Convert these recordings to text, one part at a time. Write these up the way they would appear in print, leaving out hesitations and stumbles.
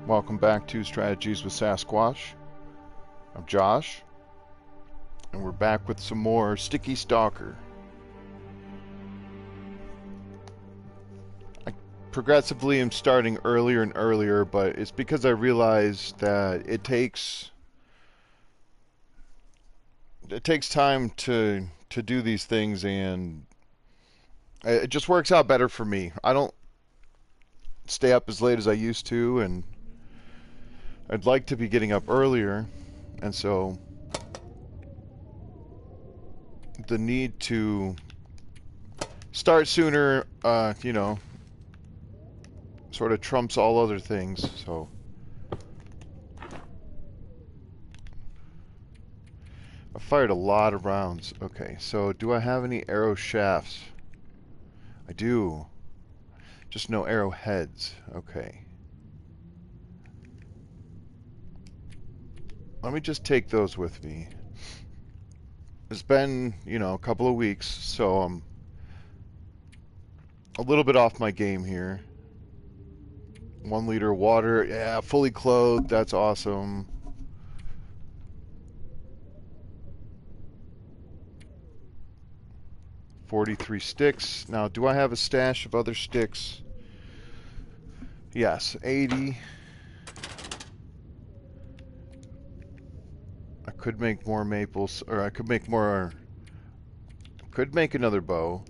Welcome back to Strategies with Sasquatch. I'm Josh, and we're back with some more Sticky Stalker. I progressively am starting earlier and earlier, but it's because I realize that it takes time to do these things, and it just works out better for me. I don't stay up as late as I used to, and I'd like to be getting up earlier, and so the need to start sooner, sort of trumps all other things, so. I fired a lot of rounds. Okay, so do I have any arrow shafts? I do. Just no arrow heads. Okay. Let me just take those with me. It's been, a couple of weeks, so I'm a little bit off my game here. 1 liter of water. Yeah, fully clothed. That's awesome. $43 sticks. Now, do I have a stash of other sticks? Yes, 80. I could make more maples, or I could make more. Could make another bow.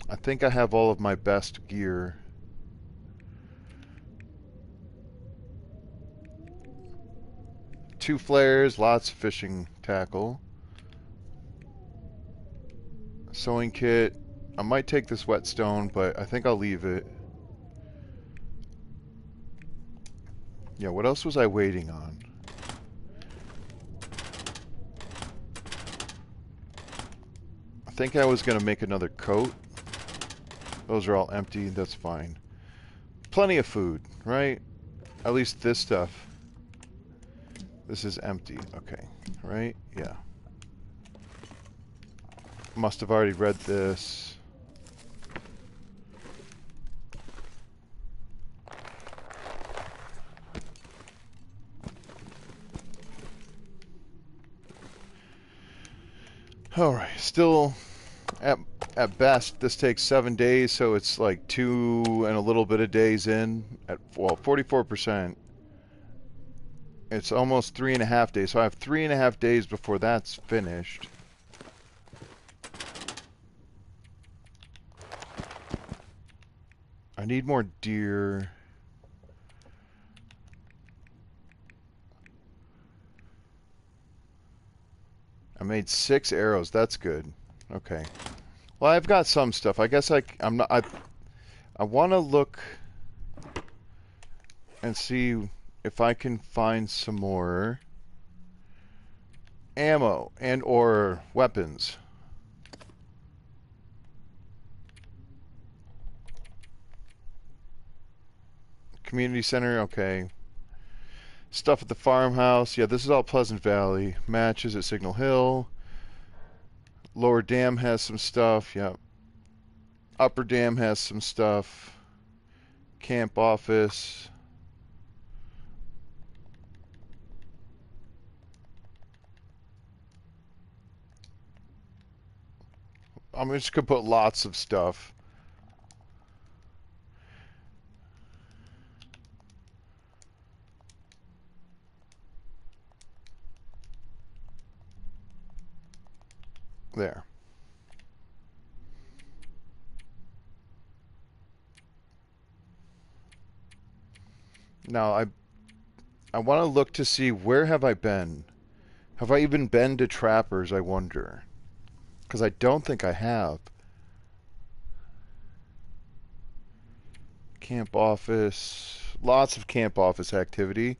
I think I have all of my best gear. Two flares, lots of fishing tackle. Sewing kit. I might take this whetstone, but I think I'll leave it. Yeah, what else was I waiting on? I think I was going to make another coat. Those are all empty. That's fine. Plenty of food, right? At least this stuff. This is empty. Okay. Right? Yeah. Must have already read this. Alright. Still, at best, this takes 7 days, so it's like 2 and a little bit of days in. At, well, 44%. It's almost 3.5 days, so I have 3.5 days before that's finished. I need more deer. I made 6 arrows. That's good. Okay. Well, I've got some stuff. I guess I'm not. I want to look and see if I can find some more ammo and or weapons. Community center, okay. Stuff at the farmhouse. Yeah, this is all Pleasant Valley. Matches at Signal Hill. Lower Dam has some stuff. Yeah. Upper Dam has some stuff. Camp office. I'm just gonna put lots of stuff. There. Now I want to look to see where have I been. Have I even been to Trappers, I wonder? Because I don't think I have. Camp office. Lots of camp office activity.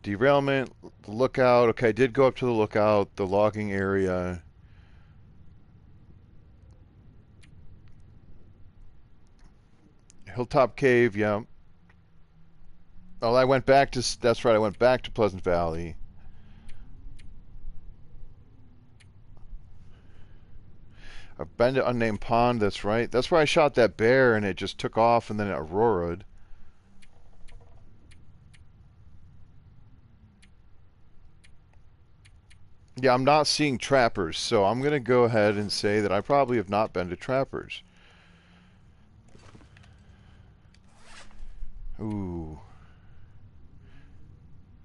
Derailment. The lookout. Okay, I did go up to the lookout. The logging area. Hilltop Cave, yeah. Oh, I went back to... That's right, I went back to Pleasant Valley. I've been to Unnamed Pond, that's right. That's where I shot that bear and it just took off and then it auroraed. Yeah, I'm not seeing trappers, so I'm going to go ahead and say that I probably have not been to trappers. Ooh.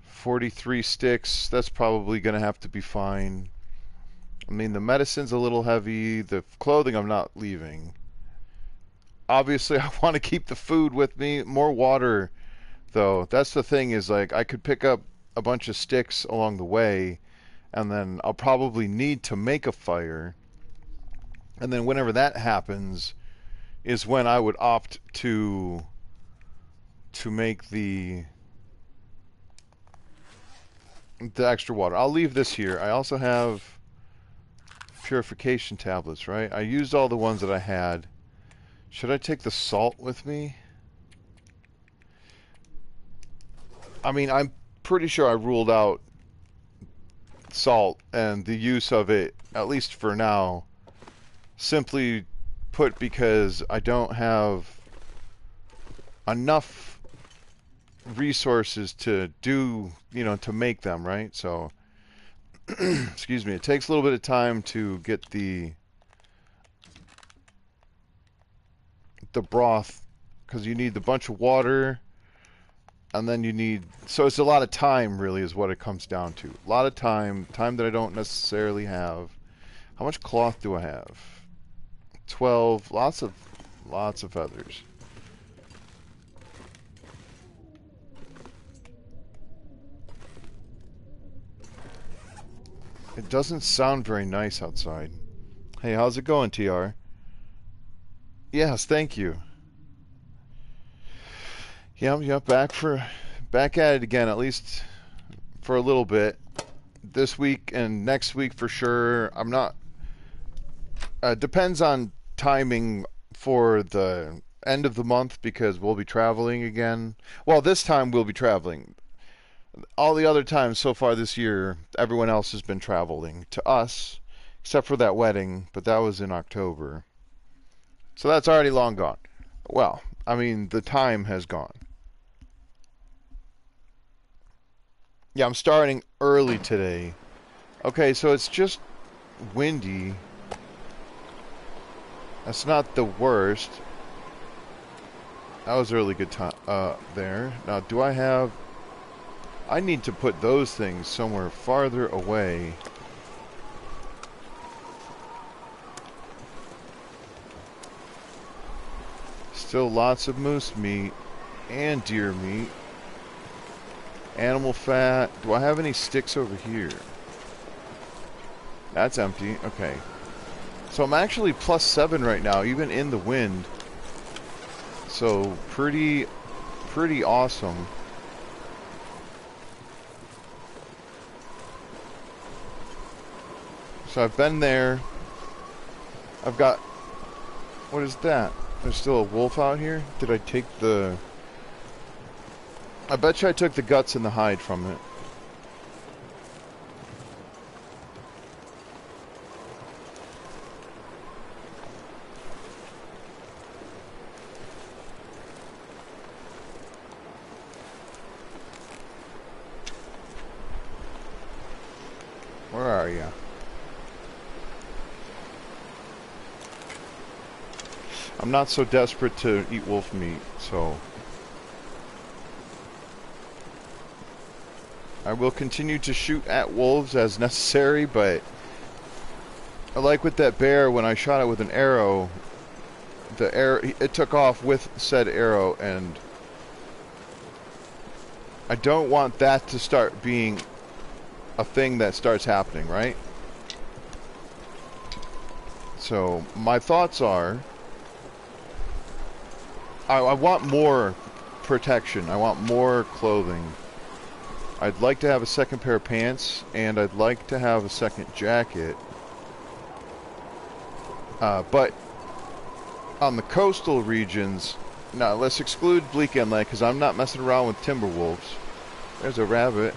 43 sticks, that's probably going to have to be fine. I mean, the medicine's a little heavy. The clothing I'm not leaving. Obviously, I want to keep the food with me. More water, though. That's the thing is, like, I could pick up a bunch of sticks along the way, and then I'll probably need to make a fire. And then whenever that happens is when I would opt to make the extra water. I'll leave this here. I also have purification tablets, right? I used all the ones that I had. Should I take the salt with me? I mean, I'm pretty sure I ruled out salt and the use of it, at least for now, simply put because I don't have enough resources to do, you know, to make them, right? So, excuse me, it takes a little bit of time to get the broth, because you need a bunch of water, and then you need, so it's a lot of time really is what it comes down to. A lot of time that I don't necessarily have. How much cloth do I have? 12, lots of feathers. It doesn't sound very nice outside. Hey, how's it going, TR? Yes, thank you. Yep, back at it again, at least for a little bit. This week and next week for sure. I'm not, depends on timing for the end of the month because we'll be traveling again. Well, this time we'll be traveling. All the other times so far this year, everyone else has been traveling to us, except for that wedding, but that was in October. So that's already long gone. Well, I mean, the time has gone. Yeah, I'm starting early today. Okay, so it's just windy. That's not the worst. That was a really good time there. Now, do I have... I need to put those things somewhere farther away. Still lots of moose meat and deer meat. Animal fat. Do I have any sticks over here? That's empty. Okay. So I'm actually +7 right now, even in the wind. So pretty awesome. So I've been there. I've got... What is that? There's still a wolf out here? Did I take the... I bet you I took the guts and the hide from it. Where are you? I'm not so desperate to eat wolf meat, so... I will continue to shoot at wolves as necessary, but... like with that bear, when I shot it with an arrow, the arrow, it took off with said arrow, and... I don't want that to start being a thing that starts happening, right? So, my thoughts are... I want more protection. I want more clothing. I'd like to have a second pair of pants, and I'd like to have a second jacket. But on the coastal regions, now let's exclude Bleak Inlet, because I'm not messing around with timber wolves. There's a rabbit.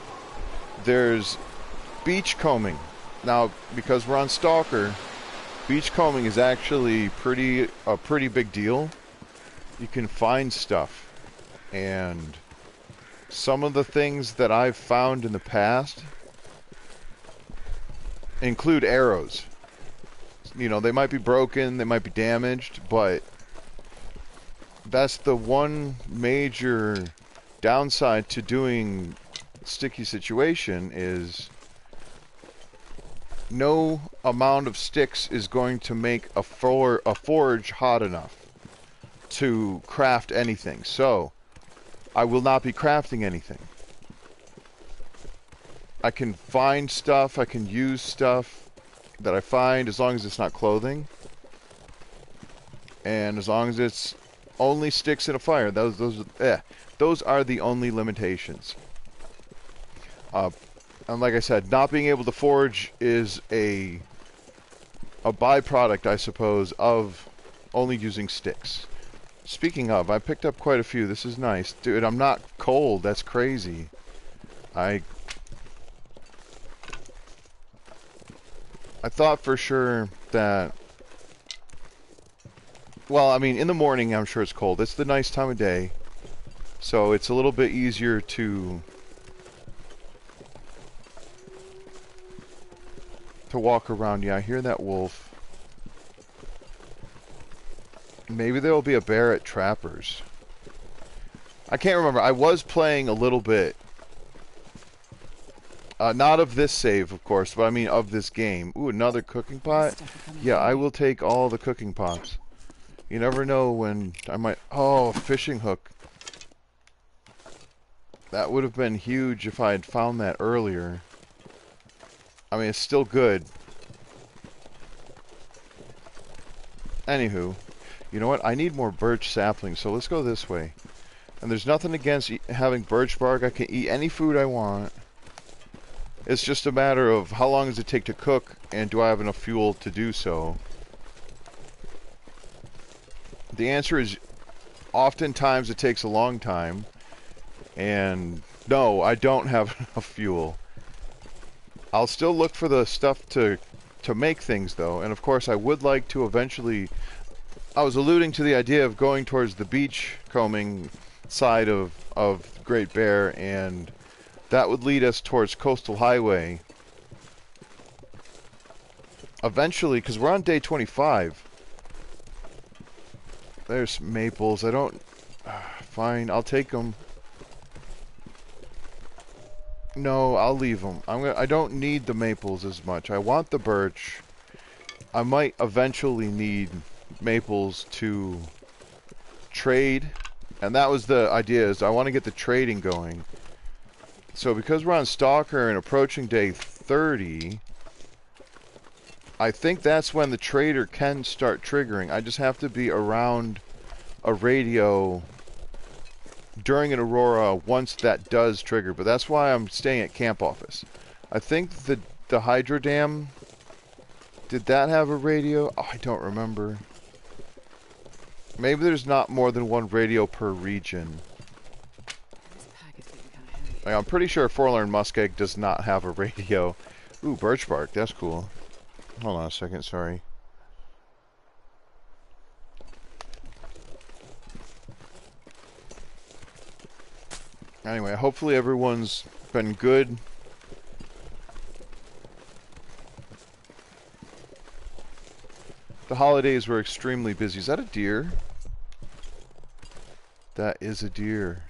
There's beachcombing. Now, because we're on Stalker, Beachcombing is actually a pretty big deal. You can find stuff, and some of the things that I've found in the past include arrows. You know, they might be broken, they might be damaged, but that's the one major downside to doing sticky situation is no amount of sticks is going to make a forge hot enough to craft anything. So, I will not be crafting anything. I can find stuff, I can use stuff that I find as long as it's not clothing. And as long as it's only sticks in a fire, those are the only limitations. And like I said, not being able to forge is a byproduct, I suppose, of only using sticks. Speaking of, I picked up quite a few. This is nice. Dude, I'm not cold. That's crazy. I thought for sure that... Well, I mean, in the morning, I'm sure it's cold. It's the nice time of day. So it's a little bit easier to walk around. Yeah, I hear that wolf. Maybe there will be a bear at Trappers. I can't remember. I was playing a little bit. Not of this save, of course, but I mean of this game. Ooh, another cooking pot? Yeah, I will take all the cooking pots. You never know when I might... Oh, a fishing hook. That would have been huge if I had found that earlier. I mean, it's still good. Anywho, you know what? I need more birch saplings, so let's go this way. And there's nothing against having birch bark. I can eat any food I want. It's just a matter of how long does it take to cook, and do I have enough fuel to do so? The answer is, oftentimes it takes a long time. And no, I don't have enough fuel. I'll still look for the stuff to make things, though. And of course, I would like to eventually... I was alluding to the idea of going towards the beach combing side of Great Bear, and that would lead us towards Coastal Highway. Eventually, because we're on day 25. There's maples. I don't... Fine, I'll take them. No, I'll leave them. I don't need the maples as much. I want the birch. I might eventually need maples to trade. And that was the idea, is I want to get the trading going. So because we're on Stalker and approaching day 30, I think that's when the trader can start triggering. I just have to be around a radio during an aurora once that does trigger. But that's why I'm staying at camp office. I think the hydro dam, did that have a radio? Oh, I don't remember. Maybe there's not more than one radio per region. Like, I'm pretty sure Forlorn Muskeg does not have a radio. Ooh, birch bark, that's cool. Hold on a second, sorry. Anyway, hopefully everyone's been good. The holidays were extremely busy. Is that a deer? That is a deer.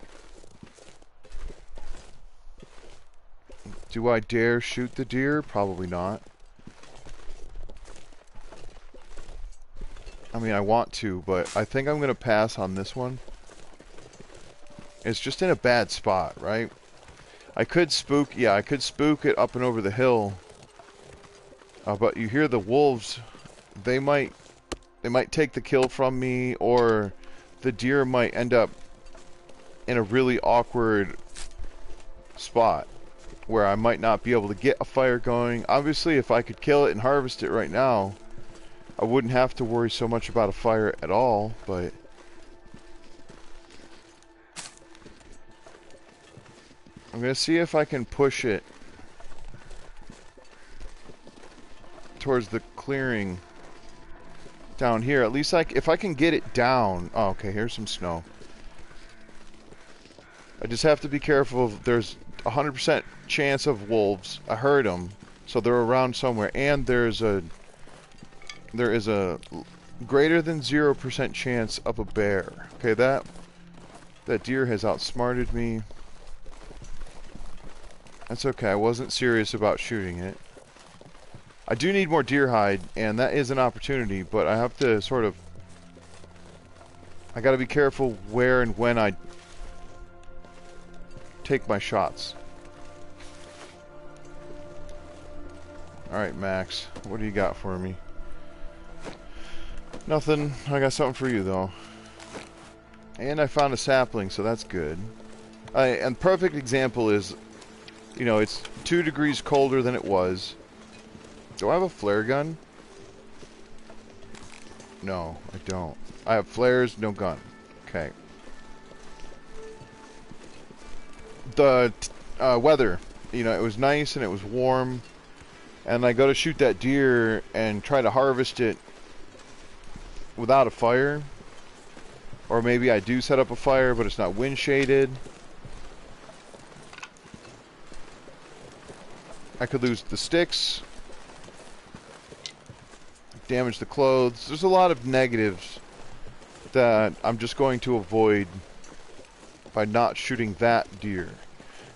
Do I dare shoot the deer? Probably not. I mean, I want to, but I think I'm going to pass on this one. It's just in a bad spot, right? I could spook, yeah, I could spook it up and over the hill. But you hear the wolves, they might take the kill from me, or the deer might end up in a really awkward spot where I might not be able to get a fire going. Obviously, if I could kill it and harvest it right now, I wouldn't have to worry so much about a fire at all, but... I'm going to see if I can push it towards the clearing. down here. At least if I can get it down. Oh, okay, here's some snow. I just have to be careful. There's 100% chance of wolves. I heard them, so they're around somewhere. And there is a greater than 0% chance of a bear. Okay, that deer has outsmarted me. That's okay. I wasn't serious about shooting it. I do need more deer hide, and that is an opportunity, but I have to sort of... I gotta be careful where and when I take my shots. Alright, Max. What do you got for me? Nothing. I got something for you, though. And I found a sapling, so that's good. And perfect example is, you know, it's 2 degrees colder than it was. Do I have a flare gun? No, I don't. I have flares, no gun. Okay. The weather, you know, it was nice and it was warm. And I go to shoot that deer and try to harvest it without a fire. Or maybe I do set up a fire, but it's not wind shaded. I could lose the sticks. Damage the clothes. There's a lot of negatives that I'm just going to avoid by not shooting that deer.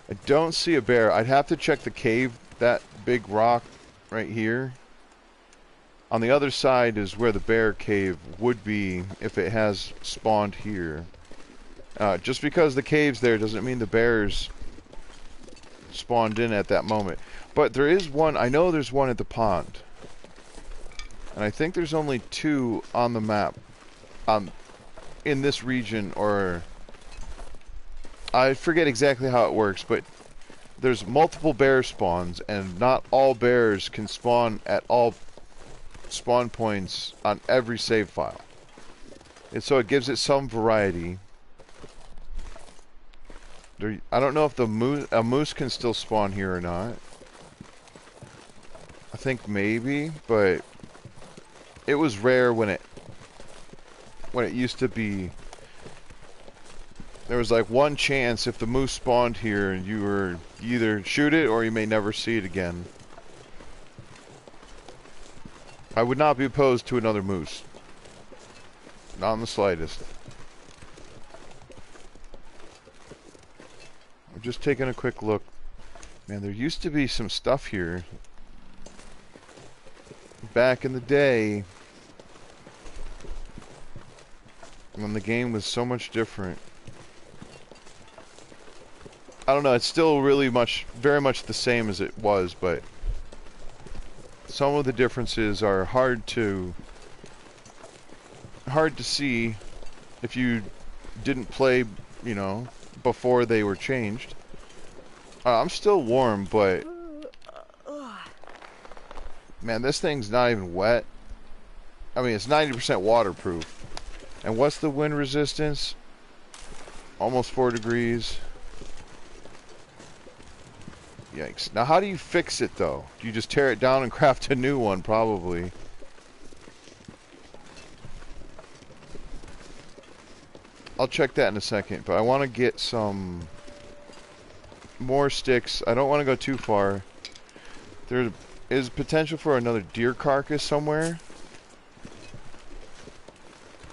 I don't see a bear. I'd have to check the cave. That big rock right here. On the other side is where the bear cave would be if it has spawned here. Just because the cave's there doesn't mean the bears spawned in at that moment. But there is one. I know there's one at the pond. And I think there's only 2 on the map. In this region, or... I forget exactly how it works, but there's multiple bear spawns, and not all bears can spawn at all spawn points on every save file. And so it gives it some variety. I don't know if a moose can still spawn here or not. I think maybe, but it was rare when it used to be. There was like one chance if the moose spawned here, you either shoot it or you may never see it again. I would not be opposed to another moose. Not in the slightest. I'm just taking a quick look. Man, there used to be some stuff here back in the day when the game was so much different. I don't know, it's still very much the same as it was, but some of the differences are hard to see if you didn't play, you know, before they were changed. I'm still warm, but man, this thing's not even wet. I mean, it's 90% waterproof. And what's the wind resistance? Almost 4 degrees. Yikes. Now, how do you fix it, though? Do you just tear it down and craft a new one? Probably. I'll check that in a second, but I want to get some more sticks. I don't want to go too far. There is potential for another deer carcass somewhere.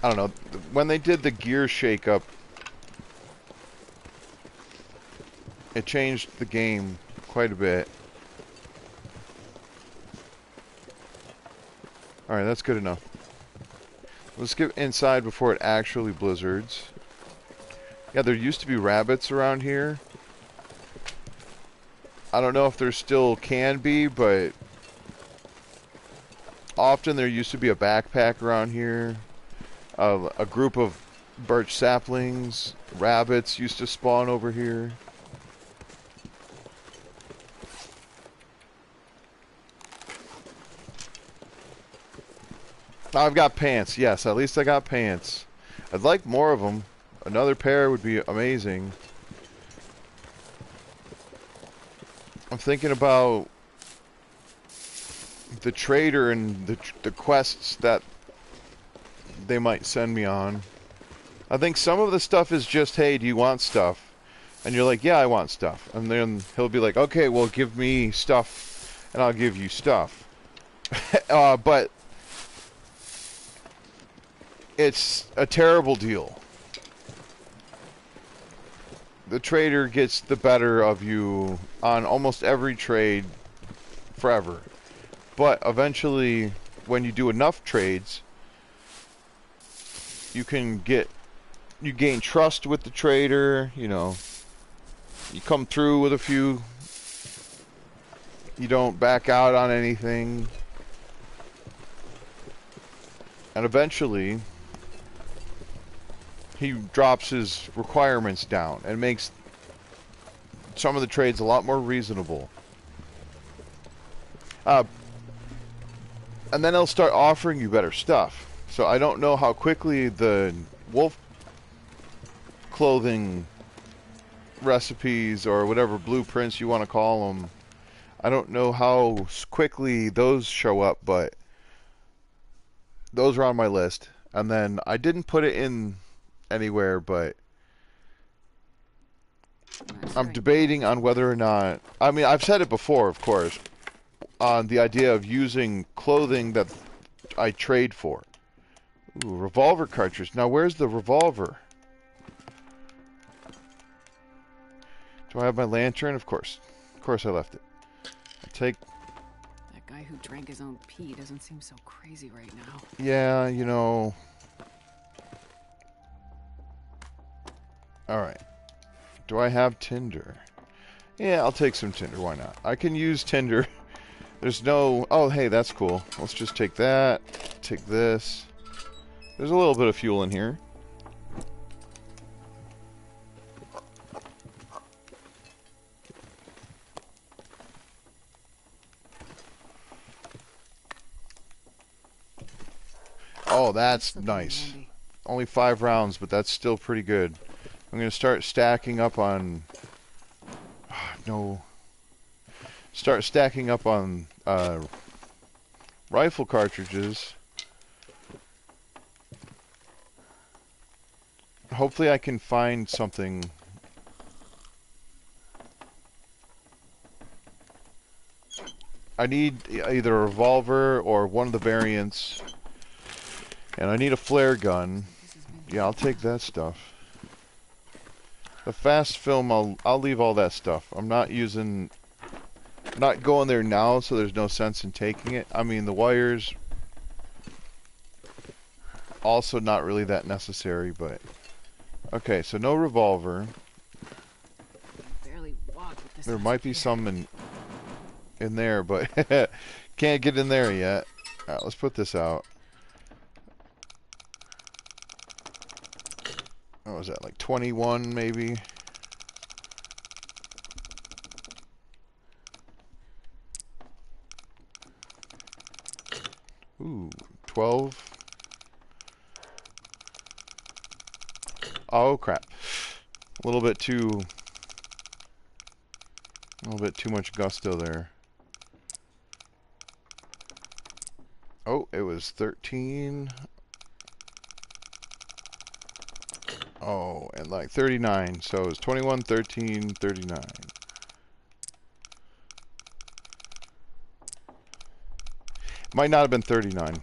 I don't know. When they did the gear shake-up, it changed the game quite a bit. Alright, that's good enough. Let's get inside before it actually blizzards. Yeah, there used to be rabbits around here. I don't know if there still can be, but often there used to be a backpack around here. A group of birch saplings. Rabbits used to spawn over here. I've got pants. Yes, at least I got pants. I'd like more of them. Another pair would be amazing. I'm thinking about the trader and the quests that they might send me on. I think some of the stuff is just, hey, do you want stuff? And you're like, yeah, I want stuff. And then he'll be like, okay, well, give me stuff, and I'll give you stuff. But it's a terrible deal. The trader gets the better of you on almost every trade forever. But eventually, when you do enough trades, you gain trust with the trader, you know. You come through with a few. You don't back out on anything. And eventually, he drops his requirements down and makes some of the trades a lot more reasonable. And then he'll start offering you better stuff. So I don't know how quickly the wolf clothing recipes or whatever blueprints you want to call them, I don't know how quickly those show up, but those are on my list. And then I didn't put it in anywhere, but I'm debating on whether or not, I mean, I've said it before, of course, on the idea of using clothing that I trade for. Ooh, revolver cartridge. Now, where's the revolver? Do I have my lantern? Of course. Of course I left it. I'll take... That guy who drank his own pee doesn't seem so crazy right now. Yeah, you know... Alright. Do I have tinder? Yeah, I'll take some tinder. Why not? I can use tinder. There's no... Oh, hey, that's cool. Let's just take that. Take this. There's a little bit of fuel in here. Oh, that's nice. Only 5 rounds, but that's still pretty good. I'm going to start stacking up on... no. Start stacking up on rifle cartridges. Hopefully I can find something. I need either a revolver or one of the variants. And I need a flare gun. Yeah, I'll take that stuff. The fast film, I'll leave all that stuff. I'm not going there now, so there's no sense in taking it. I mean, the wires, also not really that necessary, but... Okay, so no revolver. There might be some in there, but can't get in there yet. Alright, let's put this out. What was that, like 21 maybe? Ooh, 12. Oh crap. A little bit too much gusto there. Oh, it was 13. Oh, and like 39. So it was 21, 13, 39. Might not have been 39.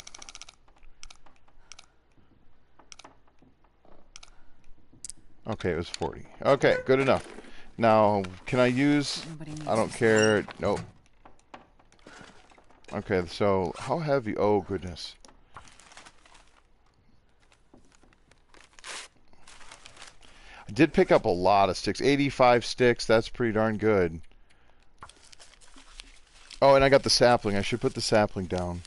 Okay, it was 40. Okay, good enough. Now, can I use... I don't care. Nope. Okay, so how heavy? Oh, goodness. I did pick up a lot of sticks. 85 sticks. That's pretty darn good. Oh, and I got the sapling. I should put the sapling down.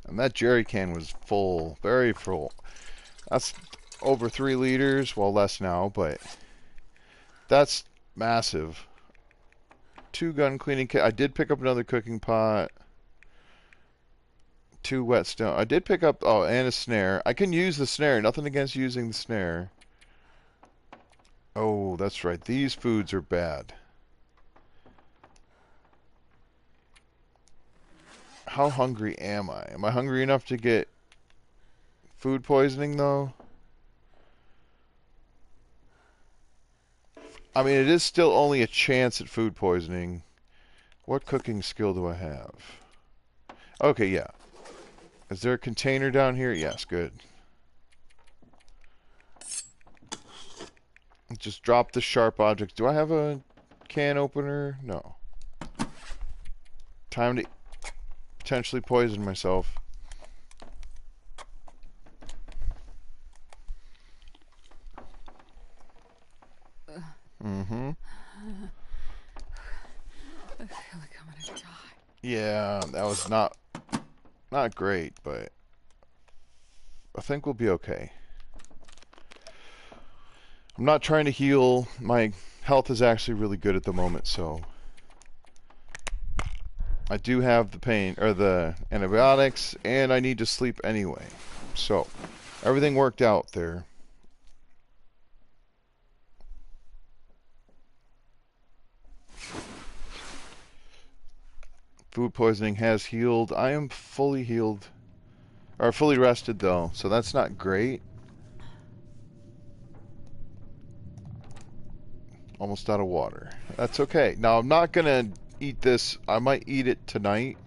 And that jerry can was full, very full. That's over 3 liters, well less now, but that's massive. 2 gun cleaning kit. I did pick up another cooking pot. 2 whetstone. I did pick up, oh, and a snare. I can use the snare. Nothing against using the snare. Oh, that's right. These foods are bad. How hungry am I? Am I hungry enough to get food poisoning, though? I mean, it is still only a chance at food poisoning. What cooking skill do I have? Okay, yeah. Is there a container down here? Yes, good. Just drop the sharp objects. Do I have a can opener? No. Time to potentially poison myself. Mm-hmm. I feel like I'm gonna die. Yeah, that was not great, but I think we'll be okay. I'm not trying to heal. My health is actually really good at the moment, so I do have the pain or the antibiotics, and I need to sleep anyway. So everything worked out there. Food poisoning has healed. I am fully healed, or fully rested though, so that's not great. Almost out of water. That's okay. Now, I'm not going to eat this. I might eat it tonight.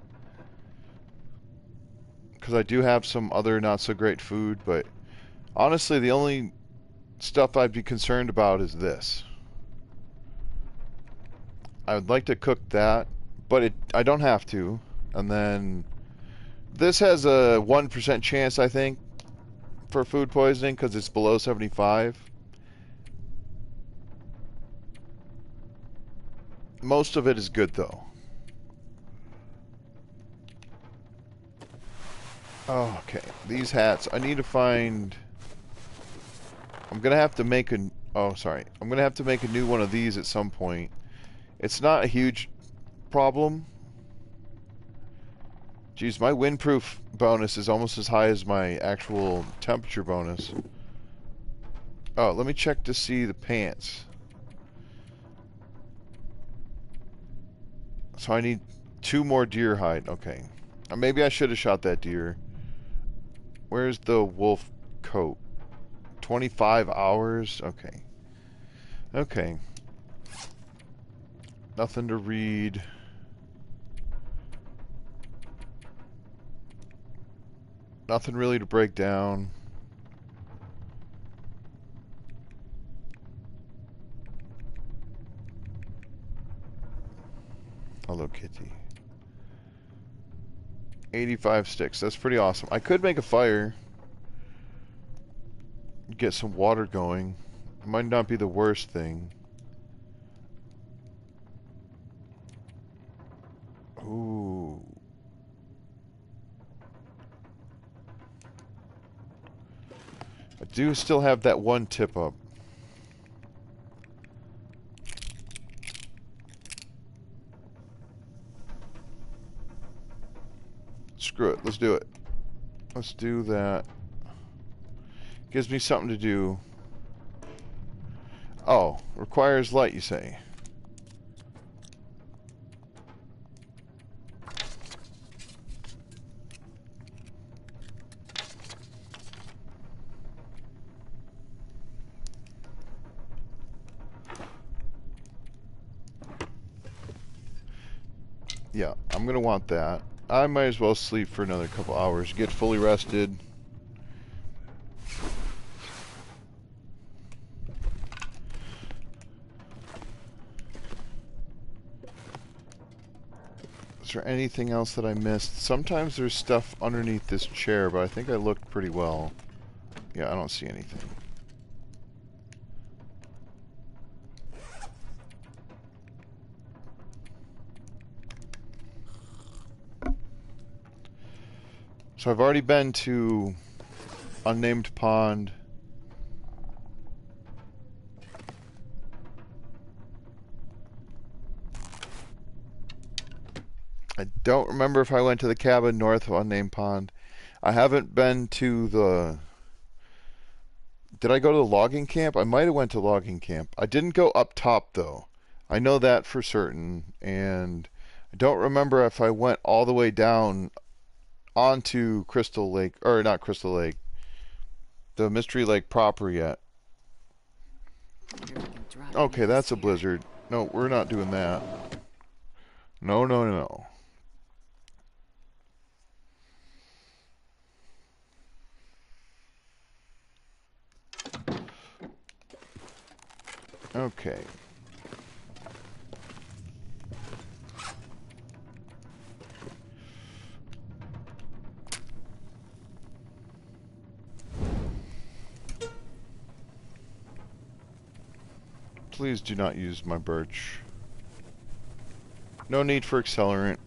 Because I do have some other not so great food. But honestly, the only stuff I'd be concerned about is this. I would like to cook that. But I don't have to. And then this has a 1% chance, I think, for food poisoning. Because it's below 75. Most of it is good, though. Oh, okay. These hats. I need to find... I'm going to have to make a... Oh, sorry. I'm going to have to make a new one of these at some point. It's not a huge problem. Geez, my windproof bonus is almost as high as my actual temperature bonus. Oh, let me check to see the pants. So I need 2 more deer hide. Okay. Maybe I should have shot that deer. Where's the wolf coat? 25 hours? Okay. Okay. Nothing to read. Nothing really to break down. Hello, Kitty. 85 sticks. That's pretty awesome. I could make a fire. Get some water going. It might not be the worst thing. Ooh. I do still have that one tip up. Screw it. Let's do it. Let's do that. Gives me something to do. Oh, requires light, you say? Yeah, I'm gonna want that. I might as well sleep for another couple hours, get fully rested. Is there anything else that I missed? Sometimes there's stuff underneath this chair, but I think I looked pretty well. Yeah, I don't see anything. So I've already been to Unnamed Pond. I don't remember if I went to the cabin north of Unnamed Pond. I haven't been to the... Did I go to the logging camp? I might have went to logging camp. I didn't go up top, though. I know that for certain. And I don't remember if I went all the way down onto Crystal Lake, or not Crystal Lake, the Mystery Lake proper yet. Okay, that's a blizzard. No, we're not doing that. No, no, no. Okay. Please do not use my birch. No need for accelerant.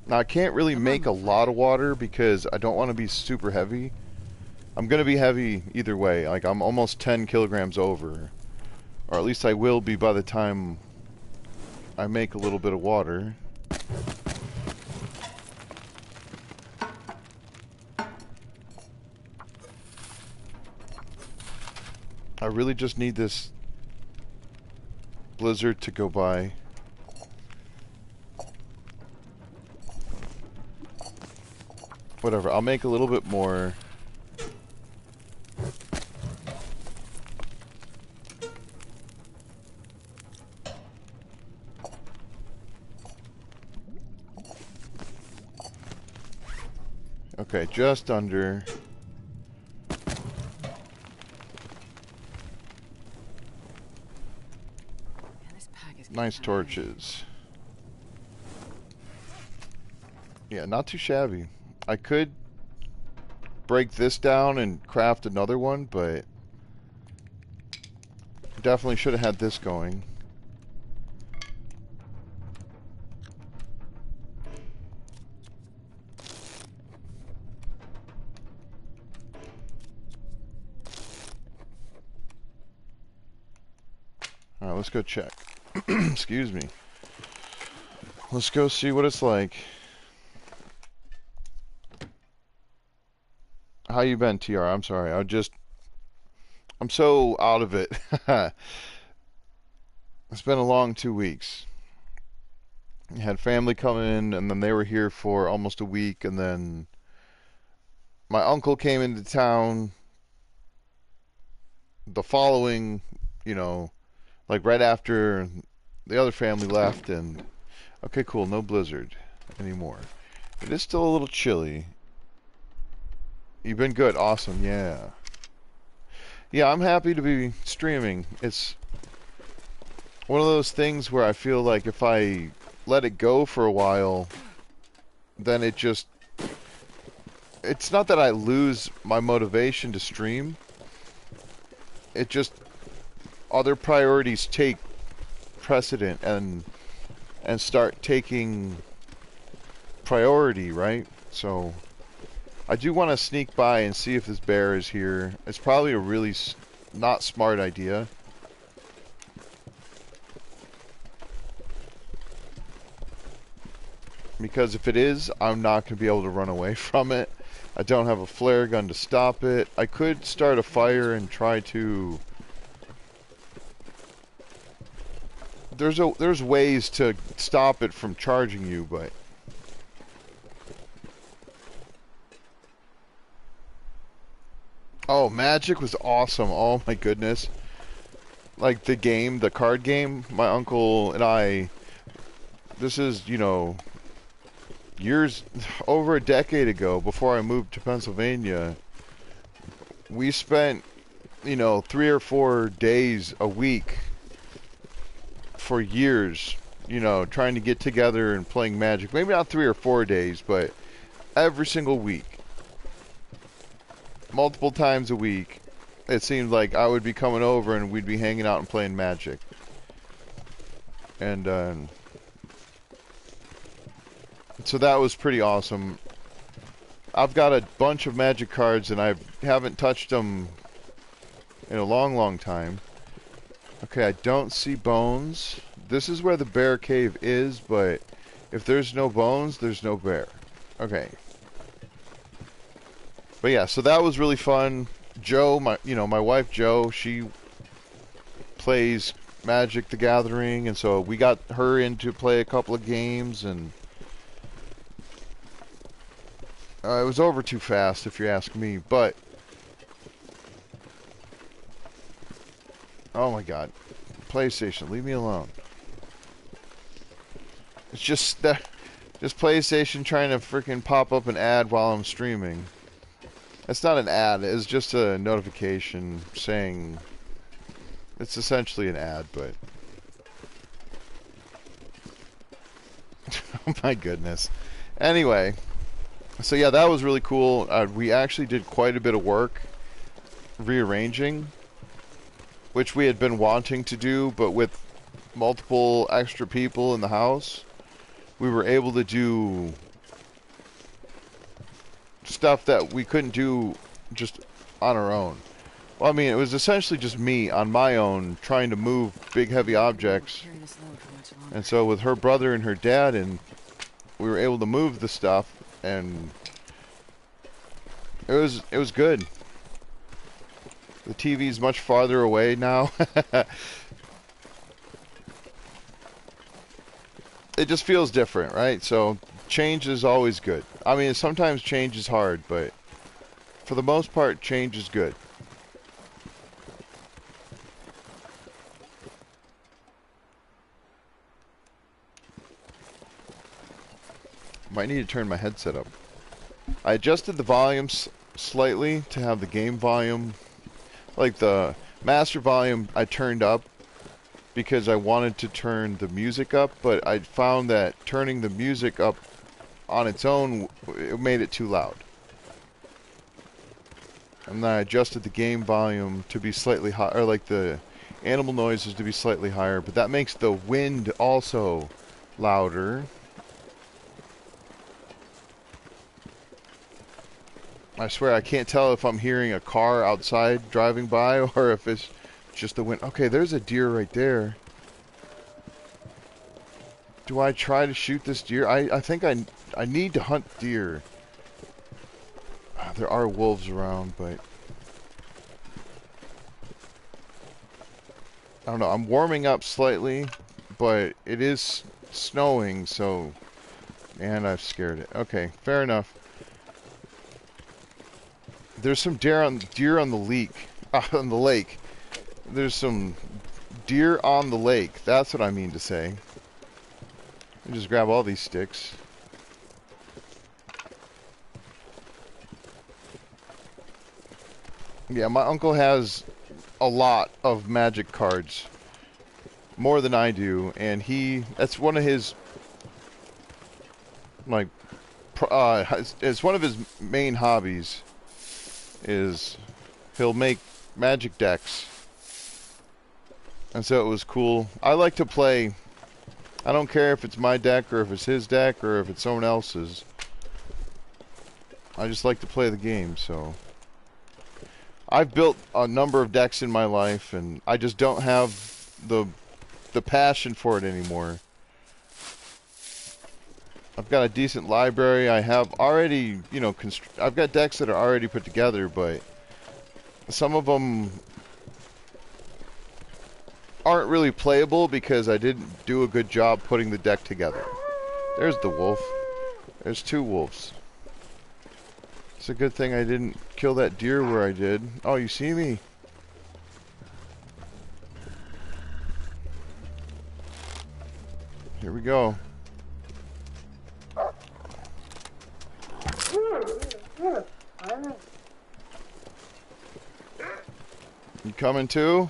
Now, I can't really make a lot of water because I don't want to be super heavy. I'm going to be heavy either way. Like, I'm almost 10 kilograms over. Or at least I will be by the time I make a little bit of water. I really just need this blizzard to go by. Whatever, I'll make a little bit more. Okay, just under. Nice torches. Yeah, not too shabby. I could break this down and craft another one, but definitely should have had this going. Alright, let's go check. Excuse me. Let's go see what it's like. How you been, TR? I'm sorry. I'm so out of it. It's been a long 2 weeks. I had family come in, and then they were here for almost a week, and then my uncle came into town the following, like right after the other family left, and okay, cool, no blizzard anymore. It is still a little chilly. You've been good, awesome, yeah. Yeah, I'm happy to be streaming. It's one of those things where I feel like if I let it go for a while, then it's not that I lose my motivation to stream. It just, other priorities take precedent and start taking priority, right? So I do want to sneak by and see if this bear is here. It's probably a really not smart idea. Because if it is, I'm not going to be able to run away from it. I don't have a flare gun to stop it. I could start a fire and try to... There's ways to stop it from charging you, but... Oh, Magic was awesome. Oh my goodness. Like the game, the card game, my uncle and I, this is, years, over a decade ago, before I moved to Pennsylvania, we spent, 3 or 4 days a week for years, trying to get together and playing Magic. Maybe not 3 or 4 days, but every single week. Multiple times a week, it seemed like I would be coming over and we'd be hanging out and playing Magic. And so that was pretty awesome. I've got a bunch of Magic cards and I haven't touched them in a long, long time. Okay, I don't see bones. This is where the bear cave is, but if there's no bones, there's no bear. Okay. But yeah, so that was really fun. Joe, my wife Joe, she plays Magic the Gathering, and so we got her in to play a couple of games, and it was over too fast, if you ask me. But oh my God, PlayStation, leave me alone. It's just that, just PlayStation trying to freaking pop up an ad while I'm streaming. It's not an ad, it's just a notification saying it's essentially an ad, but oh my goodness. Anyway, so yeah, that was really cool. We actually did quite a bit of work rearranging, which we had been wanting to do, but with multiple extra people in the house, we were able to do stuff that we couldn't do just on our own. Well, I mean, it was essentially just me on my own trying to move big, heavy objects. And so with her brother and her dad, and we were able to move the stuff, and it was good. The TV's much farther away now. It just feels different, right? So change is always good. I mean, sometimes change is hard, but for the most part, change is good. Might need to turn my headset up. I adjusted the volume slightly to have the game volume, like the master volume I turned up because I wanted to turn the music up, but I found that turning the music up on its own, it made it too loud. And then I adjusted the game volume to be slightly higher, or like the animal noises to be slightly higher, but that makes the wind also louder. I swear I can't tell if I'm hearing a car outside driving by or if it's just the wind. Okay, there's a deer right there. Do I try to shoot this deer? I think I need to hunt deer. There are wolves around, but I don't know. I'm warming up slightly, but it is snowing, so... And I've scared it. Okay, fair enough. There's some deer on the on the lake. There's some deer on the lake. That's what I mean to say. Let me just grab all these sticks. Yeah, my uncle has a lot of magic cards. More than I do, and that's one of his, like, it's one of his main hobbies. Is he'll make magic decks, and so it was cool. I like to play. I don't care if it's my deck or if it's his deck or if it's someone else's. I just like to play the game. So I've built a number of decks in my life, and I just don't have the passion for it anymore. I've got a decent library. I have already, I've got decks that are already put together, but some of them aren't really playable because I didn't do a good job putting the deck together. There's the wolf. There's two wolves. It's a good thing I didn't kill that deer where I did. Oh, you see me? Here we go. You coming too?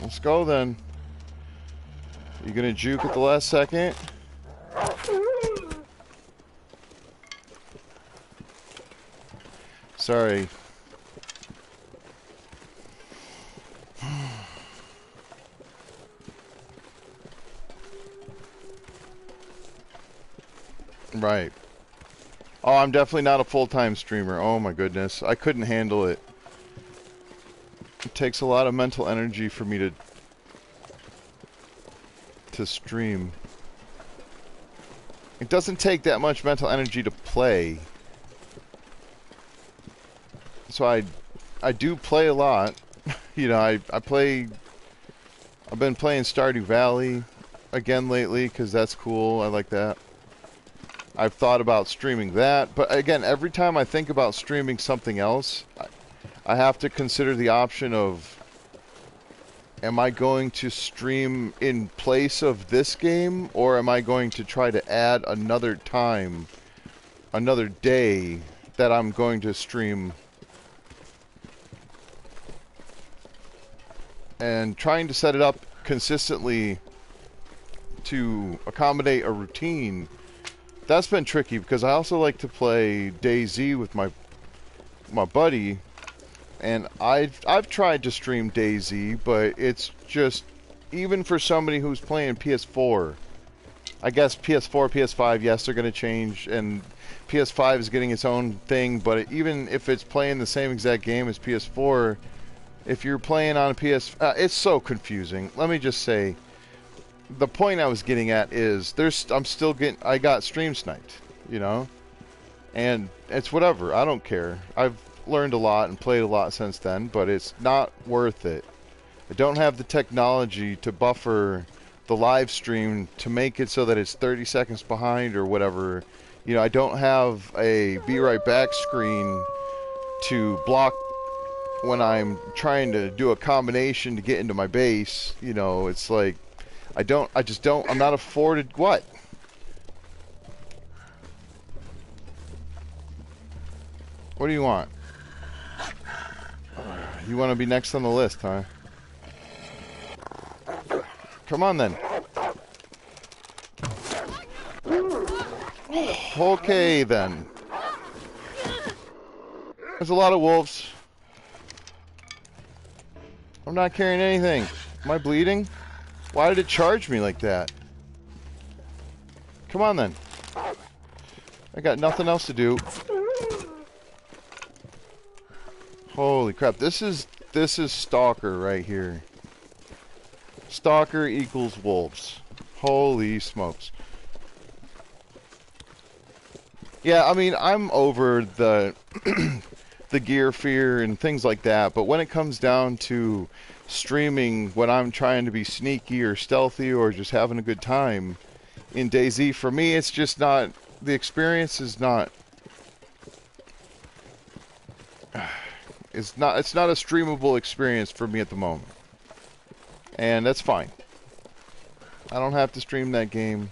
Let's go then. You gonna juke at the last second? Sorry. Right. Oh, I'm definitely not a full-time streamer. Oh my goodness. I couldn't handle it. It takes a lot of mental energy for me to stream. It doesn't take that much mental energy to play. So I do play a lot. You know, I play. I've been playing Stardew Valley again lately because that's cool. I like that. I've thought about streaming that, but again, every time I think about streaming something else, I have to consider the option of, am I going to stream in place of this game, or am I going to try to add another time, another day that I'm going to stream? And trying to set it up consistently to accommodate a routine, that's been tricky because I also like to play DayZ with my buddy, and I've tried to stream DayZ, but it's just, even for somebody who's playing PS4, I guess PS4, PS5, yes, they're going to change, and PS5 is getting its own thing, but even if it's playing the same exact game as PS4, if you're playing on a it's so confusing. Let me just say, the point I was getting at is I got stream sniped, you know? And it's whatever, I don't care. I've learned a lot and played a lot since then, but it's not worth it. I don't have the technology to buffer the live stream to make it so that it's 30 seconds behind or whatever. You know, I don't have a be right back screen to block when I'm trying to do a combination to get into my base. You know, it's like, I'm not afforded. What? What do you want? You want to be next on the list, huh? Come on then. Okay then. There's a lot of wolves. I'm not carrying anything. Am I bleeding? Why did it charge me like that? Come on then. I got nothing else to do. Holy crap, this is Stalker right here. Stalker equals wolves. Holy smokes. Yeah, I mean, I'm over the the gear fear and things like that, but when it comes down to streaming when I'm trying to be sneaky or stealthy or just having a good time in DayZ, for me it's just not, the experience is not, it's not a streamable experience for me at the moment. And that's fine. I don't have to stream that game.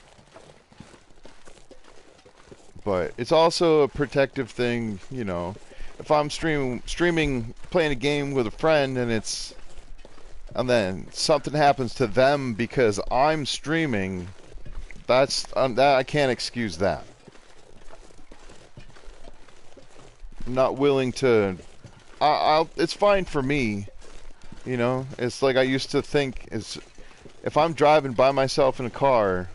But it's also a protective thing, you know. If I'm streaming, playing a game with a friend, and then something happens to them because I'm streaming, that I can't excuse that. I'm not willing to. It's fine for me, you know. It's like I used to think is, if I'm driving by myself in a car.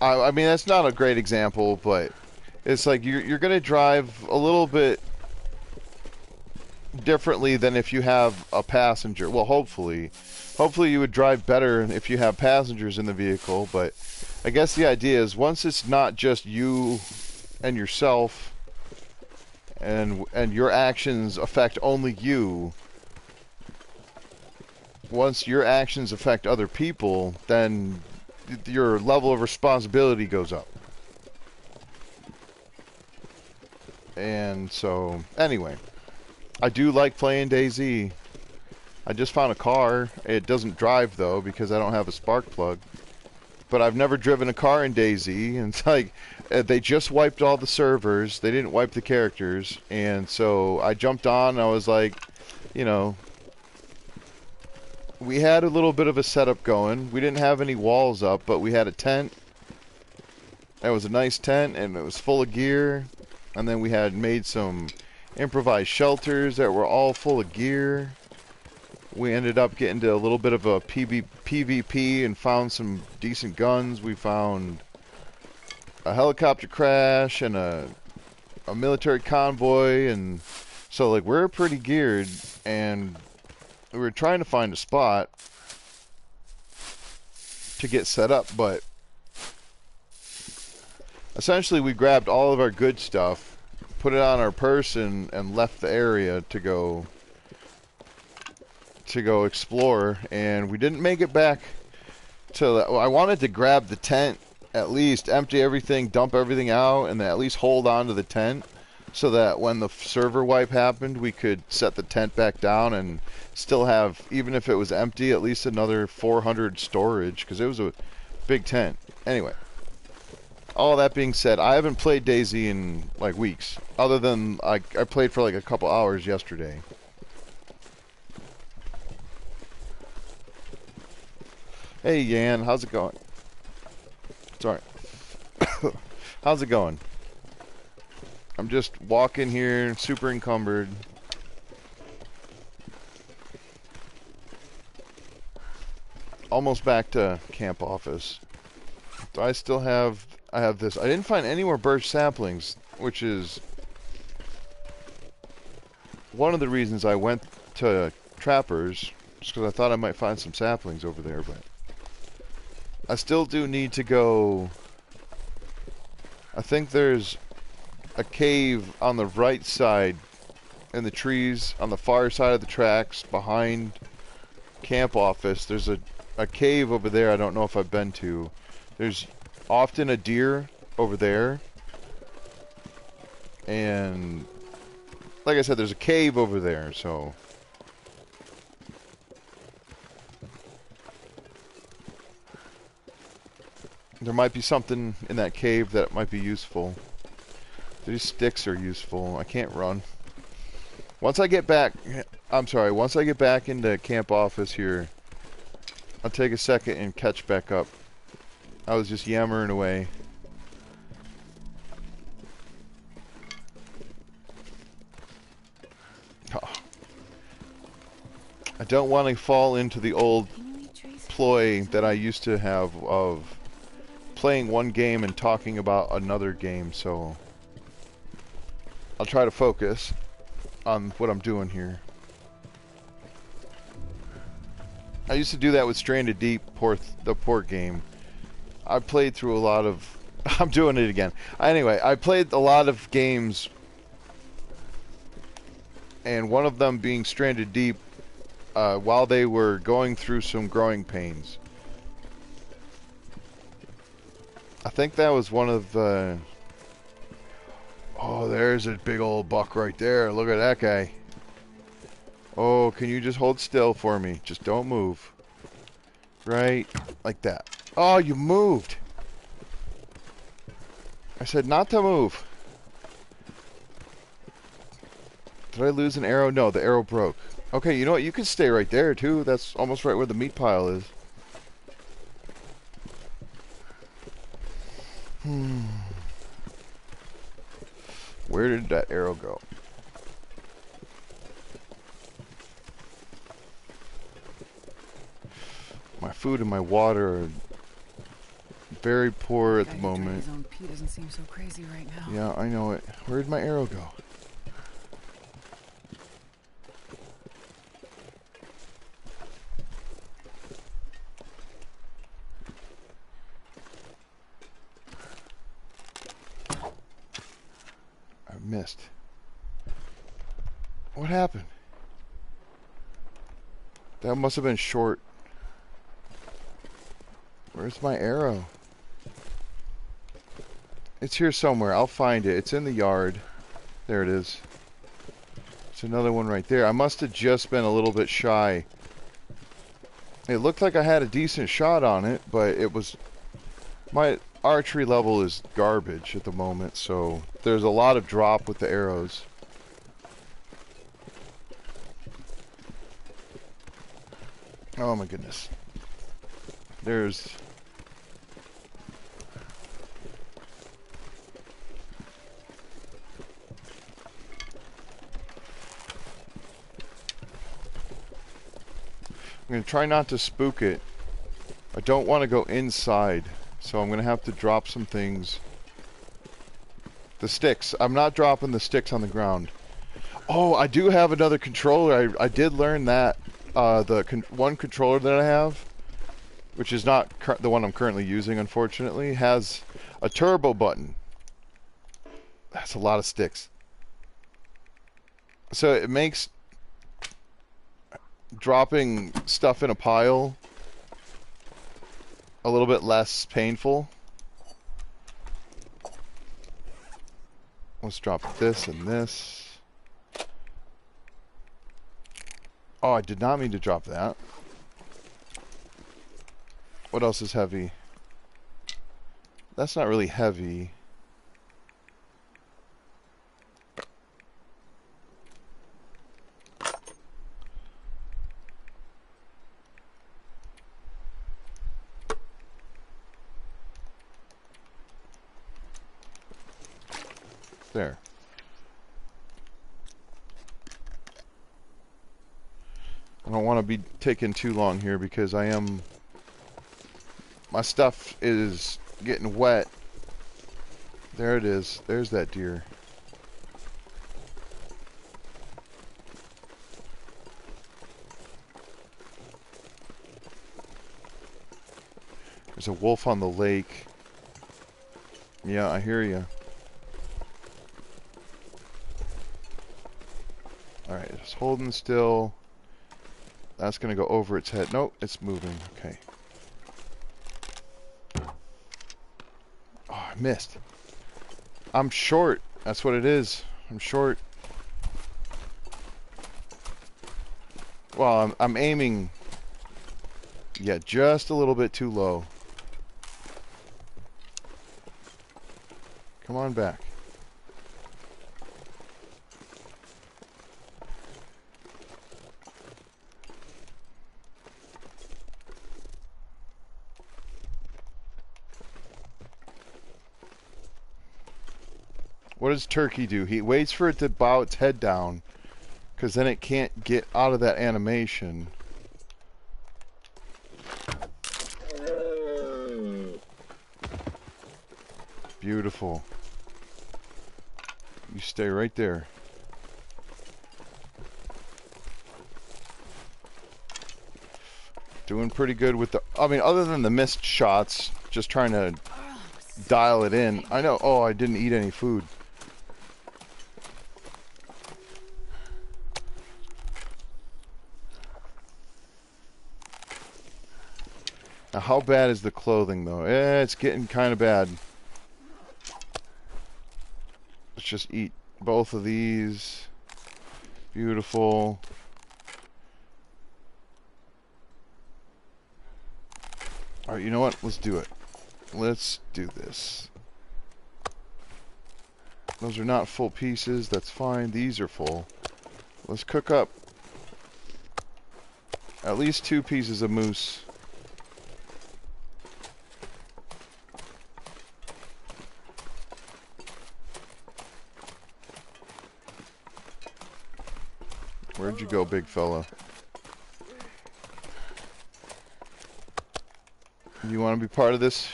I mean, that's not a great example, but it's like you're going to drive a little bit differently than if you have a passenger. Well, hopefully you would drive better if you have passengers in the vehicle, but I guess the idea is once it's not just you and yourself and your actions affect only you, once your actions affect other people, then your level of responsibility goes up. And so, anyway, I do like playing DayZ. I just found a car. It doesn't drive though because I don't have a spark plug. But I've never driven a car in DayZ, and it's like they just wiped all the servers. They didn't wipe the characters, and so I jumped on. And I was like, you know, we had a little bit of a setup going. We didn't have any walls up, but we had a tent. It was a nice tent, and it was full of gear. And then we had made some improvised shelters that were all full of gear. We ended up getting to a little bit of a PvP and found some decent guns. We found a helicopter crash and a military convoy and So like we're pretty geared, and we were trying to find a spot to get set up, but essentially we grabbed all of our good stuff, put it on our person, and left the area to go explore, and we didn't make it back to I wanted to grab the tent, at least empty everything, dump everything out, and then at least hold on to the tent so that when the server wipe happened, we could set the tent back down and still have, even if it was empty, at least another 400 storage, because it was a big tent. Anyway, all that being said, I haven't played DayZ in like weeks, other than I played for like a couple hours yesterday. Hey Yan, how's it going? Sorry. How's it going? I'm just walking here, super encumbered. Almost back to camp office. So I still have, I have this. I didn't find any more birch saplings, which is one of the reasons I went to Trappers, just because I thought I might find some saplings over there, but I still do need to go. I think there's a cave on the right side in the trees on the far side of the tracks behind camp office. There's a cave over there I don't know if I've been to. There's often a deer over there, and like I said, there's a cave over there, so there might be something in that cave that might be useful. These sticks are useful. I can't run. Once I get back, I'm sorry, once I get back into camp office here, I'll take a second and catch back up. I was just yammering away. Oh. I don't want to fall into the old ploy that I used to have of playing one game and talking about another game, so I'll try to focus on what I'm doing here. I used to do that with Stranded Deep, the port game. I played through a lot of... I'm doing it again. Anyway, I played a lot of games, and one of them being Stranded Deep, while they were going through some growing pains. I think that was one of the... Oh, there's a big old buck right there. Look at that guy. Oh, can you just hold still for me? Just don't move. Right like that. Oh, you moved. I said not to move. Did I lose an arrow? No, the arrow broke. Okay, you know what? You can stay right there, too. That's almost right where the meat pile is. Where did that arrow go? My food and my water are very poor at the moment. His own pee doesn't seem so crazy right now. Yeah, I know it. Where did my arrow go? I missed. What happened? That must have been short. Where's my arrow? It's here somewhere. I'll find it. It's in the yard. There it is. There's another one right there. I must have just been a little bit shy. It looked like I had a decent shot on it, but it was... My archery level is garbage at the moment, so there's a lot of drop with the arrows. Oh my goodness. There's... I'm going to try not to spook it. I don't want to go inside, so I'm going to have to drop some things. The sticks. I'm not dropping the sticks on the ground. Oh, I do have another controller. I did learn that one controller that I have, which is not the one I'm currently using, unfortunately, has a turbo button. That's a lot of sticks. So it makes dropping stuff in a pile a little bit less painful. Let's drop this and this. Oh, I did not mean to drop that. What else is heavy? That's not really heavy. There. I don't want to be taking too long here because my stuff is getting wet. There it is. There's that deer. There's a wolf on the lake. Yeah, I hear you. Alright, just holding still. That's going to go over its head. Nope, it's moving. Okay. Oh, I missed. I'm short. That's what it is. I'm short. Well, I'm aiming, yeah, just a little bit too low. Come on back. What does turkey do? He waits for it to bow its head down, because then it can't get out of that animation. Beautiful. You stay right there. Doing pretty good with the... I mean, other than the missed shots, just trying to dial it in. I know. Oh, I didn't eat any food. Now, how bad is the clothing, though? It's getting kind of bad. Let's just eat both of these. Beautiful. Alright, you know what? Let's do it. Let's do this. Those are not full pieces. That's fine. These are full. Let's cook up at least 2 pieces of moose. Where'd you go, big fella? You want to be part of this?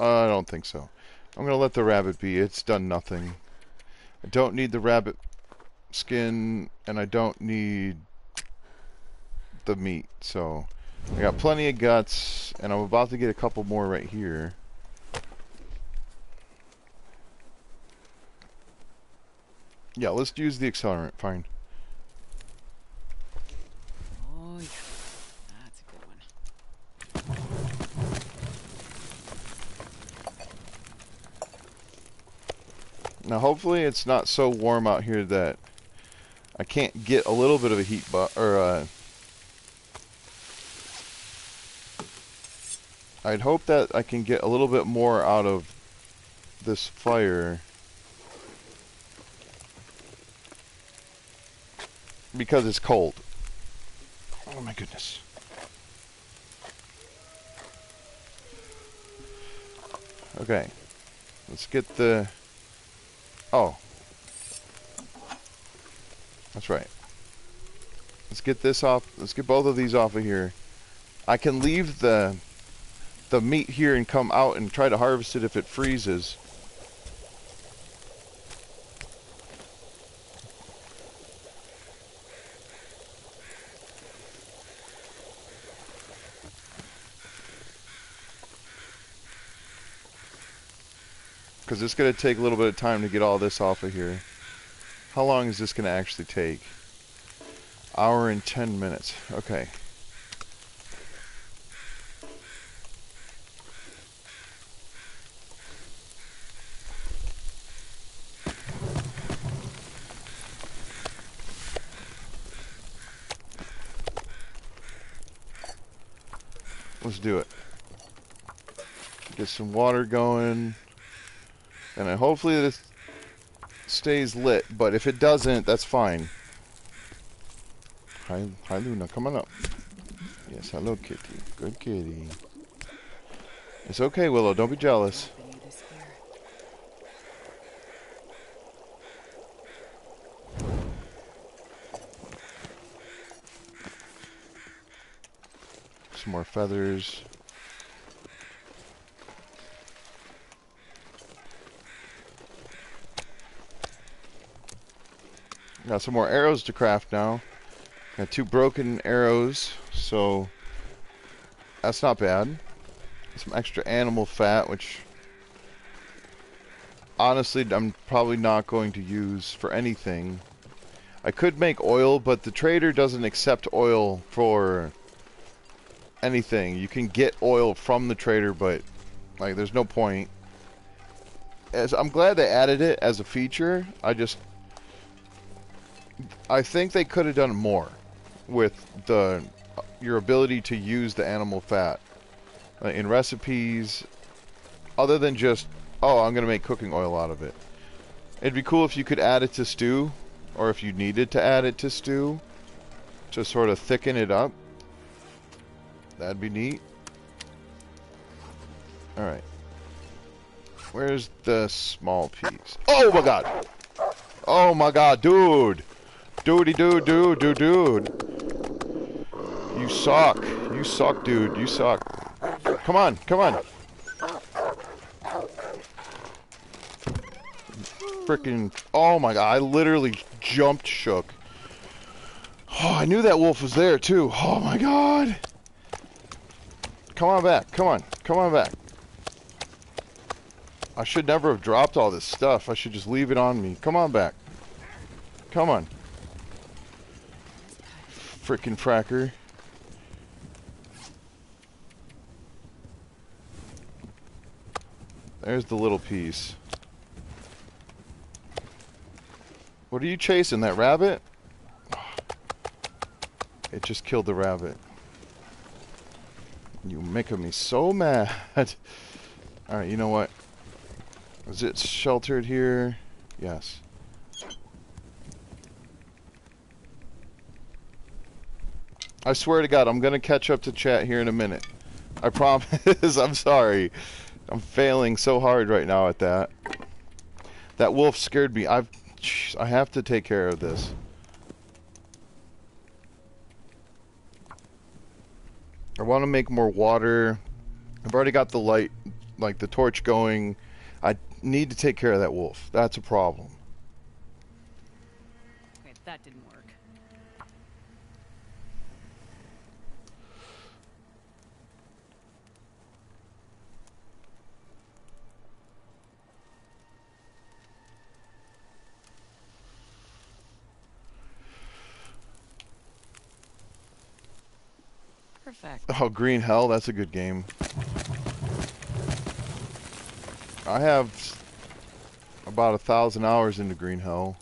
I don't think so. I'm going to let the rabbit be. It's done nothing. I don't need the rabbit skin, and I don't need the meat. So, I got plenty of guts, and I'm about to get a couple more right here. Yeah, let's use the accelerant. Fine. Oh, yeah. That's a good one. Now, hopefully it's not so warm out here that I can't get a little bit of a heat or I'd hope that I can get a little bit more out of this fire because it's cold. Oh my goodness. Okay. Let's get the... Oh. That's right. Let's get this off. Let's get both of these off of here. I can leave the meat here and come out and try to harvest it if it freezes. Because it's going to take a little bit of time to get all this off of here. How long is this going to actually take? Hour and 10 minutes. Okay. Let's do it. Get some water going. And then hopefully this stays lit. But if it doesn't, that's fine. Hi, Luna. Come on up. Yes, hello, kitty. Good kitty. It's okay, Willow. Don't be jealous. Some more feathers. Got some more arrows to craft now. Got 2 broken arrows, so that's not bad. Some extra animal fat, which honestly I'm probably not going to use for anything. I could make oil, but the trader doesn't accept oil for anything. You can get oil from the trader, but like there's no point. I'm glad they added it as a feature. I think they could have done more with your ability to use the animal fat in recipes, other than just, oh, I'm gonna make cooking oil out of it. It'd be cool if you could add it to stew, or if you needed to add it to stew to sort of thicken it up. That'd be neat. Alright. Where's the small piece? Oh my god! Oh my god, dude! Dude. You suck. You suck, dude. You suck. Come on. Frickin'. Oh my god, I literally jumped shook. Oh, I knew that wolf was there too. Oh my god. Come on back. Come on back. I should never have dropped all this stuff. I should just leave it on me. Come on back. Come on. Frickin' fracker. There's the little piece. What are you chasing? That rabbit? It just killed the rabbit. You making me so mad. Alright, you know what? Is it sheltered here? Yes. I swear to God, I'm gonna catch up to chat here in a minute. I promise. I'm sorry. I'm failing so hard right now at that. That wolf scared me. I have to take care of this. I want to make more water. I've already got the light, like the torch going. I need to take care of that wolf. That's a problem. Okay, that didn't work. Perfect. Oh, Green Hell, that's a good game. I have about 1,000 hours into Green Hell.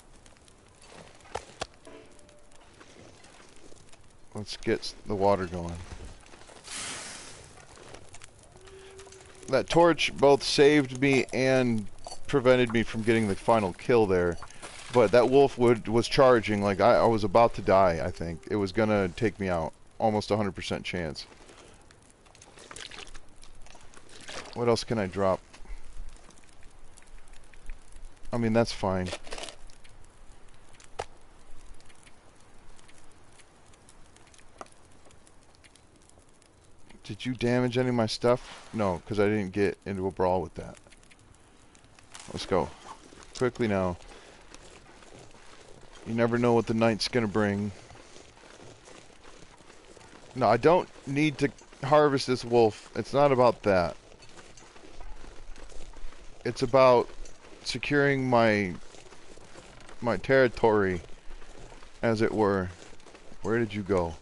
Let's get the water going. That torch both saved me and prevented me from getting the final kill there. But that wolf was charging, like I was about to die, I think. It was gonna take me out. Almost 100% chance. What else can I drop? I mean, that's fine. Did you damage any of my stuff? No, because I didn't get into a brawl with that. Let's go. Quickly now. You never know what the night's gonna bring. No, I don't need to harvest this wolf. It's not about that. It's about securing my territory, as it were. Where did you go?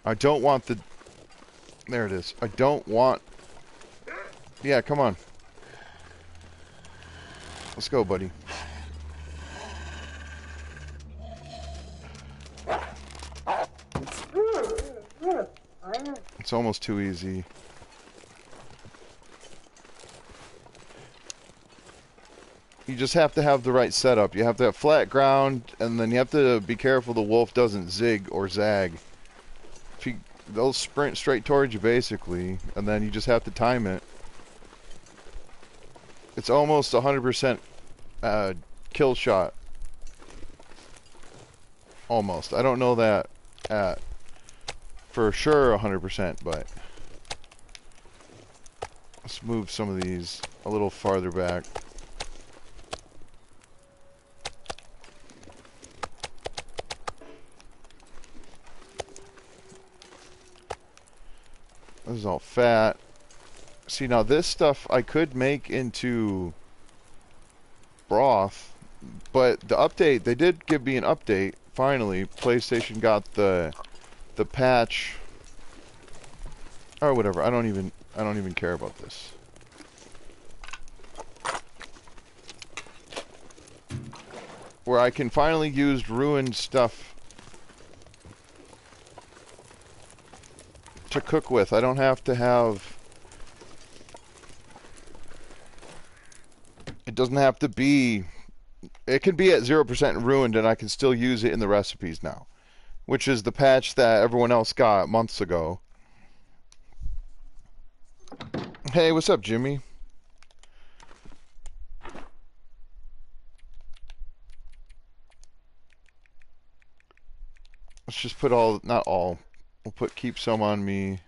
I don't want the... There it is. I don't want... Yeah, come on. Let's go, buddy. It's almost too easy. You just have to have the right setup. You have to have flat ground, and then you have to be careful the wolf doesn't zig or zag. They'll sprint straight towards you, basically, and then you just have to time it. It's almost 100% kill shot. Almost. I don't know that for sure 100%, but let's move some of these a little farther back. This is all fat. See, now this stuff I could make into broth, but the update, they did give me an update. Finally, PlayStation got the patch or whatever. I don't even care about this. Where I can finally use ruined stuff to cook with. I don't have to have... It doesn't have to be... It can be at 0% ruined and I can still use it in the recipes now. Which is the patch that everyone else got months ago. Hey, what's up, Jimmy? Let's just put all... Not all. We'll keep some on me.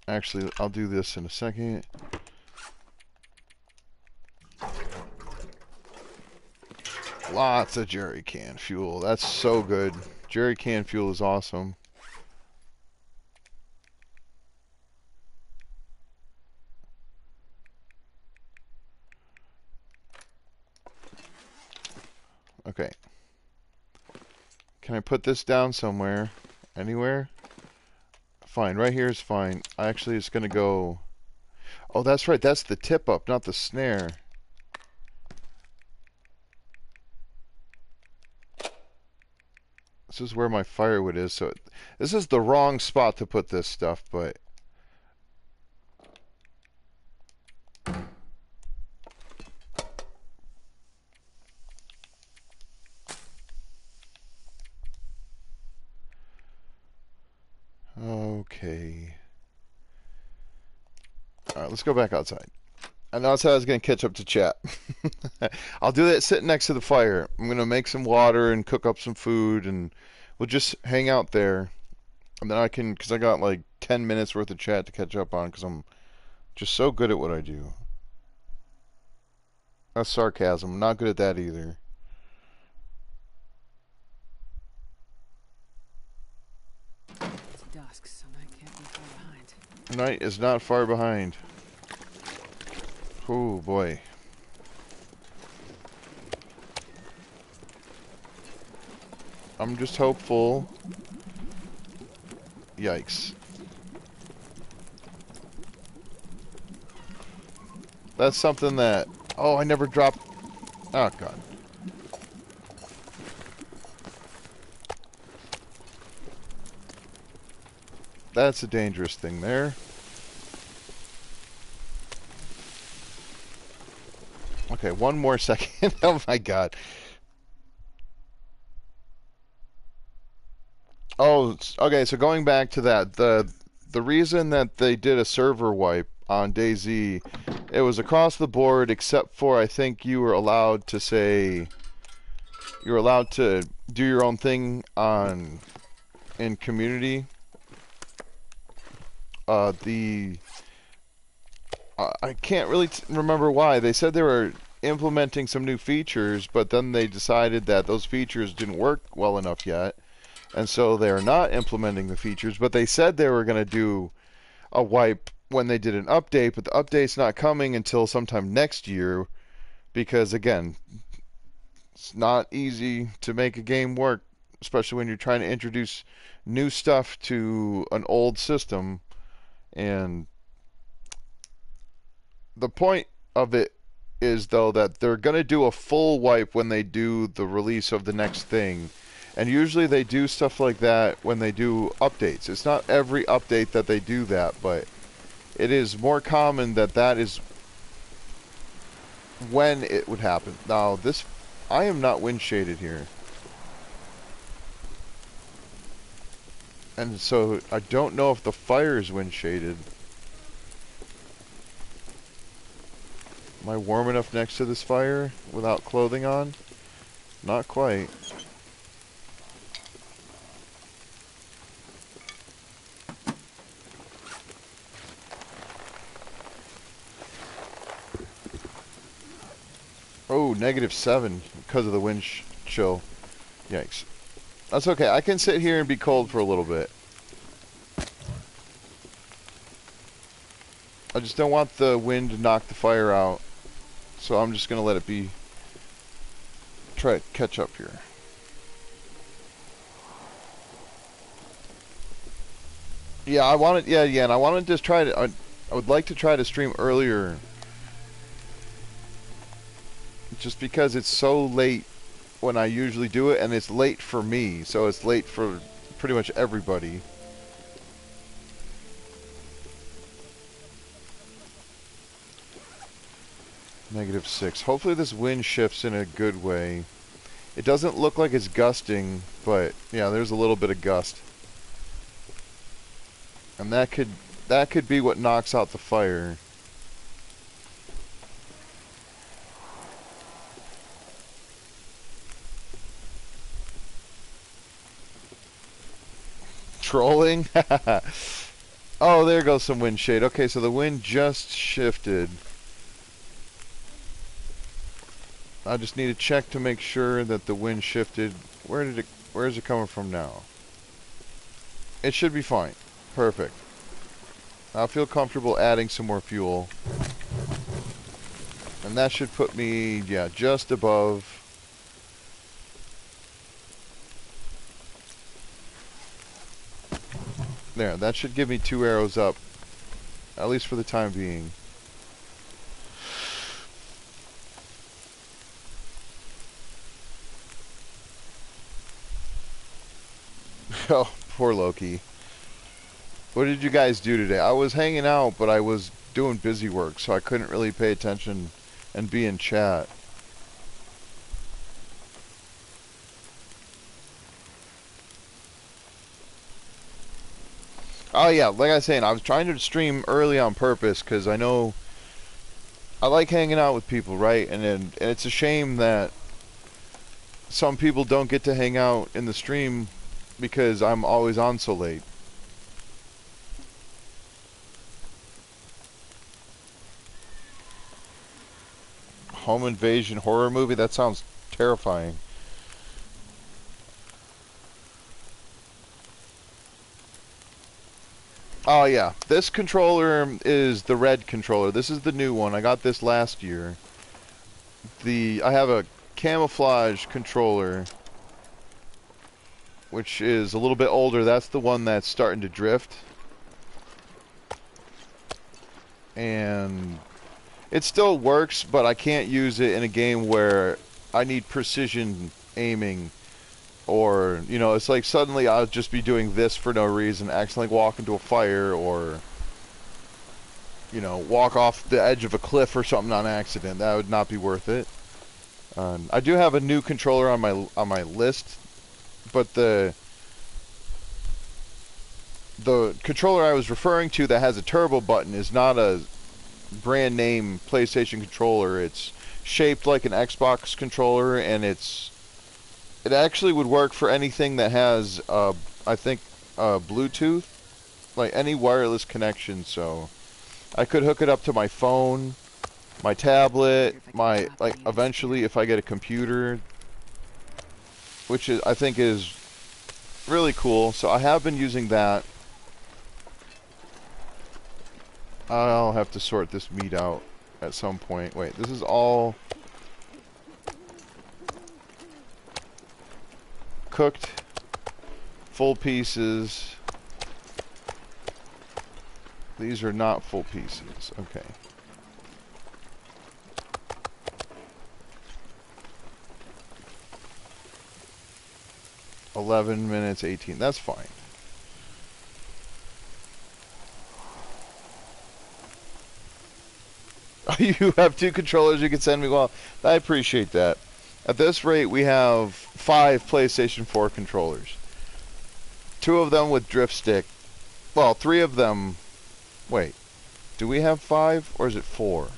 Actually, I'll do this in a second. Lots of jerry can fuel. That's so good. Jerry can fuel is awesome. Okay. Can I put this down somewhere? Anywhere? Fine. Right here is fine. Actually, it's going to go... Oh, that's right. That's the tip up, not the snare. This is where my firewood is. So this is the wrong spot to put this stuff, but... Okay. Alright, let's go back outside. I know that's how I was going to catch up to chat. I'll do that sitting next to the fire. I'm going to make some water and cook up some food, and we'll just hang out there. And then I can, because I got like 10 minutes worth of chat to catch up on, because I'm just so good at what I do. That's sarcasm. I'm not good at that either. It's dusk, so night can't be far behind. Night is not far behind. Oh boy. I'm just hopeful. Yikes. That's something that... Oh, I never dropped... Oh, God. That's a dangerous thing there. Okay, one more second. Oh, my God. Oh, okay, so going back to that, the reason that they did a server wipe on DayZ, it was across the board except for I think you were allowed to say you're allowed to do your own thing in community. I can't really remember why. They said they were implementing some new features, but then they decided that those features didn't work well enough yet. And so they're not implementing the features, but they said they were going to do a wipe when they did an update, but the update's not coming until sometime next year because, again, it's not easy to make a game work, especially when you're trying to introduce new stuff to an old system. And the point of it is, though, that they're going to do a full wipe when they do the release of the next thing. And usually they do stuff like that when they do updates. It's not every update that they do that, but it is more common that that is when it would happen. Now, this, I am not wind shaded here. And so I don't know if the fire is wind shaded. Am I warm enough next to this fire without clothing on? Not quite. Oh, -7 because of the wind chill. Yikes. That's okay. I can sit here and be cold for a little bit. I just don't want the wind to knock the fire out. So I'm just going to let it be. Try to catch up here. Yeah, I wanted, yeah, and I wanted to try to, I would like to try to stream earlier. Just because it's so late when I usually do it, and it's late for me, so it's late for pretty much everybody. -6. Hopefully this wind shifts in a good way. It doesn't look like it's gusting, but yeah, there's a little bit of gust. And that could be what knocks out the fire. Trolling? Oh, there goes some wind shade. Okay, so the wind just shifted. I just need to check to make sure that the wind shifted. Where is it coming from now? It should be fine. Perfect. I feel comfortable adding some more fuel. And that should put me, yeah, just above. There, that should give me 2 arrows up. At least for the time being. Oh, poor Loki. What did you guys do today? I was hanging out, but I was doing busy work, so I couldn't really pay attention and be in chat. Oh yeah, like I was saying, I was trying to stream early on purpose because I know I like hanging out with people, right? And it's a shame that some people don't get to hang out in the stream because I'm always on so late. Home invasion horror movie? That sounds terrifying. Oh yeah, this controller is the red controller. This is the new one. I got this last year. I have a camouflage controller, which is a little bit older. That's the one that's starting to drift. And it still works, but I can't use it in a game where I need precision aiming. Or, you know, it's like suddenly I'll just be doing this for no reason, accidentally walk into a fire, or, you know, walk off the edge of a cliff or something on accident. That would not be worth it. I do have a new controller on my list, but the controller I was referring to that has a turbo button is not a brand name PlayStation controller. It's shaped like an Xbox controller, and it actually would work for anything that has I think Bluetooth, like any wireless connection. So I could hook it up to my phone, my tablet, eventually if I get a computer, which I think is really cool. So I have been using that. I'll have to sort this meat out at some point. Wait, this is all cooked, full pieces. These are not full pieces. Okay. $11 minutes, 18. That's fine. You have 2 controllers you can send me? Well, I appreciate that. At this rate, we have 5 PlayStation 4 controllers. 2 of them with drift stick. Well, 3 of them... Wait. Do we have 5 or is it 4?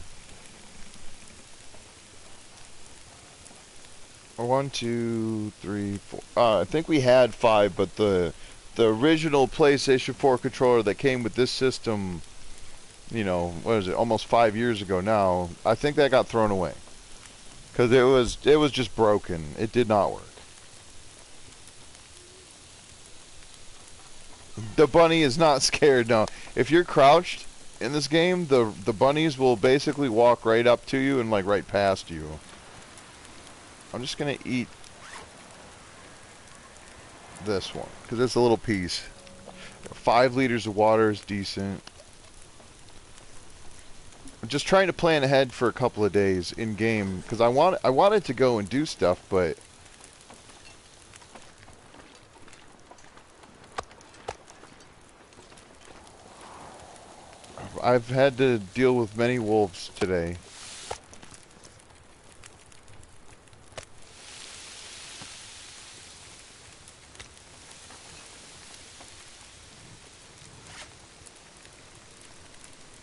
Or 1, 2, 3, 4. I think we had 5, but the original PlayStation 4 controller that came with this system, you know, what is it, almost 5 years ago now, I think that got thrown away. Because it was just broken. It did not work. The bunny is not scared, no. If you're crouched in this game, the bunnies will basically walk right up to you and like right past you. I'm just gonna eat this one, because it's a little piece. 5 liters of water is decent. I'm just trying to plan ahead for a couple of days in game, because I wanted to go and do stuff, but I've had to deal with many wolves today.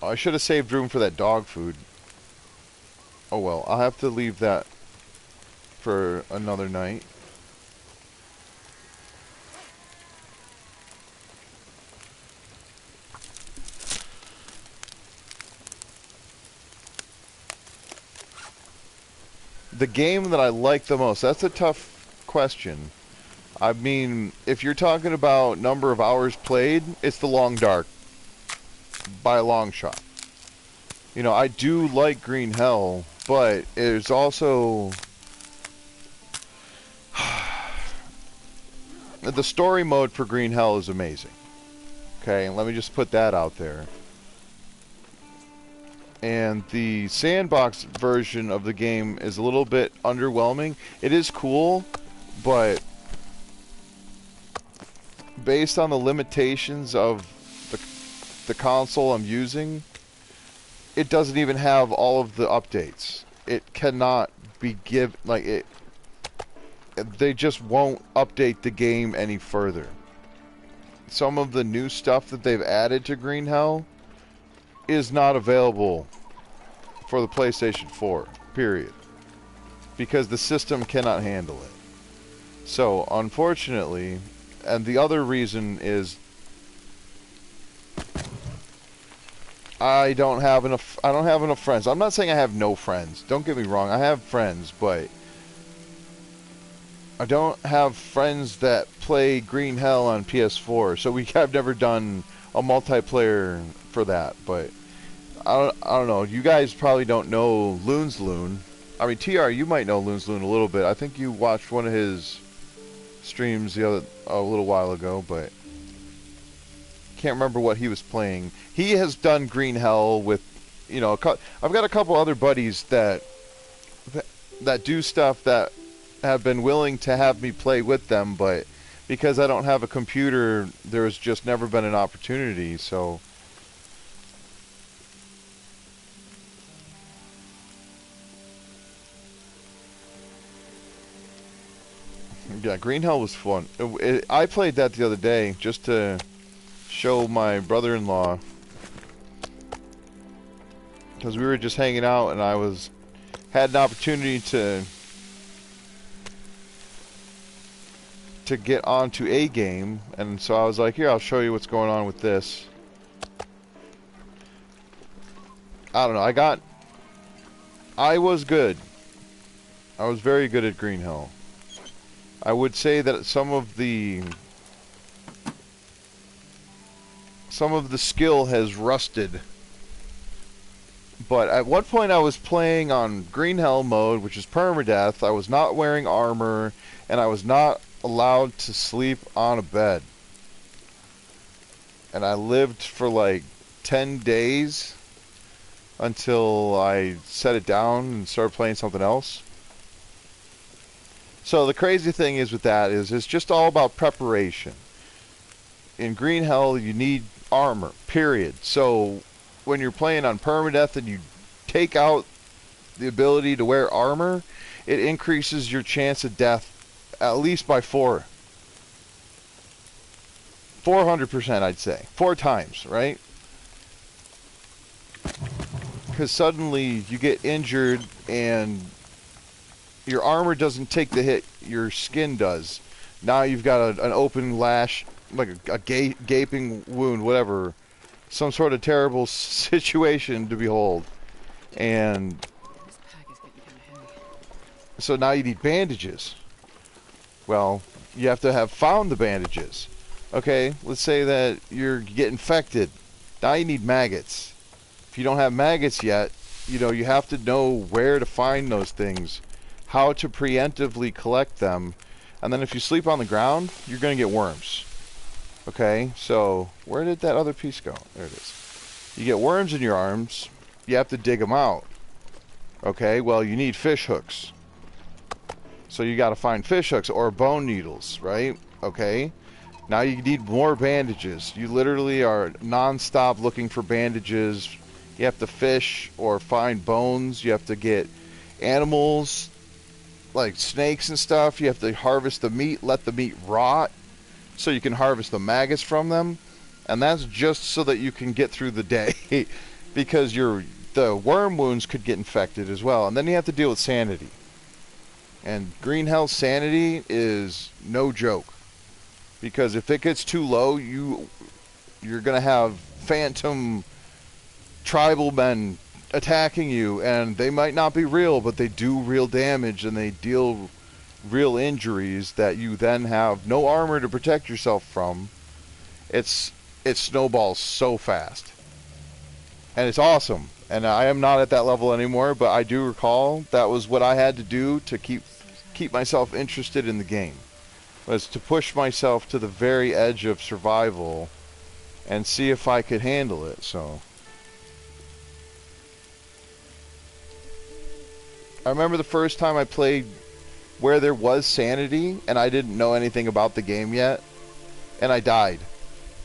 I should have saved room for that dog food. Oh well, I'll have to leave that for another night. The game that I like the most, that's a tough question. I mean, if you're talking about number of hours played, it's The Long Dark. By a long shot. You know, I do like Green Hell, but there's also... the story mode for Green Hell is amazing. Okay, and let me just put that out there. And the sandbox version of the game is a little bit underwhelming. It is cool, but based on the limitations of the console I'm using, it doesn't even have all of the updates. It cannot be they just won't update the game any further. Some of the new stuff that they've added to Green Hell is not available for the PlayStation 4, period. Because the system cannot handle it. So, unfortunately, and the other reason is I don't have enough friends. I'm not saying I have no friends. Don't get me wrong. I have friends, but I don't have friends that play Green Hell on PS4. So I've never done a multiplayer for that, but I don't know. You guys probably don't know Loon's Loon. I mean, TR, you might know Loon's Loon a little bit. I think you watched one of his streams a little while ago, but can't remember what he was playing. He has done Green Hell with, you know, I've got a couple other buddies that do stuff that have been willing to have me play with them, but because I don't have a computer, there's just never been an opportunity, so... Yeah, Green Hell was fun. I played that the other day just to show my brother-in-law, because we were just hanging out and I had an opportunity to get onto a game, and so I was like, here, I'll show you what's going on with this. I don't know, I was good. I was very good at Green Hell. I would say that some of the skill has rusted But at one point I was playing on Green Hell mode, which is permadeath. I was not wearing armor, and I was not allowed to sleep on a bed. And I lived for like 10 days until I set it down and started playing something else. So the crazy thing is with that is it's just all about preparation. In Green Hell, you need armor, period. So when you're playing on permadeath and you take out the ability to wear armor, it increases your chance of death at least by 400%, I'd say. 4 times, right? Because suddenly you get injured and your armor doesn't take the hit, your skin does. Now you've got an open lash, like a gaping wound, whatever. Some sort of terrible situation to behold. And This pack is getting kind of heavy. so now you need bandages. Well, you have to have found the bandages. Okay, let's say that you get infected. Now you need maggots. If you don't have maggots yet, you know, you have to know where to find those things, how to preemptively collect them, and then if you sleep on the ground, you're going to get worms. Okay, so where did that other piece go? There it is. You get worms in your arms, you have to dig them out. Okay, well, you need fish hooks. So you got to find fish hooks or bone needles, right? Okay. Now you need more bandages. You literally are non-stop looking for bandages. You have to fish or find bones. You have to get animals like snakes and stuff. You have to harvest the meat, let the meat rot so you can harvest the maggots from them. And that's just so that you can get through the day because the worm wounds could get infected as well. And then you have to deal with sanity. And Green Hell's sanity is no joke. Because if it gets too low, you're going to have phantom tribal men attacking you. And they might not be real, but they do real damage and they deal real injuries that you then have no armor to protect yourself from. It snowballs so fast. And it's awesome. And I am not at that level anymore, but I do recall that was what I had to do to keep myself interested in the game. Was to push myself to the very edge of survival and see if I could handle it. So I remember the first time I played where there was sanity and I didn't know anything about the game yet, and I died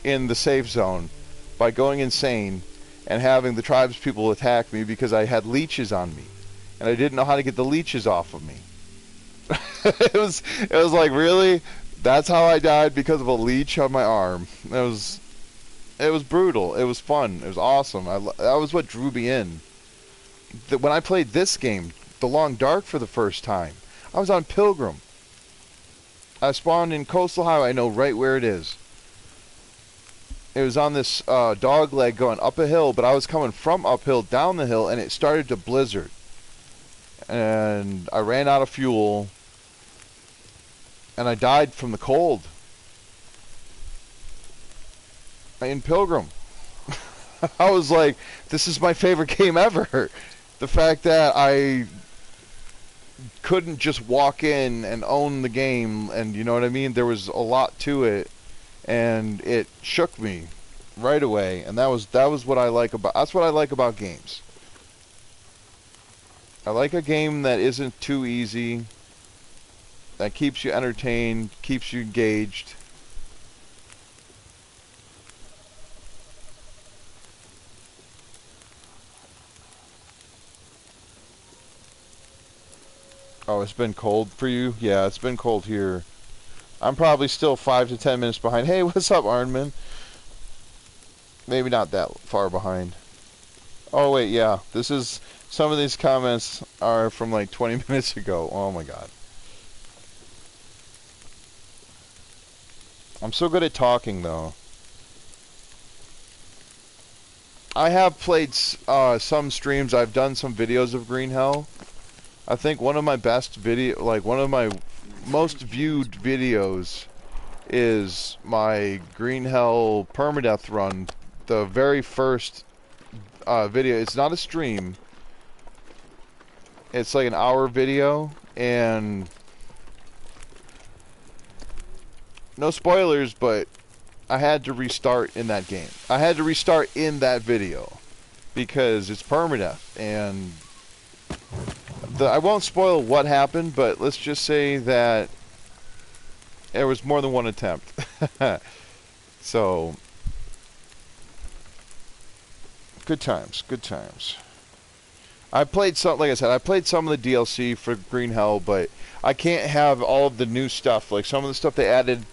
in the safe zone by going insane and having the tribespeople attack me because I had leeches on me and I didn't know how to get the leeches off of me. it was like, really? That's how I died, because of a leech on my arm. It was brutal. It was fun. It was awesome. That was what drew me in. When I played this game, The Long Dark, for the first time, I was on Pilgrim. I spawned in Coastal Highway. I know right where it is. It was on this dog leg going up a hill, but I was coming from uphill down the hill, and it started to blizzard. And I ran out of fuel, and I died from the cold. In Pilgrim. I was like, this is my favorite game ever. The fact that I couldn't just walk in and own the game, and you know what I mean? There was a lot to it, and it shook me right away. And that was what I like about. That's what I like about games. I like a game that isn't too easy, that keeps you entertained, keeps you engaged. Oh, it's been cold for you? Yeah, it's been cold here. I'm probably still 5 to 10 minutes behind. Hey, what's up, Arnman? Maybe not that far behind. Oh, wait, yeah. Some of these comments are from like 20 minutes ago. Oh, my God. I'm so good at talking, though. I have played some streams. I've done some videos of Green Hell. I think one of my best one of my most viewed videos is my Green Hell permadeath run. The very first video. It's not a stream. It's like an hour video, and no spoilers, but I had to restart in that game. I had to restart in that video because it's permadeath, and I won't spoil what happened, but let's just say that there was more than one attempt. So, good times, good times. I played some, like I said, I played some of the DLC for Green Hell, but I can't have all of the new stuff. Like some of the stuff they added,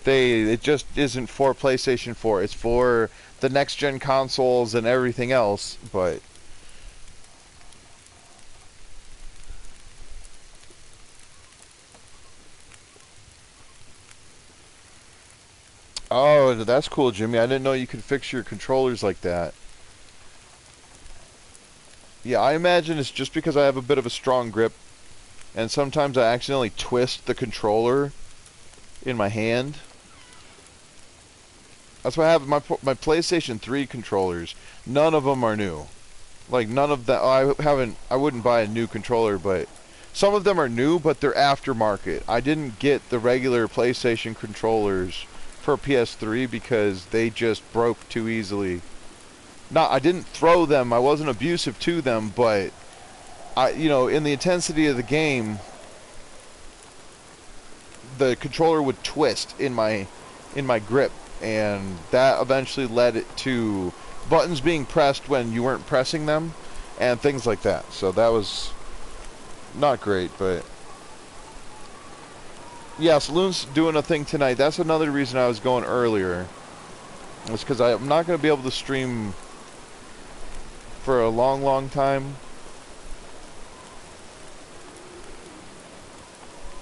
it just isn't for PlayStation 4. It's for the next gen consoles and everything else, but oh, that's cool, Jimmy. I didn't know you could fix your controllers like that. Yeah, I imagine it's just because I have a bit of a strong grip, and sometimes I accidentally twist the controller in my hand. That's why I have my PlayStation 3 controllers. None of them are new. Like none of that. I wouldn't buy a new controller, but some of them are new, but they're aftermarket. I didn't get the regular PlayStation controllers for PS3 because they just broke too easily. I didn't throw them. I wasn't abusive to them, but in the intensity of the game, the controller would twist in my grip, and that eventually led it to buttons being pressed when you weren't pressing them, and things like that. So that was not great, but yeah, Saloon's doing a thing tonight. That's another reason I was going earlier. It's because I'm not going to be able to stream for a long, long time.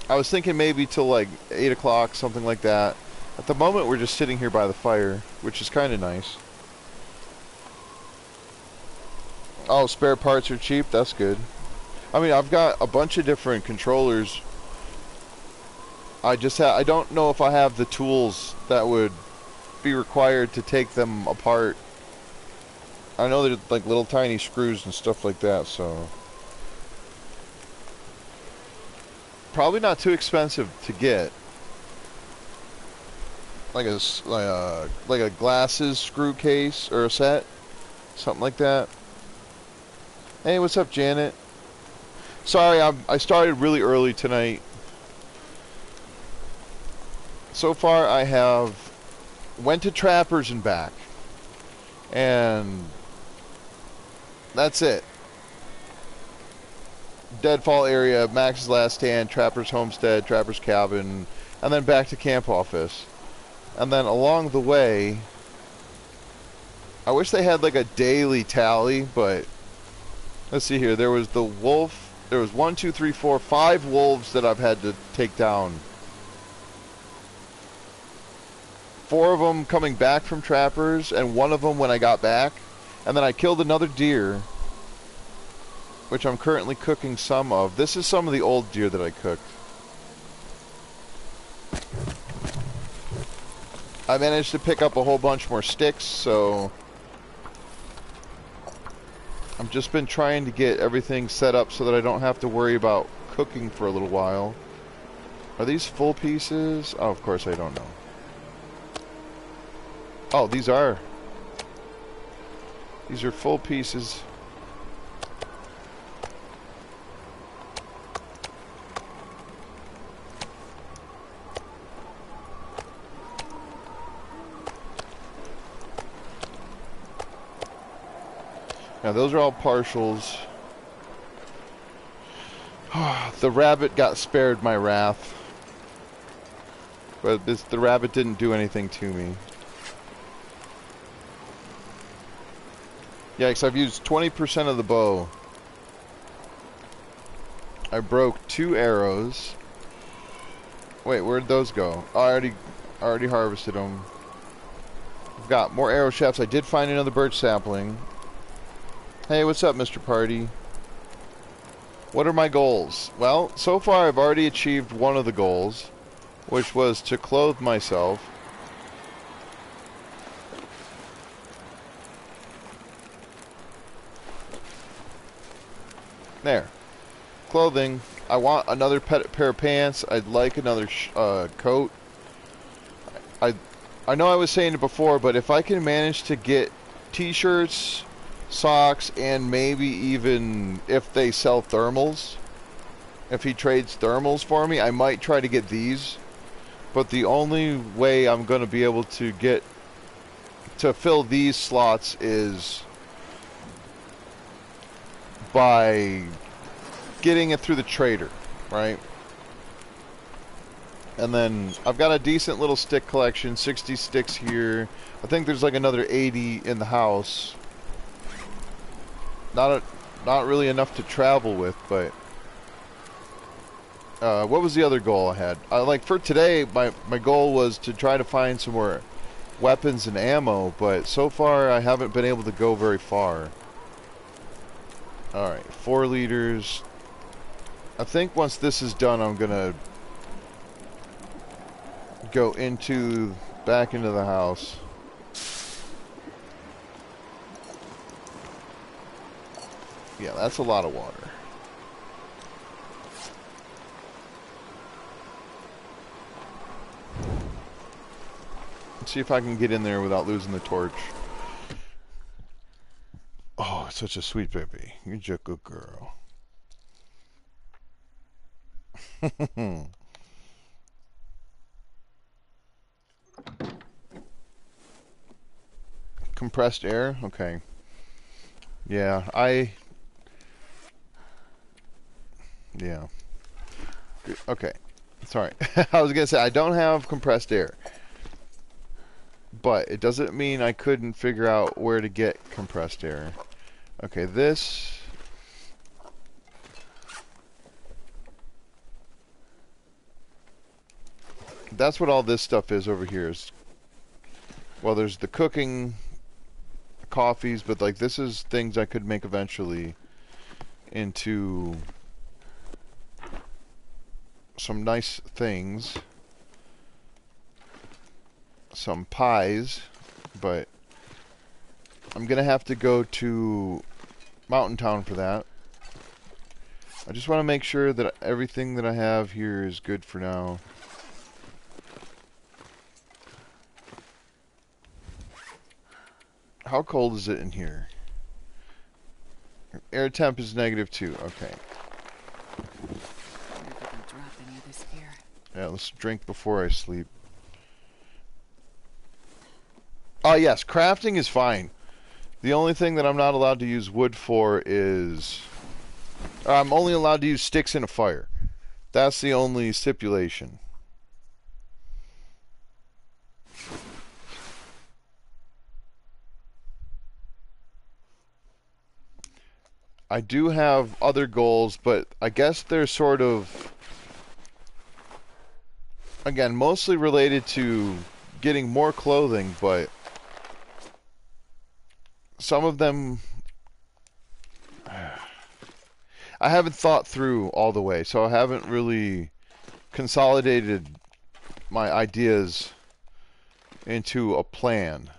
I was thinking maybe till like 8 o'clock, something like that. At the moment, we're just sitting here by the fire, which is kind of nice. Oh, spare parts are cheap? That's good. I mean, I've got a bunch of different controllers. I don't know if I have the tools that would be required to take them apart. I know they're like little tiny screws and stuff like that, so probably not too expensive to get. Like a glasses screw case or a set, something like that. Hey, what's up, Janet? Sorry, I started really early tonight. So far, I went to Trappers and back, and that's it. Deadfall area, Max's Last Stand, Trapper's Homestead, Trapper's Cabin, and then back to Camp Office. And then along the way, I wish they had like a daily tally, but let's see here. There was the wolf. There was 1, 2, 3, 4, 5 wolves that I've had to take down. 4 of them coming back from Trappers, and 1 of them when I got back. And then I killed another deer, which I'm currently cooking some of. This is some of the old deer that I cooked. I managed to pick up a whole bunch more sticks, so I've just been trying to get everything set up so that I don't have to worry about cooking for a little while. Are these full pieces? Oh, of course I don't know. Oh, these are full pieces. Now those are all partials. The rabbit got spared my wrath, but the rabbit didn't do anything to me. Yikes, I've used 20% of the bow. I broke 2 arrows. Wait, where'd those go? Oh, I already harvested them. I've got more arrow shafts. I did find another birch sapling. Hey, what's up, Mr. Party? What are my goals? Well, so far I've already achieved one of the goals, which was to clothe myself. There. Clothing. I want another pair of pants. I'd like another coat. I I know I was saying it before, but if I can manage to get t-shirts, socks, and maybe even if they sell thermals, if he trades thermals for me, I might try to get these. But the only way I'm going to be able to get to fill these slots is by getting it through the trader, right? And then I've got a decent little stick collection, 60 sticks here. I think there's like another 80 in the house. Not really enough to travel with, but what was the other goal I had? Like for today, my goal was to try to find some more weapons and ammo, but so far I haven't been able to go very far. Alright, 4 liters. I think once this is done, I'm gonna go back into the house. Yeah, that's a lot of water. Let's see if I can get in there without losing the torch. Oh, it's such a sweet baby. You're just a good girl. Compressed air? Okay. Yeah, yeah. Okay. Sorry. I was gonna say, I don't have compressed air. But it doesn't mean I couldn't figure out where to get compressed air. Okay, this... That's what all this stuff is over here. Well, there's the cooking coffees, but like this is things I could make eventually into some nice things. Some pies, but I'm gonna have to go to Mountain Town for that. I just want to make sure that everything that I have here is good for now. How cold is it in here? Air temp is -2. Okay. Yeah, let's drink before I sleep. Oh yes, crafting is fine. The only thing that I'm not allowed to use wood for is... I'm only allowed to use sticks in a fire. That's the only stipulation. I do have other goals, but I guess they're sort of... Again, mostly related to getting more clothing, but... Some of them... I haven't thought through all the way, so I haven't really consolidated my ideas into a plan.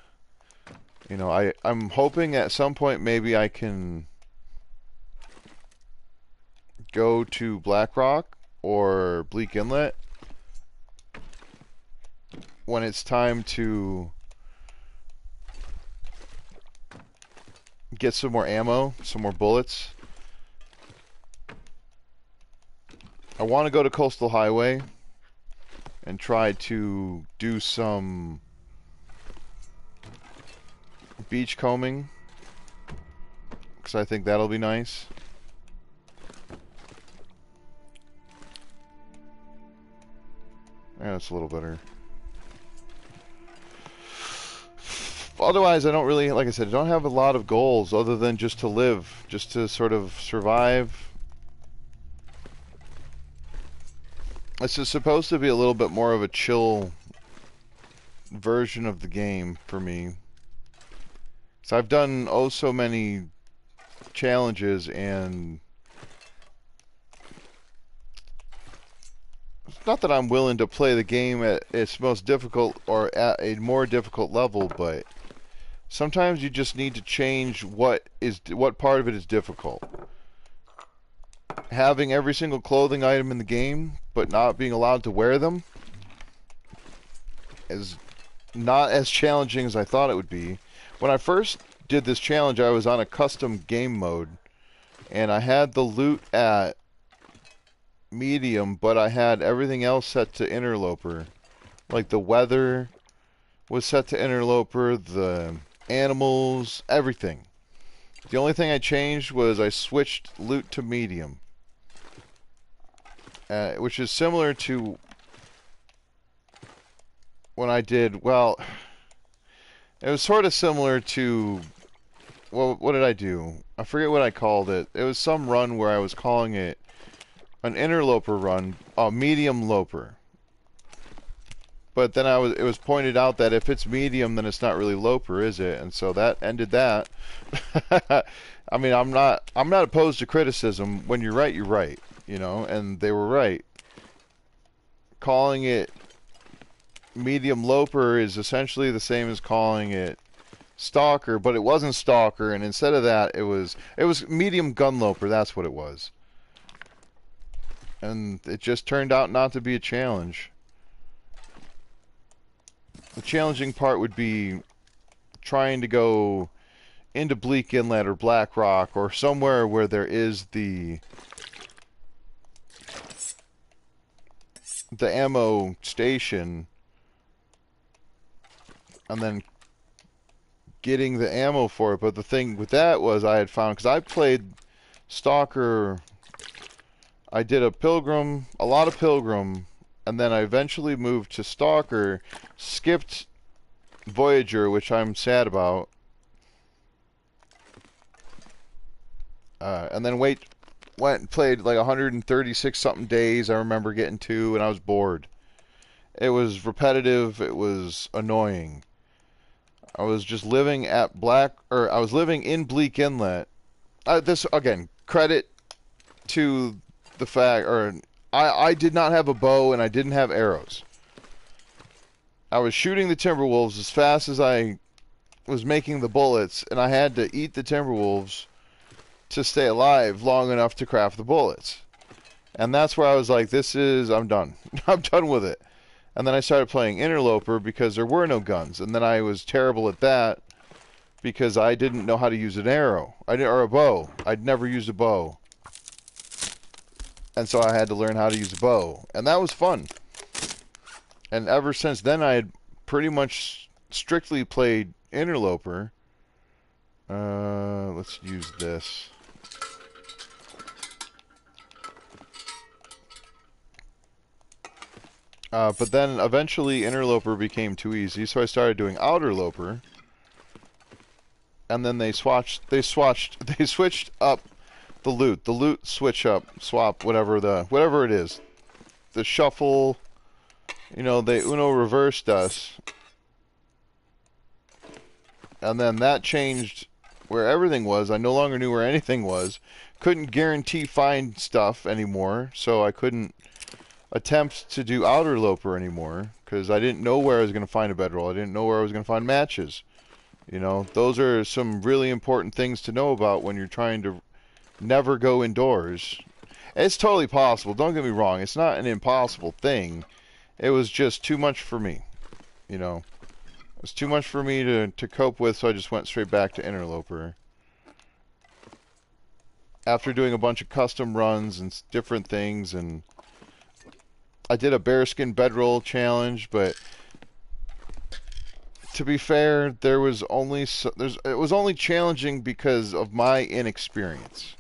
You know, I'm hoping at some point maybe I can go to Blackrock or Bleak Inlet when it's time to get some more ammo, some more bullets. I want to go to Coastal Highway and try to do some beach combing, because I think that'll be nice. Yeah, it's a little better. Otherwise, I don't really, like I said, I don't have a lot of goals other than just to live, just to sort of survive. This is supposed to be a little bit more of a chill version of the game for me. So I've done oh so many challenges, and it's not that I'm willing to play the game at its most difficult or at a more difficult level, but sometimes you just need to change what part of it is difficult. having every single clothing item in the game, but not being allowed to wear them, is not as challenging as I thought it would be. When I first did this challenge, I was on a custom game mode, and I had the loot at medium, but I had everything else set to interloper. Like the weather was set to interloper, the animals, everything. The only thing I changed was I switched loot to medium, which is similar to when I did, well, it was sort of similar to, well, what did I do? I forget what I called it. It was some run where I was calling it an interloper run, a medium loper. But then it was pointed out that if it's medium, then it's not really loper, is it? And so that ended that. I mean, I'm not opposed to criticism. When you're right, you're right, you know, and they were right. Calling it medium loper is essentially the same as calling it Stalker, but it wasn't Stalker, and instead of that, it was medium gunloper. That's what it was, and it just turned out not to be a challenge. The challenging part would be trying to go into Bleak Inlet or Black Rock or somewhere where there is the ammo station, and then getting the ammo for it. But the thing with that was I had found, because I played Stalker, I did a lot of Pilgrim, and then I eventually moved to Stalker, skipped Voyager, which I'm sad about, and then went and played like 136 something days. I remember getting to, and I was bored. It was repetitive. It was annoying. I was just living at I was living in Bleak Inlet. This again, credit to the fact, or I did not have a bow and I didn't have arrows. I was shooting the Timberwolves as fast as I was making the bullets, and I had to eat the Timberwolves to stay alive long enough to craft the bullets. And that's where I was like, I'm done. I'm done with it. And then I started playing Interloper because there were no guns. And then I was terrible at that because I didn't know how to use an arrow. Or a bow. I'd never used a bow. And so I had to learn how to use a bow. And that was fun. And ever since then, I had pretty much strictly played Interloper. Let's use this. But then eventually Interloper became too easy, so I started doing Outerloper. And then they switched up the loot. The loot swap, whatever it is. The shuffle, you know, they Uno reversed us. And then that changed where everything was. I no longer knew where anything was. Couldn't guarantee find stuff anymore, so I couldn't attempt to do Outerloper anymore because I didn't know where I was going to find a bedroll. I didn't know where I was going to find matches. You know, those are some really important things to know about when you're trying to never go indoors. It's totally possible. Don't get me wrong. It's not an impossible thing. It was just too much for me. You know, it was too much for me to cope with, so I just went straight back to Interloper. After doing a bunch of custom runs and different things, and I did a bearskin bedroll challenge, but to be fair, it was only challenging because of my inexperience.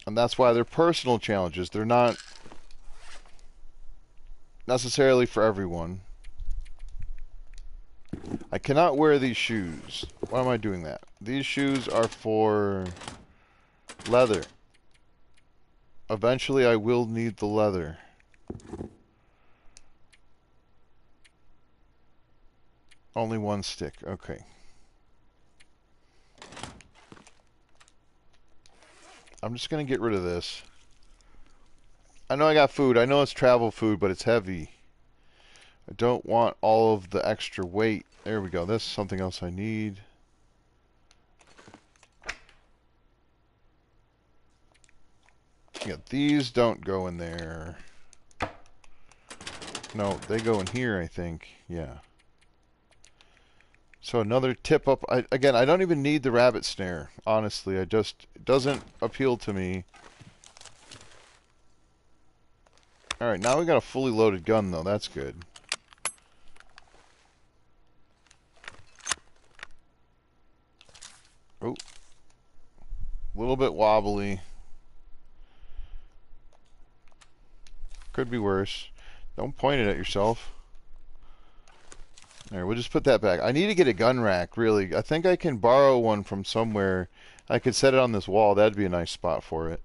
And that's why they're personal challenges. They're not necessarily for everyone. I cannot wear these shoes. Why am I doing that? These shoes are for leather. Eventually I will need the leather. Only one stick. Okay. I'm just going to get rid of this. I know I got food. I know it's travel food, but it's heavy. I don't want all of the extra weight. There we go. That's something else I need. Yeah, these don't go in there. No, they go in here, I think. Yeah. So another tip up. Again, I don't even need the rabbit snare. Honestly, it doesn't appeal to me. Alright, now we got a fully loaded gun, though. That's good. Oh. A little bit wobbly. Could be worse. Don't point it at yourself. Alright, we'll just put that back. I need to get a gun rack, really. I think I can borrow one from somewhere. I could set it on this wall. That'd be a nice spot for it.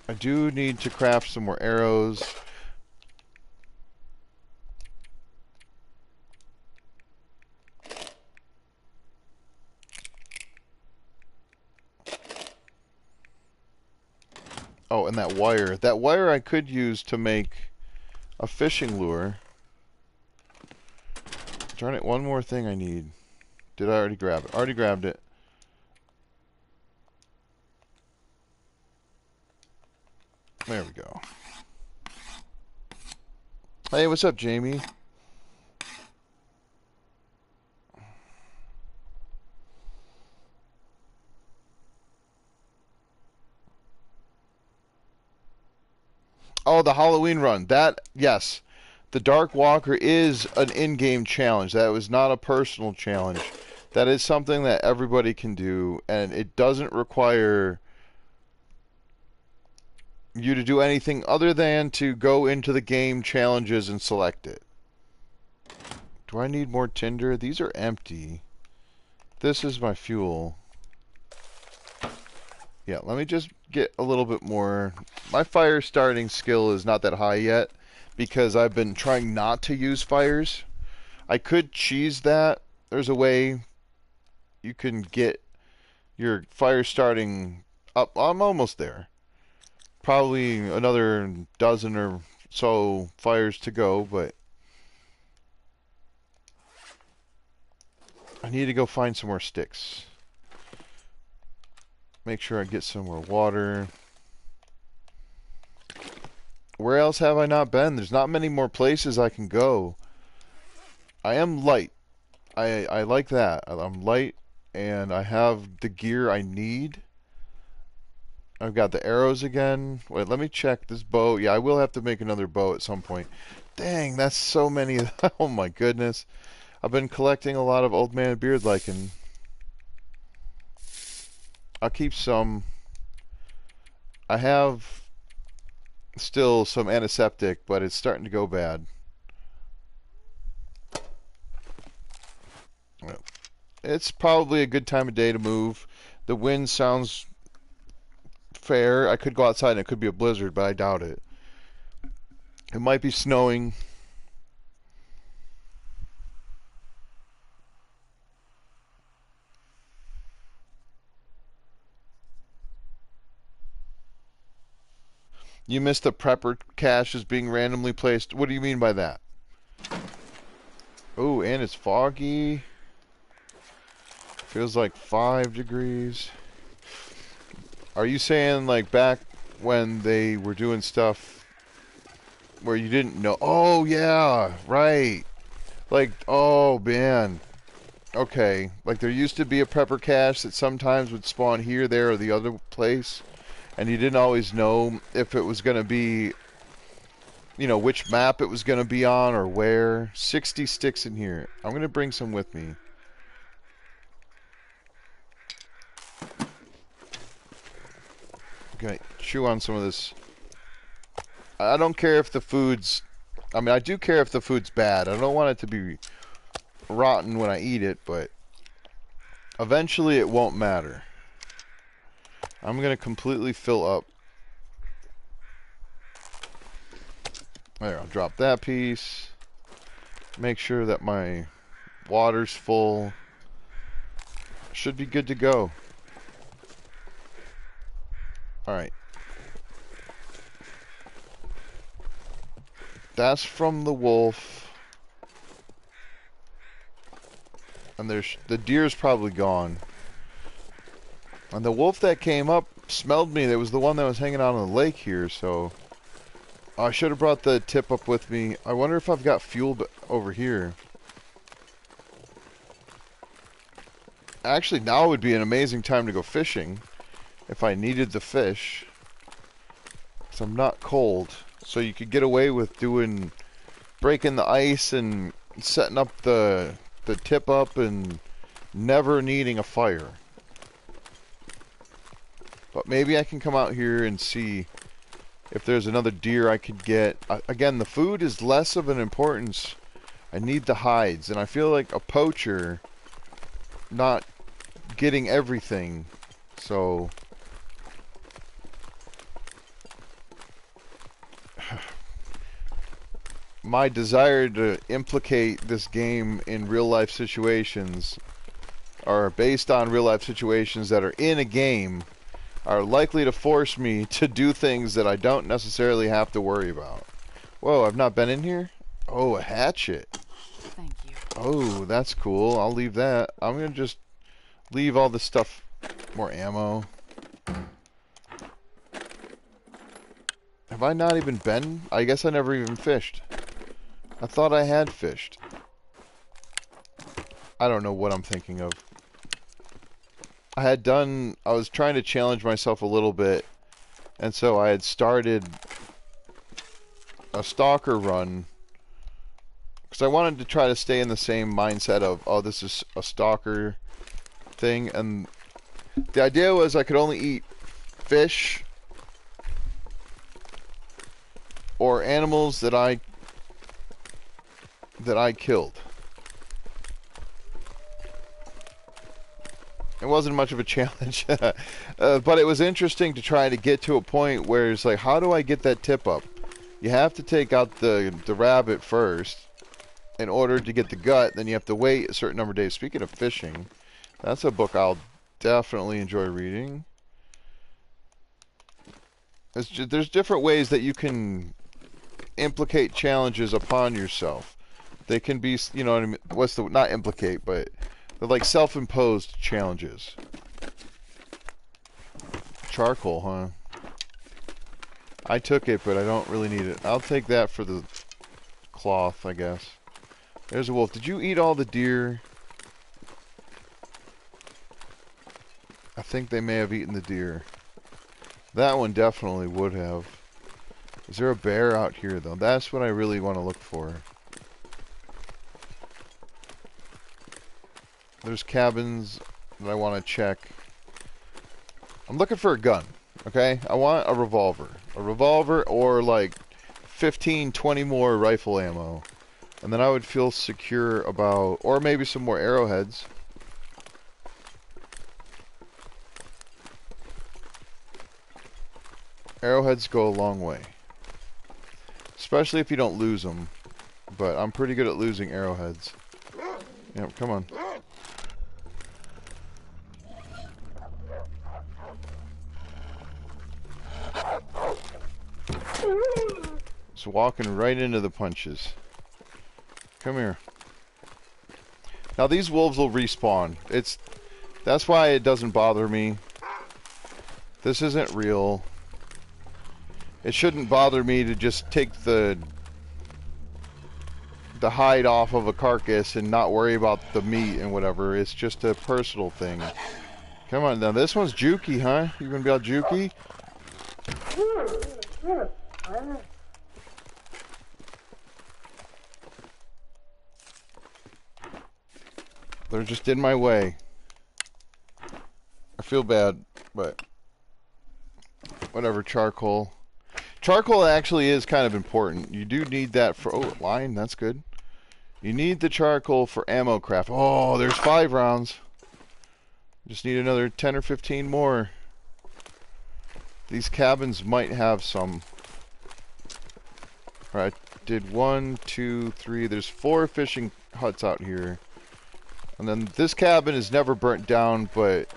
I do need to craft some more arrows. Oh, and that wire. That wire I could use to make a fishing lure. Darn it, one more thing I need. Did I already grab it? Already grabbed it. There we go. Hey, what's up, Jamie? Oh, the Halloween run. That, yes. The Dark Walker is an in-game challenge. That was not a personal challenge. That is something that everybody can do, and it doesn't require you to do anything other than to go into the game challenges and select it. Do I need more tinder? These are empty. This is my fuel. Yeah, let me just get a little bit more. My fire starting skill is not that high yet because I've been trying not to use fires. I could cheese that. There's a way you can get your fire starting up. I'm almost there. Probably another dozen or so fires to go, but I need to go find some more sticks. Make sure I get some more water. Where else have I not been? There's not many more places I can go. I am light. I like that. I'm light, and I have the gear I need. I've got the arrows again. Wait, let me check this bow. Yeah, I will have to make another bow at some point. Dang, that's so many. Oh my goodness. I've been collecting a lot of old man beard lichen. I'll keep some. I have still some antiseptic, but it's starting to go bad. It's probably a good time of day to move. The wind sounds fair. I could go outside and it could be a blizzard, but I doubt it. It might be snowing. You missed the prepper caches being randomly placed. What do you mean by that? Oh, and it's foggy. Feels like 5 degrees. Are you saying like back when they were doing stuff where you didn't know? Oh, yeah, right. Like, oh, man. Okay. Like there used to be a prepper cache that sometimes would spawn here, there, or the other place. And you didn't always know if it was going to be, you know, which map it was going to be on or where. 60 sticks in here. I'm going to bring some with me. I'm going to chew on some of this. I don't care if the food's... I mean, I do care if the food's bad. I don't want it to be rotten when I eat it, but eventually it won't matter. I'm going to completely fill up. There, I'll drop that piece. Make sure that my water's full. Should be good to go. Alright. That's from the wolf. And there's the deer's probably gone. And the wolf that came up smelled me. That was the one that was hanging out on the lake here, so... I should have brought the tip up with me. I wonder if I've got fuel over here. Actually, now would be an amazing time to go fishing. If I needed the fish. Because I'm not cold. So you could get away with breaking the ice and setting up the tip up and never needing a fire. But maybe I can come out here and see if there's another deer I could get. Again, the food is less of an importance. I need the hides, and I feel like a poacher not getting everything. So my desire to implicate this game in real life situations, or based on real life situations that are in a game, are likely to force me to do things that I don't necessarily have to worry about. Whoa, I've not been in here? Oh, a hatchet. Thank you. Oh, that's cool. I'll leave that. I'm going to just leave all this stuff. More ammo. Have I not even been? I guess I never even fished. I thought I had fished. I don't know what I'm thinking of. I was trying to challenge myself a little bit, and so I had started a Stalker run, because I wanted to try to stay in the same mindset of, oh, this is a Stalker thing, and the idea was I could only eat fish or animals that I killed. It wasn't much of a challenge, but it was interesting to try to get to a point where it's like, how do I get that tip up? You have to take out the rabbit first in order to get the gut, then you have to wait a certain number of days. Speaking of fishing, that's a book I'll definitely enjoy reading. There's different ways that you can implicate challenges upon yourself. They can be, you know what I mean? Not implicate, but they're like self-imposed challenges. Charcoal, huh? I took it, but I don't really need it. I'll take that for the cloth, I guess. There's a wolf. Did you eat all the deer? I think they may have eaten the deer. That one definitely would have. Is there a bear out here, though? That's what I really want to look for. There's cabins that I want to check. I'm looking for a gun, okay? I want a revolver. A revolver or like 15, 20 more rifle ammo. And then I would feel secure about... Or maybe some more arrowheads. Arrowheads go a long way. Especially if you don't lose them. But I'm pretty good at losing arrowheads. Yep, come on. It's walking right into the punches. Come here. Now these wolves will respawn. That's why it doesn't bother me. This isn't real. It shouldn't bother me to just take the hide off of a carcass and not worry about the meat and whatever. It's just a personal thing. Come on, now this one's jukey, huh? You gonna be all jukey? They're just in my way. I feel bad, but whatever. Charcoal. Charcoal actually is kind of important. You do need that for... Oh, line, that's good. You need the charcoal for ammo craft. Oh, there's 5 rounds. Just need another 10 or 15 more. These cabins might have some. Alright, did 1, 2, 3. There's 4 fishing huts out here. And then this cabin is never burnt down, but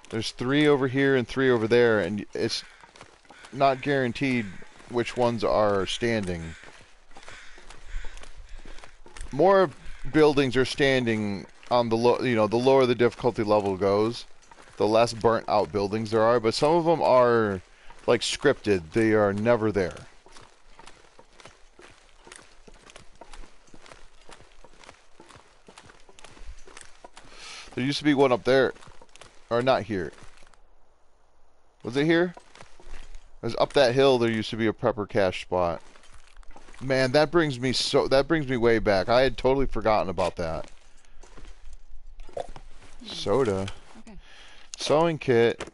there's 3 over here and 3 over there, and it's not guaranteed which ones are standing. More buildings are standing on the the lower the difficulty level goes. the less burnt out buildings there are. But some of them are like scripted. They are never there. There used to be one up there. Or not here. Was it here? It was up that hill. There used to be a prepper cache spot. Man, that brings me way back. I had totally forgotten about that. Soda. Okay. Sewing kit.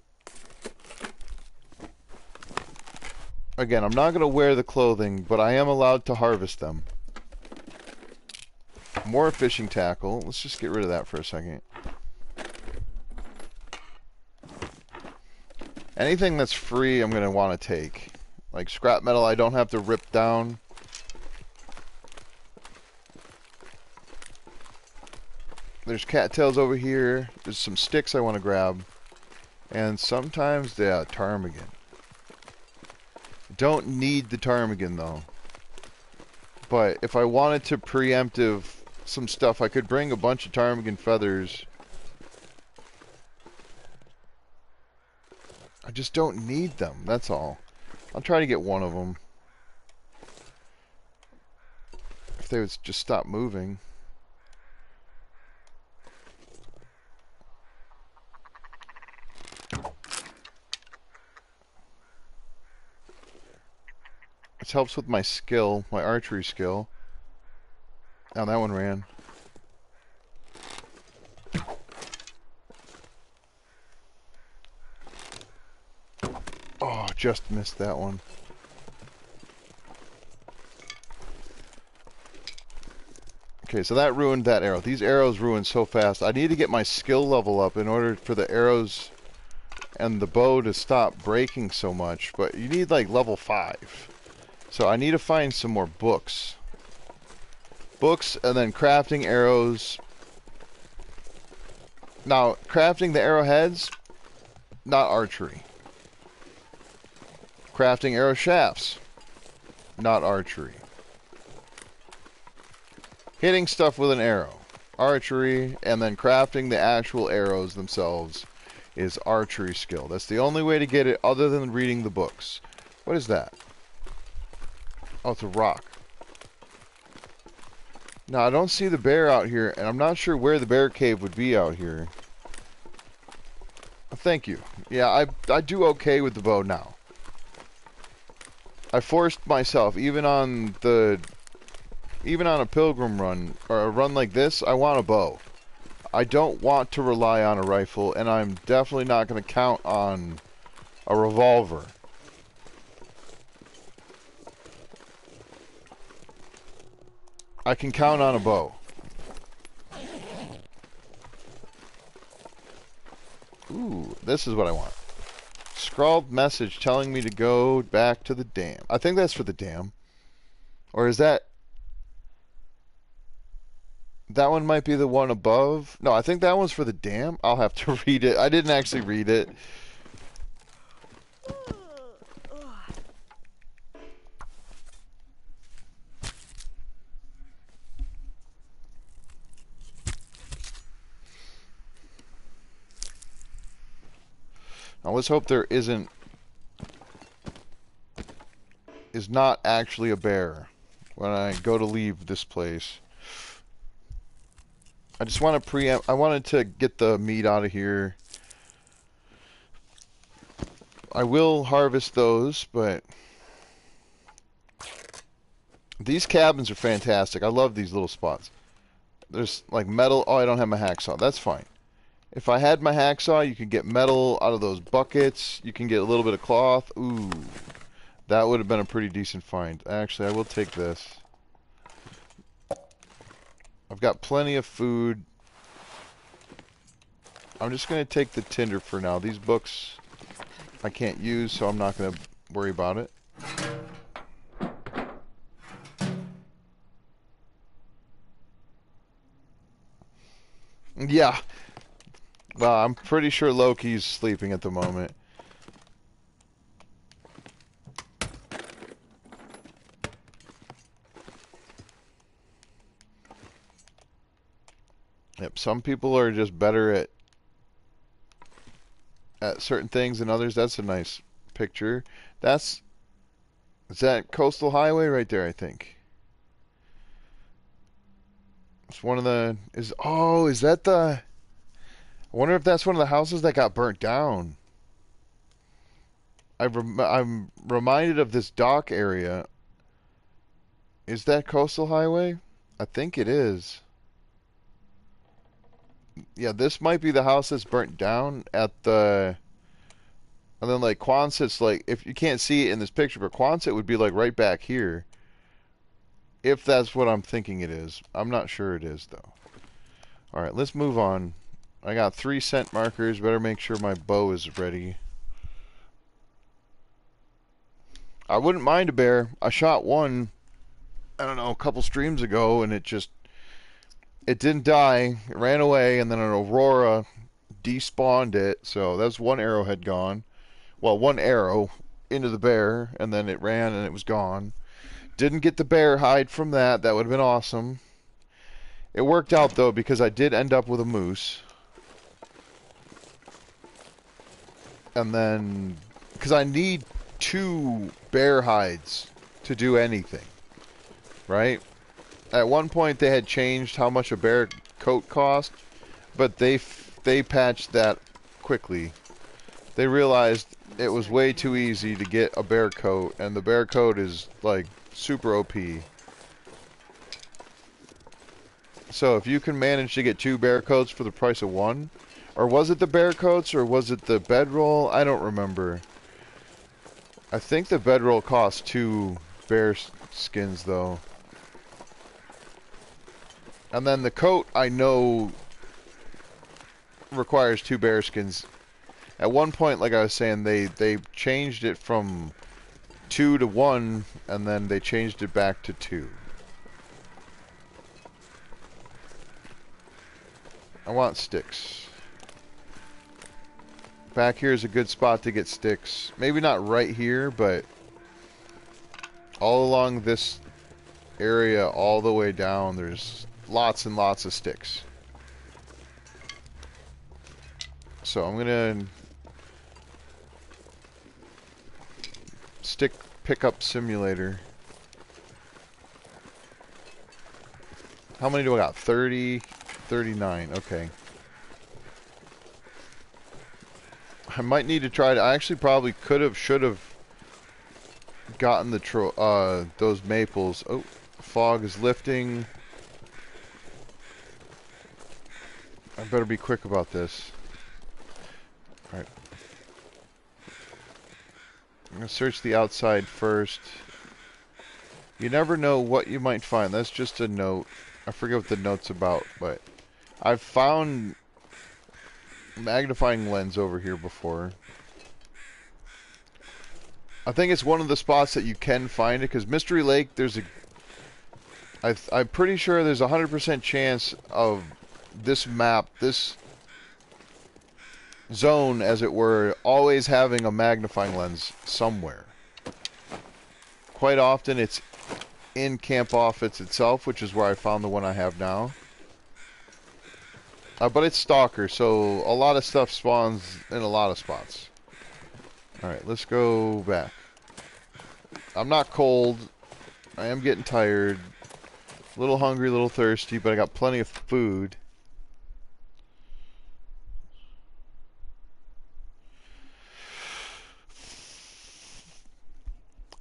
Again, I'm not going to wear the clothing, but I am allowed to harvest them. More fishing tackle. Let's just get rid of that for a second. Anything that's free, I'm going to want to take. Like scrap metal, I don't have to rip down. There's cattails over here. There's some sticks I want to grab. And sometimes the ptarmigan. Don't need the ptarmigan though. But if I wanted to preemptive some stuff, I could bring a bunch of ptarmigan feathers. I just don't need them, that's all. I'll try to get one of them. If they would just stop moving. This helps with my skill, my archery skill. Oh, that one ran. Oh, just missed that one. Okay, so that ruined that arrow. These arrows ruin so fast. I need to get my skill level up in order for the arrows and the bow to stop breaking so much. But you need like level 5. So I need to find some more books. Books and then crafting arrows. Now, crafting the arrowheads, not archery. Crafting arrow shafts, not archery. Hitting stuff with an arrow, archery, and then crafting the actual arrows themselves is archery skill. That's the only way to get it other than reading the books. What is that? Oh, it's a rock. Now, I don't see the bear out here, and I'm not sure where the bear cave would be out here. Thank you. Yeah, I do okay with the bow now. I forced myself, even on a pilgrim run, or a run like this, I want a bow. I don't want to rely on a rifle, and I'm definitely not going to count on a revolver. I can count on a bow. Ooh, this is what I want. Scrawled message telling me to go back to the dam. I think that's for the dam. Or is that... That one might be the one above. No, I think that one's for the dam. I'll have to read it. I didn't actually read it. Now let's hope there is not actually a bear when I go to leave this place. I just want to preempt. I wanted to get the meat out of here. I will harvest those, but these cabins are fantastic. I love these little spots. There's like metal. Oh, I don't have my hacksaw. That's fine. If I had my hacksaw, you could get metal out of those buckets. You can get a little bit of cloth. Ooh, that would have been a pretty decent find. Actually, I will take this. I've got plenty of food. I'm just going to take the tinder for now. These books I can't use, so I'm not going to worry about it. Yeah. Well, I'm pretty sure Loki's sleeping at the moment. Yep, some people are just better at at certain things and others. That's a nice picture. Is that Coastal Highway right there, I think. It's one of the, is that the, I wonder if that's one of the houses that got burnt down. I'm reminded of this dock area. Is that Coastal Highway? I think it is. Yeah, this might be the house that's burnt down at the... And then, like, Quonset's, like, if you can't see it in this picture, but Quonset would be, like, right back here. If that's what I'm thinking it is. I'm not sure it is, though. Alright, let's move on. I got 3 scent markers. Better make sure my bow is ready. I wouldn't mind a bear. I shot one, I don't know, a couple streams ago, and it didn't die. It ran away, and then an aurora despawned it. So that's one arrowhead gone. Well, one arrow into the bear, and then it ran and it was gone. Didn't get the bear hide from that. That would have been awesome. It worked out, though, because I did end up with a moose. And then, because I need 2 bear hides to do anything, right? At one point, they had changed how much a bear coat cost, but they patched that quickly. They realized it was way too easy to get a bear coat, and the bear coat is, like, super OP. So if you can manage to get 2 bear coats for the price of 1, or was it the bear coats, or was it the bedroll? I don't remember. I think the bedroll cost 2 bear skins, though. And then the coat, I know, requires 2 bear skins. At one point, like I was saying, they changed it from 2 to 1, and then they changed it back to 2. I want sticks. Back here is a good spot to get sticks. Maybe not right here, but all along this area, all the way down, there's lots and lots of sticks. So I'm gonna stick pickup simulator. How many do I got? 30, 39. Okay. I might need to try to. I actually probably should have gotten the those maples. Oh, fog is lifting. I better be quick about this. All right. I'm gonna search the outside first. You never know what you might find. That's just a note. I forget what the note's about, but I've found magnifying lens over here before. I think it's one of the spots that you can find it, because Mystery Lake, I'm pretty sure there's a 100% chance of this map, this zone, as it were, always having a magnifying lens somewhere. Quite often it's in Camp Office itself, which is where I found the one I have now. But it's Stalker, so a lot of stuff spawns in a lot of spots. Alright, let's go back. I'm not cold. I am getting tired. A little hungry, a little thirsty, but I got plenty of food.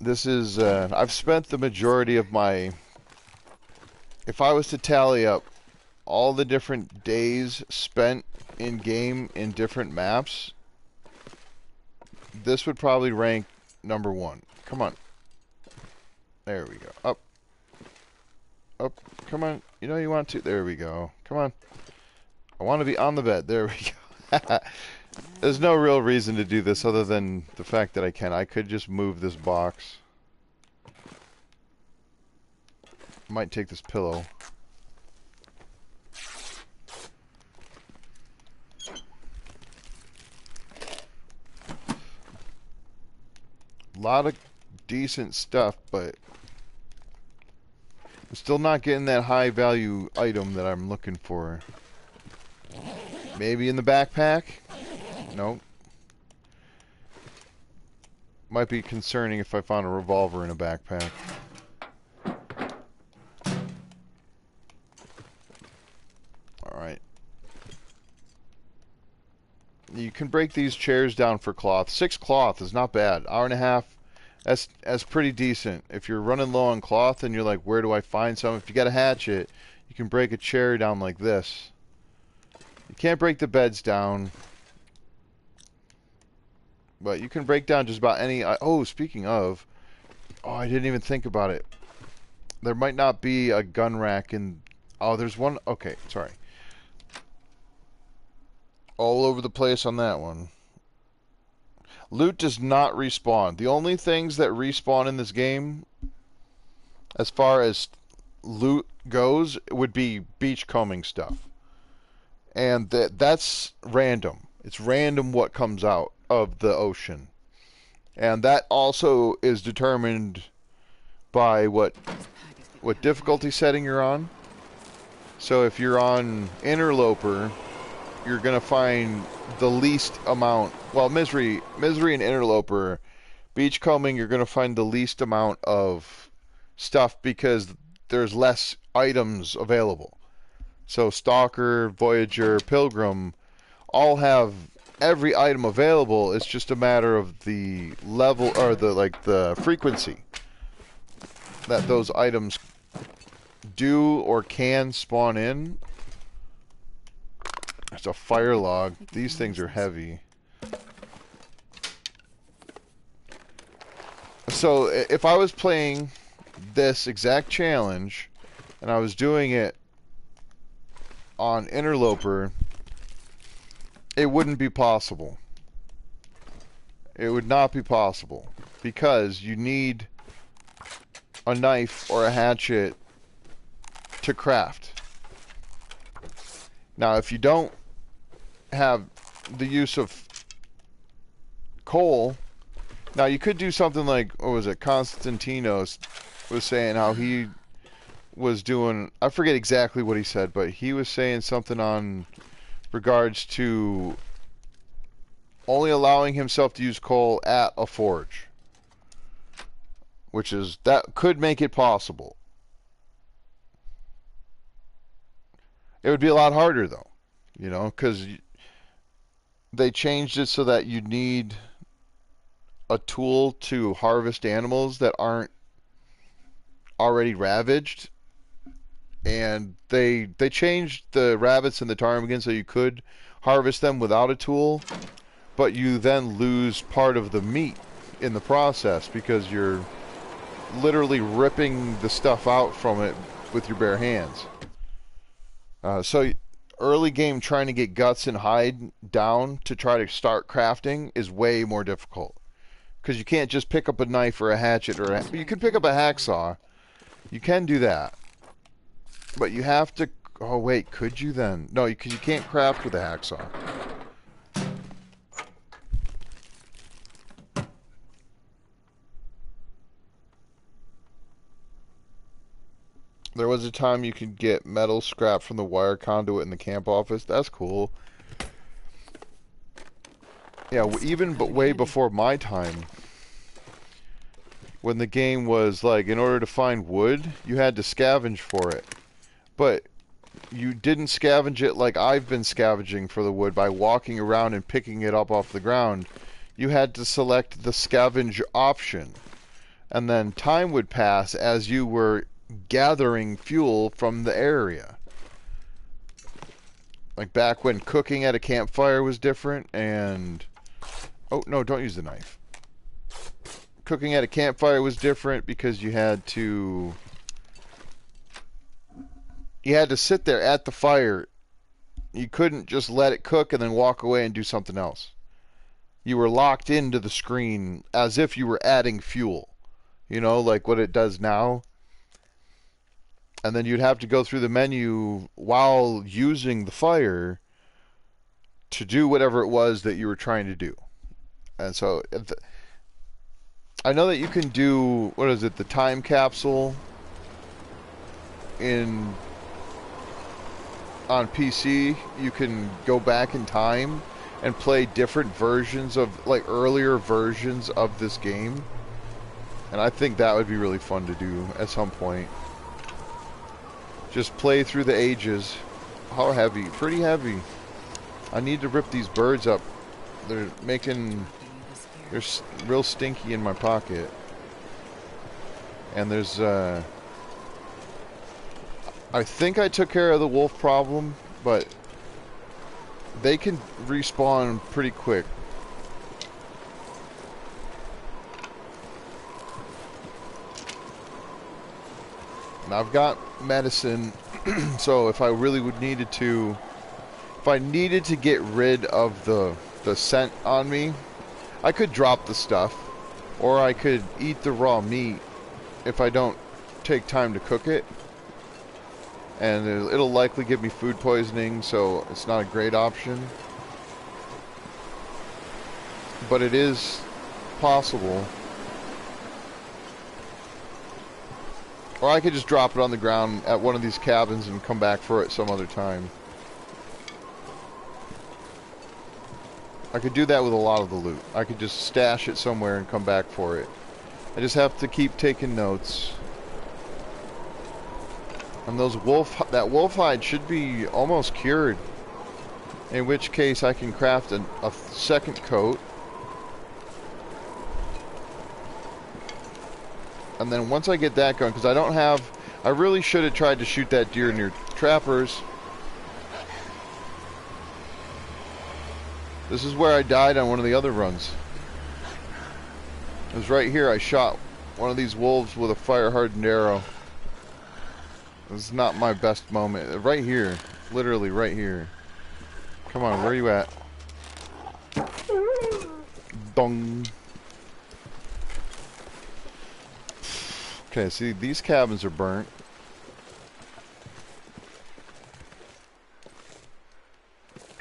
This is, I've spent the majority of my... If I was to tally up all the different days spent in game in different maps, this would probably rank number 1. Come on. There we go. Up. Up. Come on. You know you want to. There we go. Come on. I want to be on the bed. There we go. There's no real reason to do this other than the fact that I can. I could just move this box. Might take this pillow. A lot of decent stuff, but I'm still not getting that high value item that I'm looking for. Maybe in the backpack? Nope. Might be concerning if I found a revolver in a backpack. Alright. You can break these chairs down for cloth. 6 cloth is not bad. Hour and a half, that's pretty decent. If you're running low on cloth and you're like, where do I find some? If you got a hatchet, you can break a chair down like this. You can't break the beds down. But you can break down just about any... Oh, speaking of... Oh, I didn't even think about it. There might not be a gun rack in... Oh, there's one... Okay, sorry. All over the place on that one. Loot does not respawn. The only things that respawn in this game, as far as loot goes, would be beachcombing stuff. And that's random. It's random what comes out of the ocean. And that also is determined by what difficulty setting you're on. So if you're on Interloper, you're going to find the least amount. Well, Misery and Interloper, beachcombing, you're going to find the least amount of stuff because there's less items available. So Stalker, Voyager, Pilgrim all have every item available. It's just a matter of the level or the frequency that those items do or can spawn in. There's a fire log. These things are heavy. So if I was playing this exact challenge and I was doing it on Interloper, it wouldn't be possible. It would not be possible because you need a knife or a hatchet to craft. Now, if you don't have the use of coal, now you could do something like, what was it, Constantinos was saying how he was doing, I forget exactly what he said, but he was saying something on regards to only allowing himself to use coal at a forge, which is, that could make it possible. It would be a lot harder though, you know, because they changed it so that you need a tool to harvest animals that aren't already ravaged. And they changed the rabbits and the ptarmigan so you could harvest them without a tool, but you then lose part of the meat in the process because you're literally ripping the stuff out from it with your bare hands. So early game trying to get guts and hide down to try to start crafting is way more difficult because you can't just pick up a knife or a hatchet or you can pick up a hacksaw. You can do that. But you have to... Oh, wait. Could you then? No, because you can't craft with a hacksaw. There was a time you could get metal scrap from the wire conduit in the camp office. That's cool. Yeah, even but way before my time, when the game was like, in order to find wood, you had to scavenge for it. But you didn't scavenge it like I've been scavenging for the wood by walking around and picking it up off the ground. You had to select the scavenge option. And then time would pass as you were gathering fuel from the area. Like back when cooking at a campfire was different and... Oh, no, don't use the knife. Cooking at a campfire was different because you had to sit there at the fire. You couldn't just let it cook and then walk away and do something else. You were locked into the screen as if you were adding fuel. You know, like what it does now. And then you'd have to go through the menu while using the fire to do whatever it was that you were trying to do. And so, I know that you can do, what is it, the time capsule on PC. You can go back in time and play different versions of, like, earlier versions of this game. And I think that would be really fun to do at some point. Just play through the ages. How heavy? Pretty heavy. I need to rip these birds up. They're making... They're real stinky in my pocket. And there's, I think I took care of the wolf problem, but they can respawn pretty quick. And I've got medicine, so if I really would needed to... If I needed to get rid of the scent on me, I could drop the stuff, or I could eat the raw meat if I don't take time to cook it. And it'll likely give me food poisoning, so it's not a great option. But it is possible. Or I could just drop it on the ground at one of these cabins and come back for it some other time. I could do that with a lot of the loot. I could just stash it somewhere and come back for it. I just have to keep taking notes. And that wolf hide should be almost cured. In which case I can craft a second coat. And then once I get that going, because I really should have tried to shoot that deer near trappers. This is where I died on one of the other runs. It was right here. I shot one of these wolves with a fire-hardened arrow. This is not my best moment. Right here. Literally right here. Come on, where are you at? Dong. Okay, see, these cabins are burnt.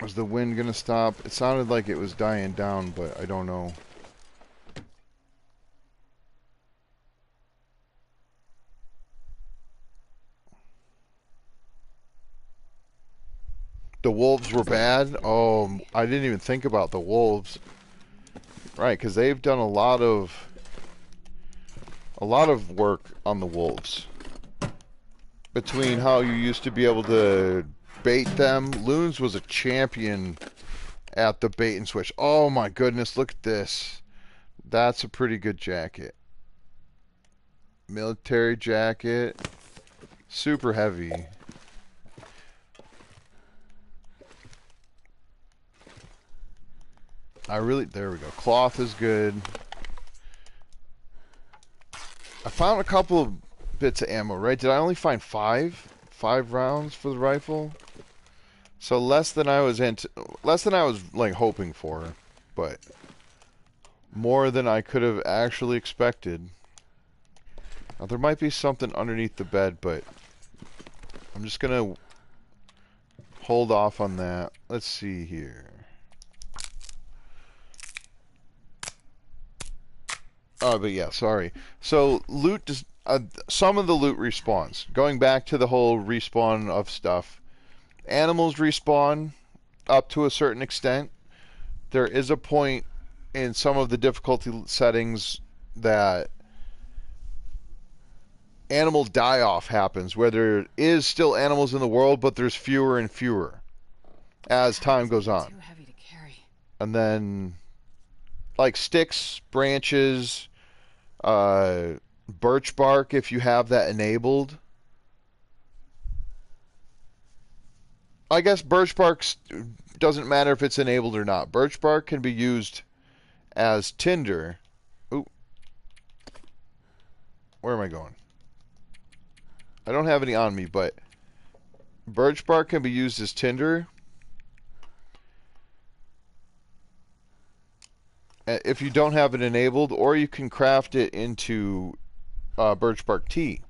Was the wind gonna stop? It sounded like it was dying down, but I don't know. The wolves were bad? Oh, I didn't even think about the wolves. Right, because they've done a lot of work on the wolves. Between how you used to be able to bait them. Loons was a champion at the bait and switch. Oh my goodness, look at this. That's a pretty good jacket. Military jacket. Super heavy. There we go. Cloth is good. I found a couple of bits of ammo, right? Did I only find 5 rounds for the rifle? So less than I was like hoping for, but more than I could have actually expected. Now there might be something underneath the bed, but I'm just gonna hold off on that. Let's see here. Oh, but yeah, sorry. So loot just some of the loot respawns. Going back to the whole respawn of stuff. Animals respawn up to a certain extent. There is a point in some of the difficulty settings that animal die-off happens, where there is still animals in the world, but there's fewer and fewer as time goes on. Too heavy to carry. And then, like sticks, branches, birch bark, if you have that enabled. I guess birch bark doesn't matter if it's enabled or not. Birch bark can be used as tinder. Ooh. Where am I going? I don't have any on me, but birch bark can be used as tinder. If you don't have it enabled, or you can craft it into birch bark tea.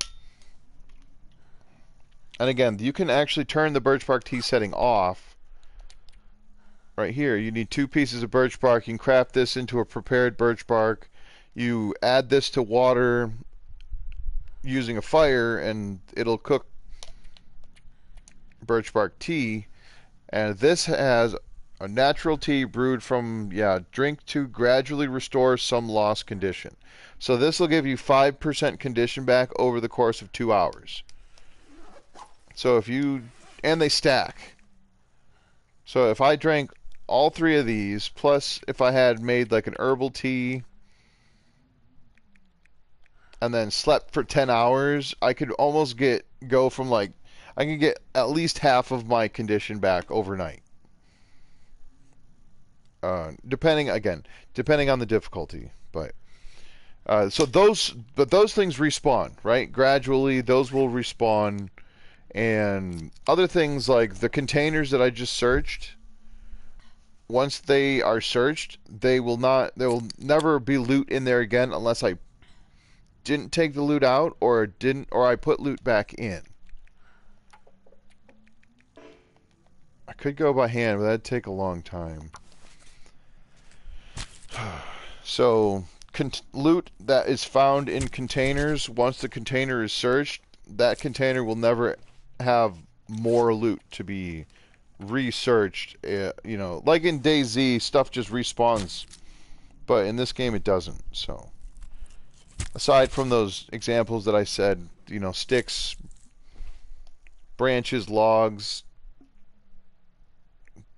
And again, you can actually turn the birch bark tea setting off. Right here, you need 2 pieces of birch bark. You can craft this into a prepared birch bark. You add this to water using a fire, and it'll cook birch bark tea. And this has A natural tea brewed from, yeah, drink to gradually restore some lost condition. So this will give you 5% condition back over the course of 2 hours. So if you, and they stack. So if I drank all 3 of these, plus if I had made like an herbal tea and then slept for 10 hours, I could almost go from like, I can get at least half of my condition back overnight. Depending on the difficulty, but so those things respawn, right? Gradually, those will respawn, and other things like the containers that I just searched. Once they are searched, they will never be loot in there again unless I didn't take the loot out or I put loot back in. I could go by hand, but that'd take a long time. So, loot that is found in containers, once the container is searched, that container will never have more loot to be researched. You know, like in DayZ, stuff just respawns, but in this game it doesn't. So, aside from those examples that I said, you know, sticks, branches, logs,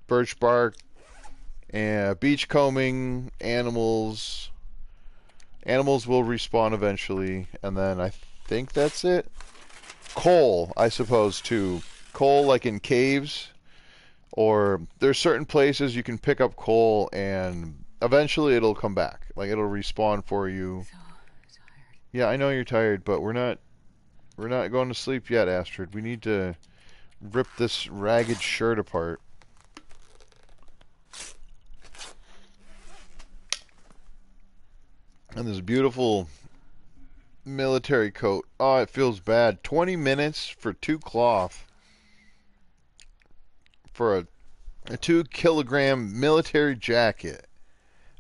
birch bark, and beachcombing, animals. Animals will respawn eventually, and then I think that's it. Coal, I suppose, too. Coal, like in caves, or there's certain places you can pick up coal, and eventually it'll come back. Like it'll respawn for you. So tired. Yeah, I know you're tired, but we're not going to sleep yet, Astrid. We need to rip this ragged shirt apart. And this beautiful military coat. Oh, it feels bad. 20 minutes for 2 cloth for a 2 kilogram military jacket.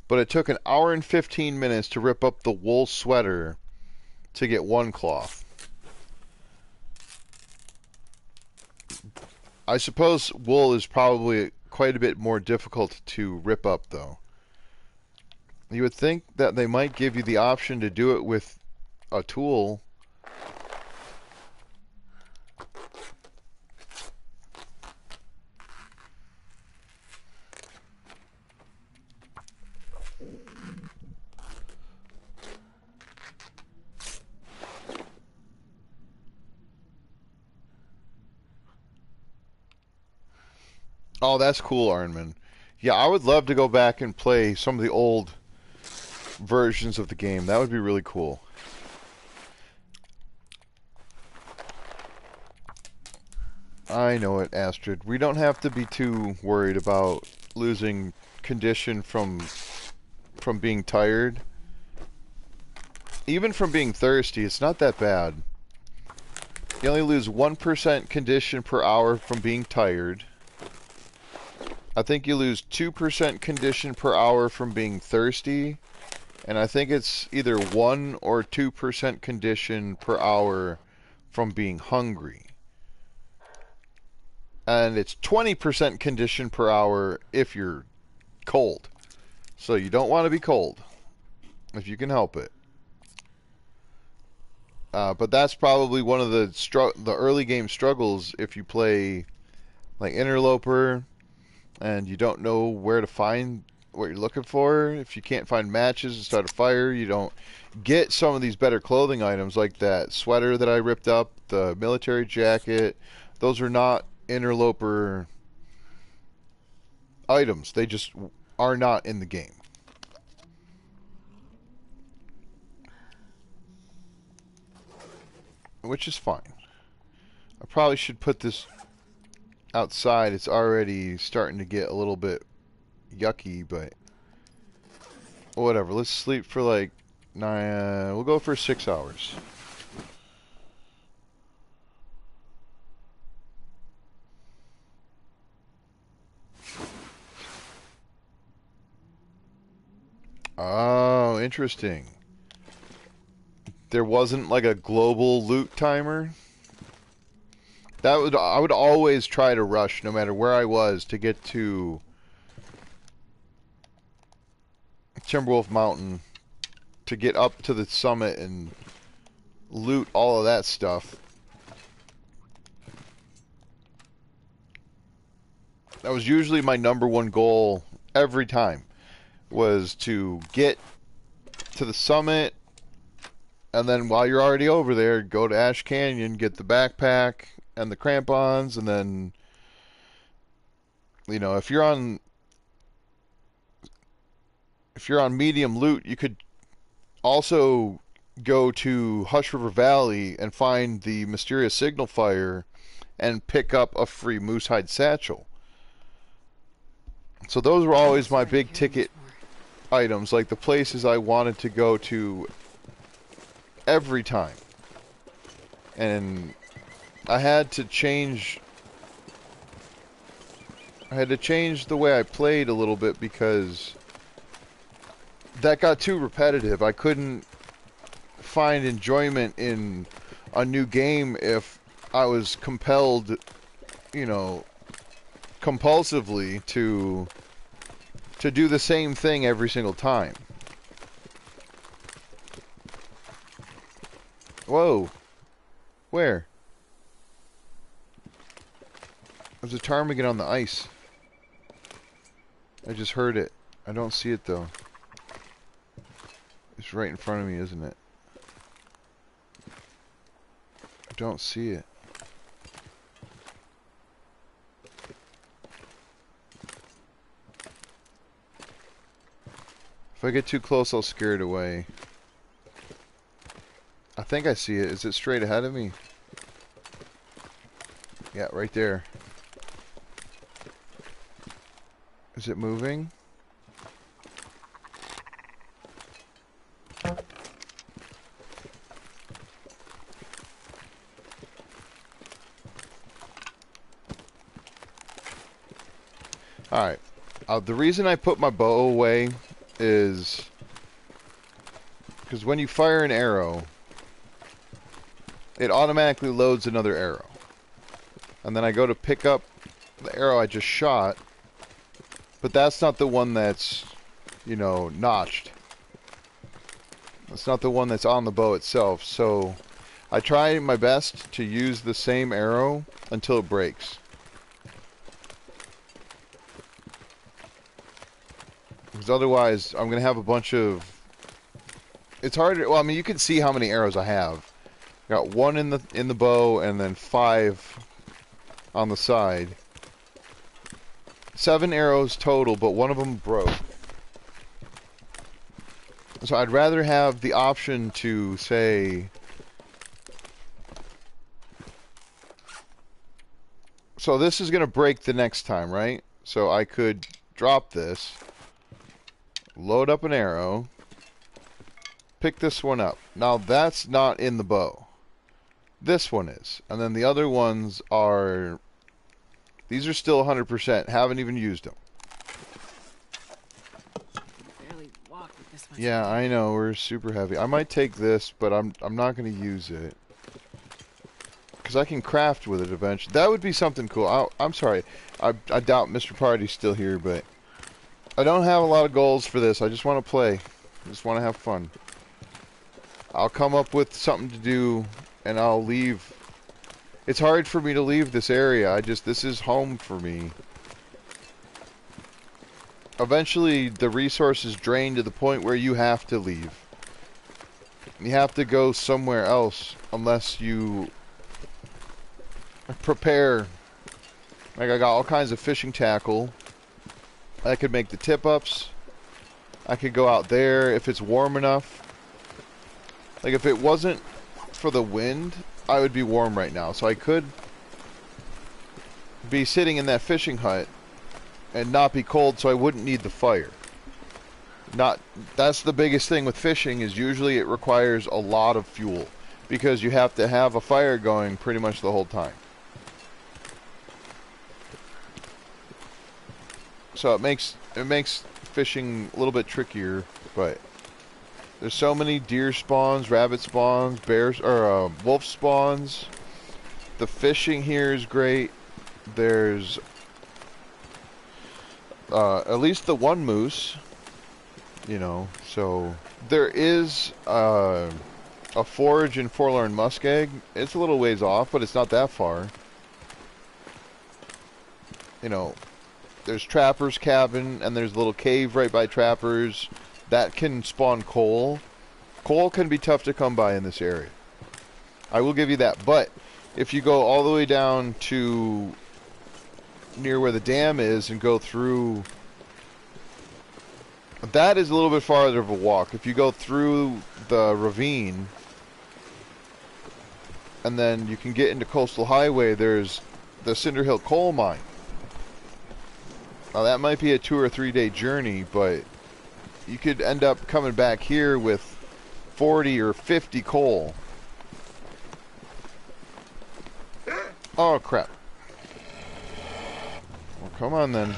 But it took an hour and 15 minutes to rip up the wool sweater to get 1 cloth. I suppose wool is probably quite a bit more difficult to rip up, though. You would think that they might give you the option to do it with a tool. Oh, that's cool, Arnman. Yeah, I would love to go back and play some of the old versions of the game. That would be really cool. I know it, Astrid. We don't have to be too worried about losing condition from being tired. Even from being thirsty, it's not that bad. You only lose 1% condition per hour from being tired. I think you lose 2% condition per hour from being thirsty. And I think it's either 1 or 2% condition per hour from being hungry. And it's 20% condition per hour if you're cold. So you don't want to be cold if you can help it. But that's probably one of the early game struggles if you play like Interloper and you don't know where to find what you're looking for. If you can't find matches to start a fire, you don't get some of these better clothing items like that sweater that I ripped up, the military jacket. Those are not Interloper items. They just are not in the game. Which is fine. I probably should put this outside. It's already starting to get a little bit yucky, but whatever. Let's sleep for like 9. We'll go for 6 hours. Oh, interesting. There wasn't like a global loot timer. I would always try to rush no matter where I was to get to Timberwolf Mountain to get up to the summit and loot all of that stuff. That was usually my #1 goal every time, was to get to the summit, and then while you're already over there, go to Ash Canyon, get the backpack and the crampons, and then, you know, if you're on medium loot, you could also go to Hush River Valley and find the mysterious signal fire and pick up a free moosehide satchel. So those were always my big ticket items, like the places I wanted to go to every time. And I had to change the way I played a little bit because that got too repetitive. I couldn't find enjoyment in a new game if I was compelled, you know, compulsively to do the same thing every single time. Whoa. Where? There's a ptarmigan on the ice. I just heard it. I don't see it though. It's right in front of me, isn't it? I don't see it. If I get too close, I'll scare it away. I think I see it. Is it straight ahead of me? Yeah, right there. Is it moving? Alright. The reason I put my bow away is because when you fire an arrow, it automatically loads another arrow. And then I go to pick up the arrow I just shot, but that's not the one that's, you know, notched. That's not the one that's on the bow itself. So I try my best to use the same arrow until it breaks. Because otherwise, I'm going to have a bunch of... It's harder... Well, I mean, you can see how many arrows I have. I got 1 in the bow, and then 5 on the side. 7 arrows total, but 1 of them broke. So I'd rather have the option to, say... So this is going to break the next time, right? So I could drop this... Load up an arrow. Pick this one up. Now that's not in the bow. This one is. And then the other ones are... These are still 100%. Haven't even used them. Barely walk with this much. Yeah, I know. We're super heavy. I might take this, but I'm not going to use it. Because I can craft with it eventually. That would be something cool. I'm sorry. I doubt Mr. Party's still here, but... I don't have a lot of goals for this. I just want to play. I just want to have fun. I'll come up with something to do, and I'll leave. It's hard for me to leave this area. This is home for me. Eventually, the resources drain to the point where you have to leave. You have to go somewhere else unless you prepare. Like, I got all kinds of fishing tackle. I could make the tip-ups. I could go out there if it's warm enough. Like, if it wasn't for the wind, I would be warm right now. So I could be sitting in that fishing hut and not be cold, so I wouldn't need the fire. That's the biggest thing with fishing, is usually it requires a lot of fuel, because you have to have a fire going pretty much the whole time. So it makes fishing a little bit trickier, but there's so many deer spawns, rabbit spawns, bears, or wolf spawns. The fishing here is great. There's at least the one moose. you know. So there is a forge in Forlorn Muskeg. It's a little ways off, but it's not that far. You know, there's Trapper's Cabin, and there's a little cave right by Trapper's that can spawn coal. Coal can be tough to come by in this area. I will give you that. But if you go all the way down to near where the dam is and go through, that is a little bit farther of a walk. If you go through the ravine, and then you can get into Coastal Highway, there's the Cinder Hill coal mine. Now that might be a 2 or 3 day journey, but you could end up coming back here with 40 or 50 coal. Oh crap. Well, come on then.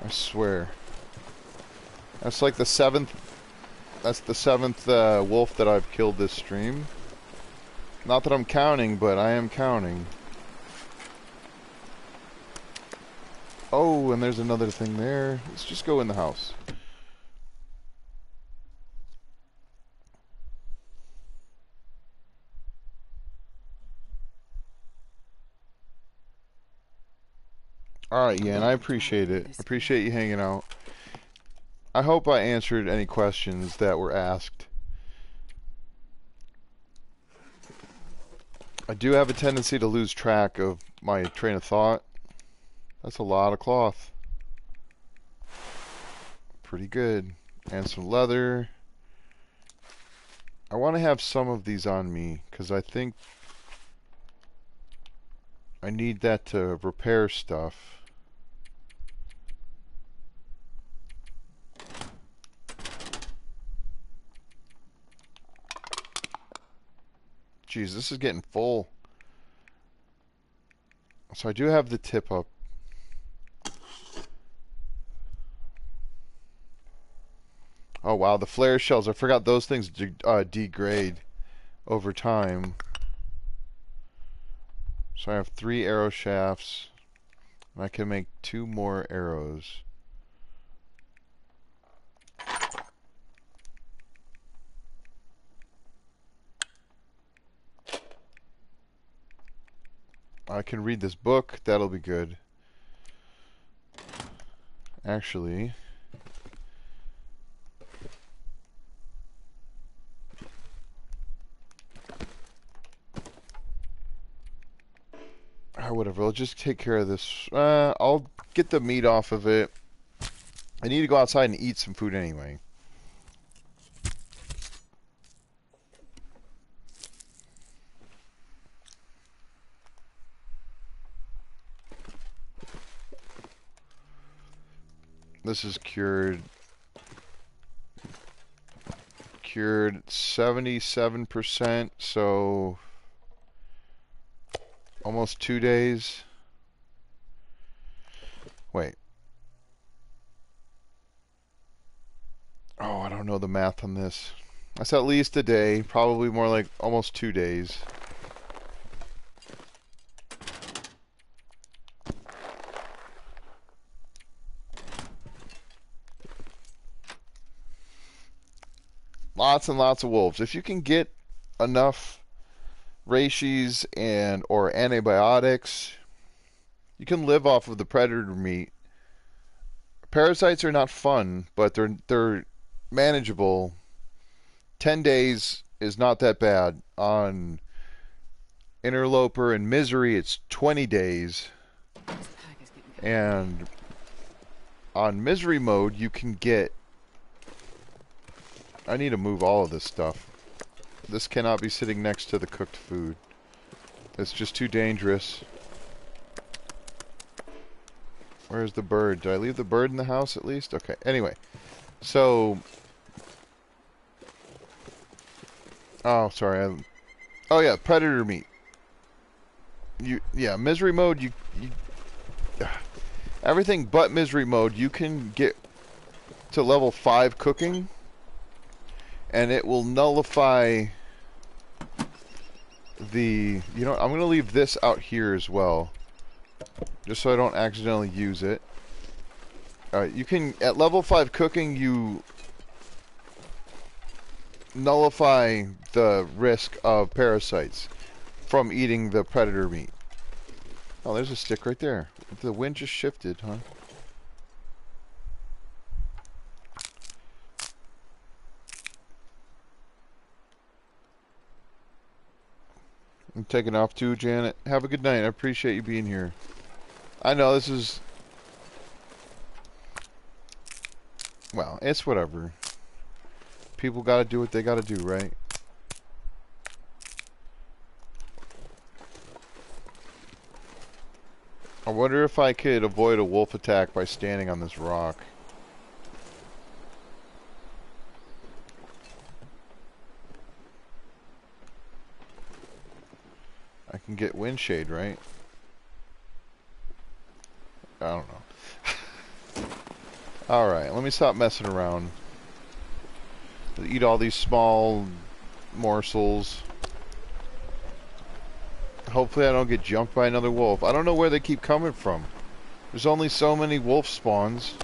I swear. That's like the seventh. That's the seventh wolf that I've killed this stream. Not that I'm counting, but I am counting. Oh, and there's another thing there. Let's just go in the house. Alright, Yan, I appreciate it. I appreciate you hanging out. I hope I answered any questions that were asked. I do have a tendency to lose track of my train of thought. That's a lot of cloth. Pretty good. And some leather. I want to have some of these on me, because I think I need that to repair stuff. Jeez, this is getting full. So I do have the tip up. Oh wow, the flare shells. I forgot those things degrade over time. So I have 3 arrow shafts. And I can make 2 more arrows. I can read this book. That'll be good. Actually, whatever. I'll just take care of this. I'll get the meat off of it. I need to go outside and eat some food anyway. This is cured 77%, so almost 2 days. Wait. Oh, I don't know the math on this. That's at least a day, probably more like almost 2 days. Lots and lots of wolves. If you can get enough reishi and or antibiotics, you can live off of the predator meat. Parasites are not fun, but they're manageable. 10 days is not that bad. On Interloper and Misery, it's 20 days. And on Misery mode, you can get... I need to move all of this stuff. This cannot be sitting next to the cooked food. It's just too dangerous. Where's the bird? Did I leave the bird in the house at least? Okay, anyway. So... Oh, sorry. Oh yeah, predator meat. Yeah, misery mode, you everything but misery mode, you can get to level 5 cooking, and it will nullify the... You know what, I'm going to leave this out here as well. just so I don't accidentally use it. Alright, you can, at level 5 cooking, you nullify the risk of parasites from eating the predator meat. Oh, there's a stick right there. The wind just shifted, huh? I'm taking off too, Janet. Have a good night. I appreciate you being here. I know this is... Well, it's whatever. People gotta do what they gotta do, right? I wonder if I could avoid a wolf attack by standing on this rock. I can get wind shade, right? I don't know. Alright, let me stop messing around. Eat all these small morsels. Hopefully I don't get jumped by another wolf. I don't know where they keep coming from. There's only so many wolf spawns.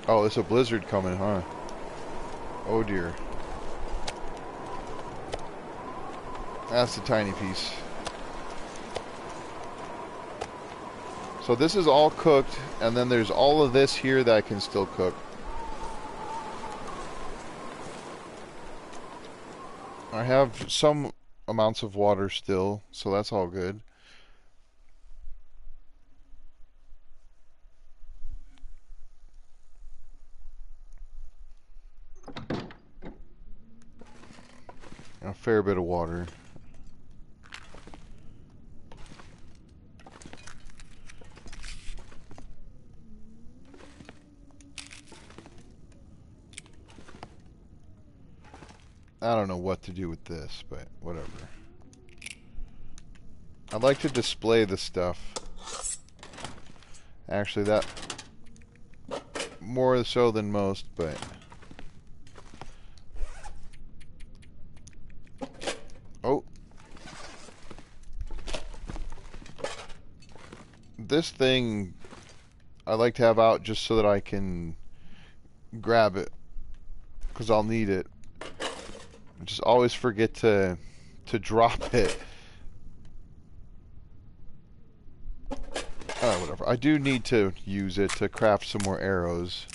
Oh, there's a blizzard coming, huh? Oh dear. That's a tiny piece. So this is all cooked, and then there's all of this here that I can still cook. I have some amounts of water still, so that's all good. A fair bit of water. I don't know what to do with this, but whatever. I'd like to display the stuff. Actually, that more so than most, but oh, this thing I like to have out just so that I can grab it, because I'll need it. I just always forget to drop it. Whatever. I do need to use it to craft some more arrows.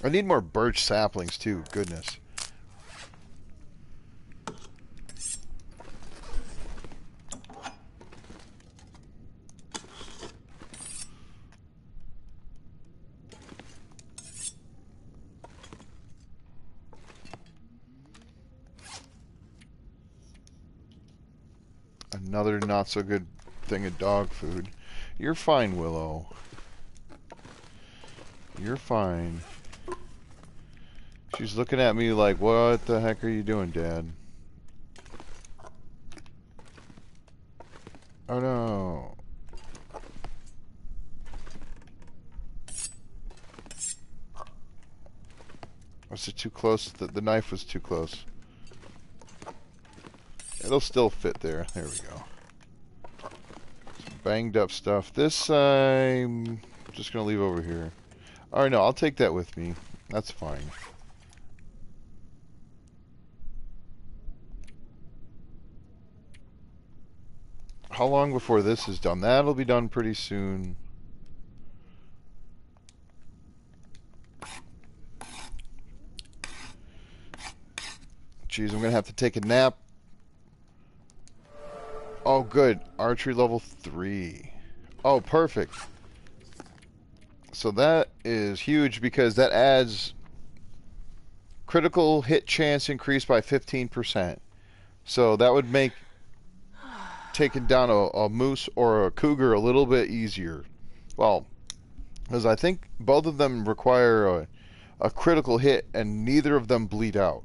I need more birch saplings too, goodness. Another not so good thing of dog food. You're fine, Willow. You're fine. She's looking at me like, what the heck are you doing, Dad? Oh no. Was it too close? The knife was too close. It'll still fit there. There we go. Some banged up stuff. This I'm just going to leave over here. Alright, no, I'll take that with me. That's fine. How long before this is done? That'll be done pretty soon. Jeez, I'm going to have to take a nap. Oh, good. Archery level 3. Oh, perfect. So that is huge because that adds critical hit chance increased by 15%. So that would make taking down a moose or a cougar a little bit easier. Well, because I think both of them require a critical hit and neither of them bleed out.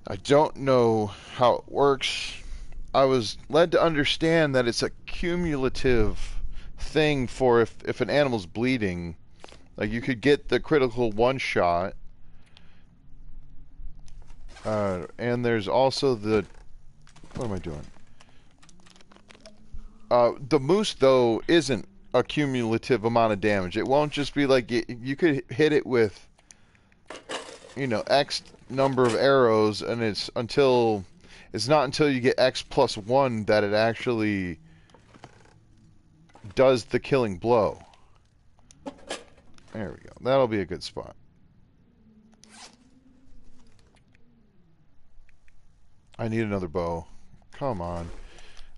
I don't know how it works. I was led to understand that it's a cumulative thing for if an animal's bleeding. Like you could get the critical one shot. And there's also the... What am I doing? The moose, though, isn't a cumulative amount of damage. It won't just be like you could hit it with, you know, X number of arrows, and it's not until you get X plus 1 that it actually does the killing blow. There we go. That'll be a good spot. I need another bow. Come on.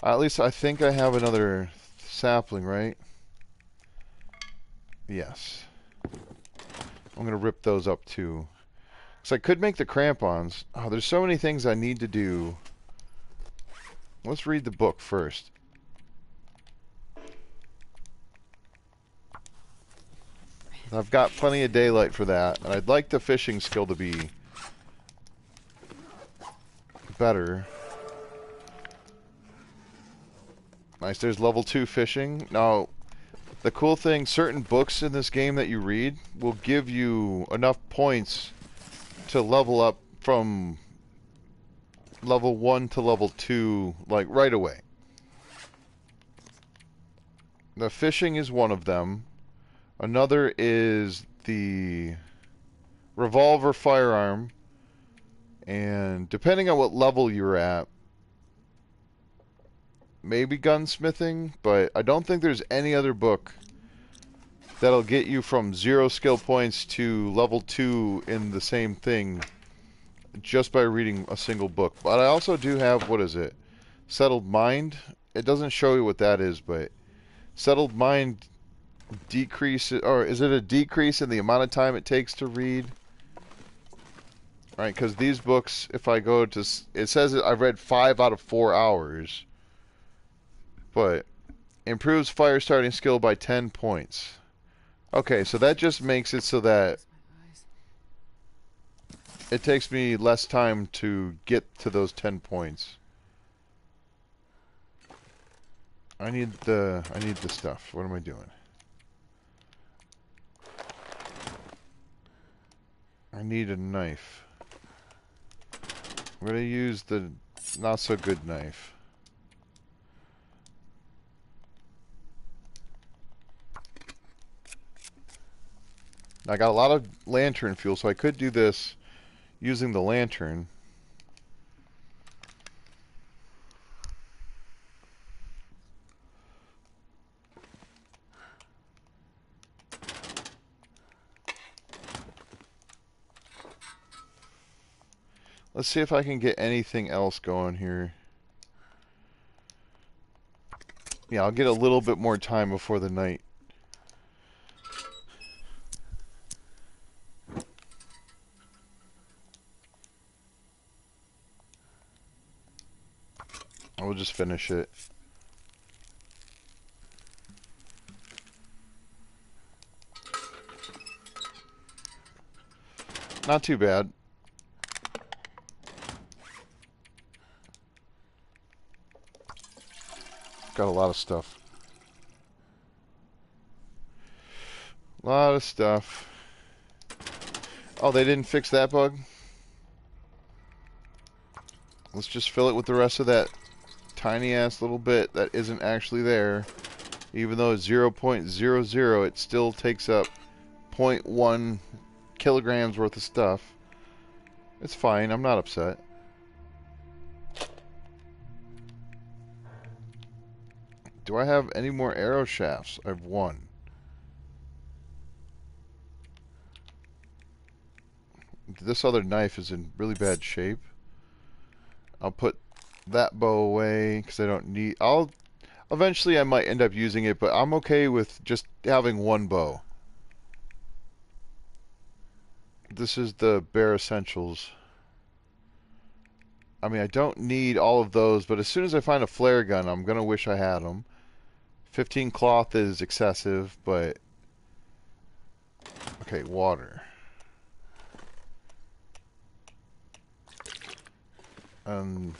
At least I think I have another sapling, right? Yes. I'm going to rip those up too. So I could make the crampons. Oh, there's so many things I need to do. Let's read the book first. I've got plenty of daylight for that, and I'd like the fishing skill to be better. Nice, there's level 2 fishing. Now, the cool thing, certain books in this game that you read will give you enough points to level up from level 1 to level 2, like, right away. The fishing is one of them. Another is the revolver firearm. And depending on what level you're at, maybe gunsmithing, but I don't think there's any other book that'll get you from 0 skill points to level 2 in the same thing just by reading a single book. But I also do have, what is it? Settled Mind. It doesn't show you what that is, but Settled Mind decrease, or is it a decrease in the amount of time it takes to read? Right, because these books, if I go to, it says that I've read 5 out of 4 hours, but improves fire starting skill by 10 points. Okay, so that just makes it so that it takes me less time to get to those 10 points. I need the stuff. What am I doing? I need a knife. I'm going to use the not so good knife. I got a lot of lantern fuel, so I could do this using the lantern. Let's see if I can get anything else going here. Yeah, I'll get a little bit more time before the night. I will just finish it. Not too bad. Got a lot of stuff. A lot of stuff. Oh, they didn't fix that bug? Let's just fill it with the rest of that tiny ass little bit that isn't actually there. Even though it's 0.00, it still takes up 0.1 kilograms worth of stuff. It's fine, I'm not upset. Do I have any more arrow shafts? I have one. This other knife is in really bad shape. I'll put that bow away because I don't need... Eventually I might end up using it, but I'm okay with just having one bow. This is the bare essentials. I mean, I don't need all of those, but as soon as I find a flare gun, I'm going to wish I had them. 15 cloth is excessive, but... Okay, water. And...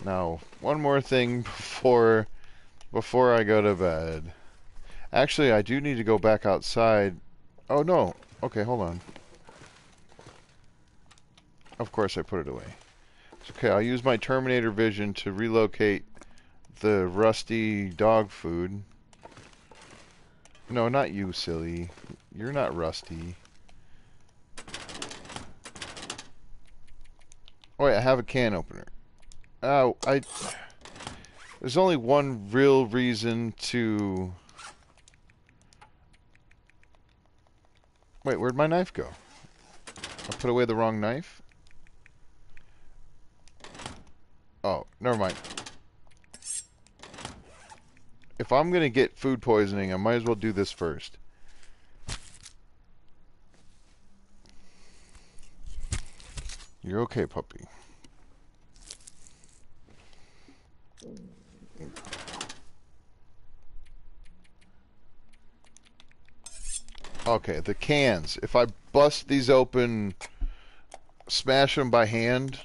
Now, one more thing before I go to bed. Actually, I do need to go back outside. Oh, no. Okay, hold on. Of course I put it away. It's okay, I'll use my Terminator vision to relocate the rusty dog food. No, not you, silly. You're not rusty. Oh, wait, I have a can opener. Oh, there's only one real reason to... Wait, where'd my knife go? I put away the wrong knife? Oh, never mind. If I'm gonna get food poisoning, I might as well do this first. You're okay, puppy. Okay, the cans. If I bust these open, smash them by hand,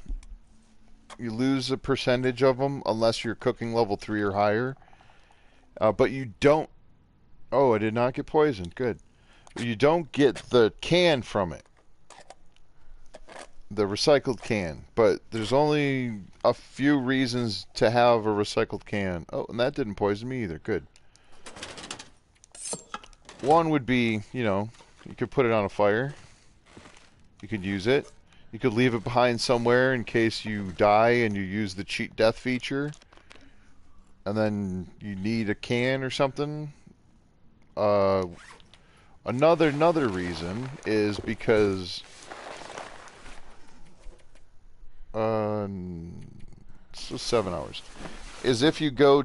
you lose a percentage of them unless you're cooking level 3 or higher. But you don't... Oh, I did not get poisoned. Good. You don't get the can from it. The recycled can. But there's only a few reasons to have a recycled can. Oh, and that didn't poison me either. Good. One would be, you could put it on a fire. You could use it. You could leave it behind somewhere in case you die and you use the cheat death feature. And then you need a can or something. Another reason is because so 7 hours is if you go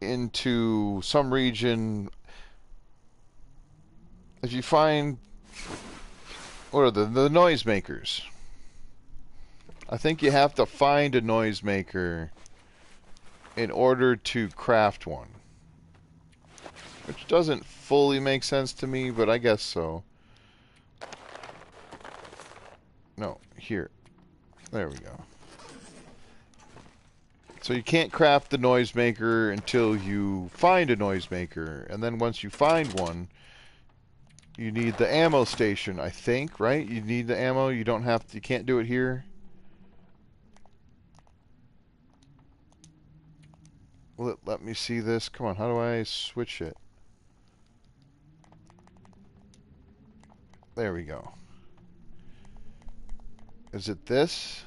into some region, if you find what are the noisemakers. I think you have to find a noisemaker in order to craft one. Which doesn't fully make sense to me, but I guess so. No, here. There we go. So you can't craft the noisemaker until you find a noisemaker. And then once you find one, you need the ammo station, I think, right? You need the ammo. You don't have to, you can't do it here. Let me see this. Come on, how do I switch it? There we go. Is it this?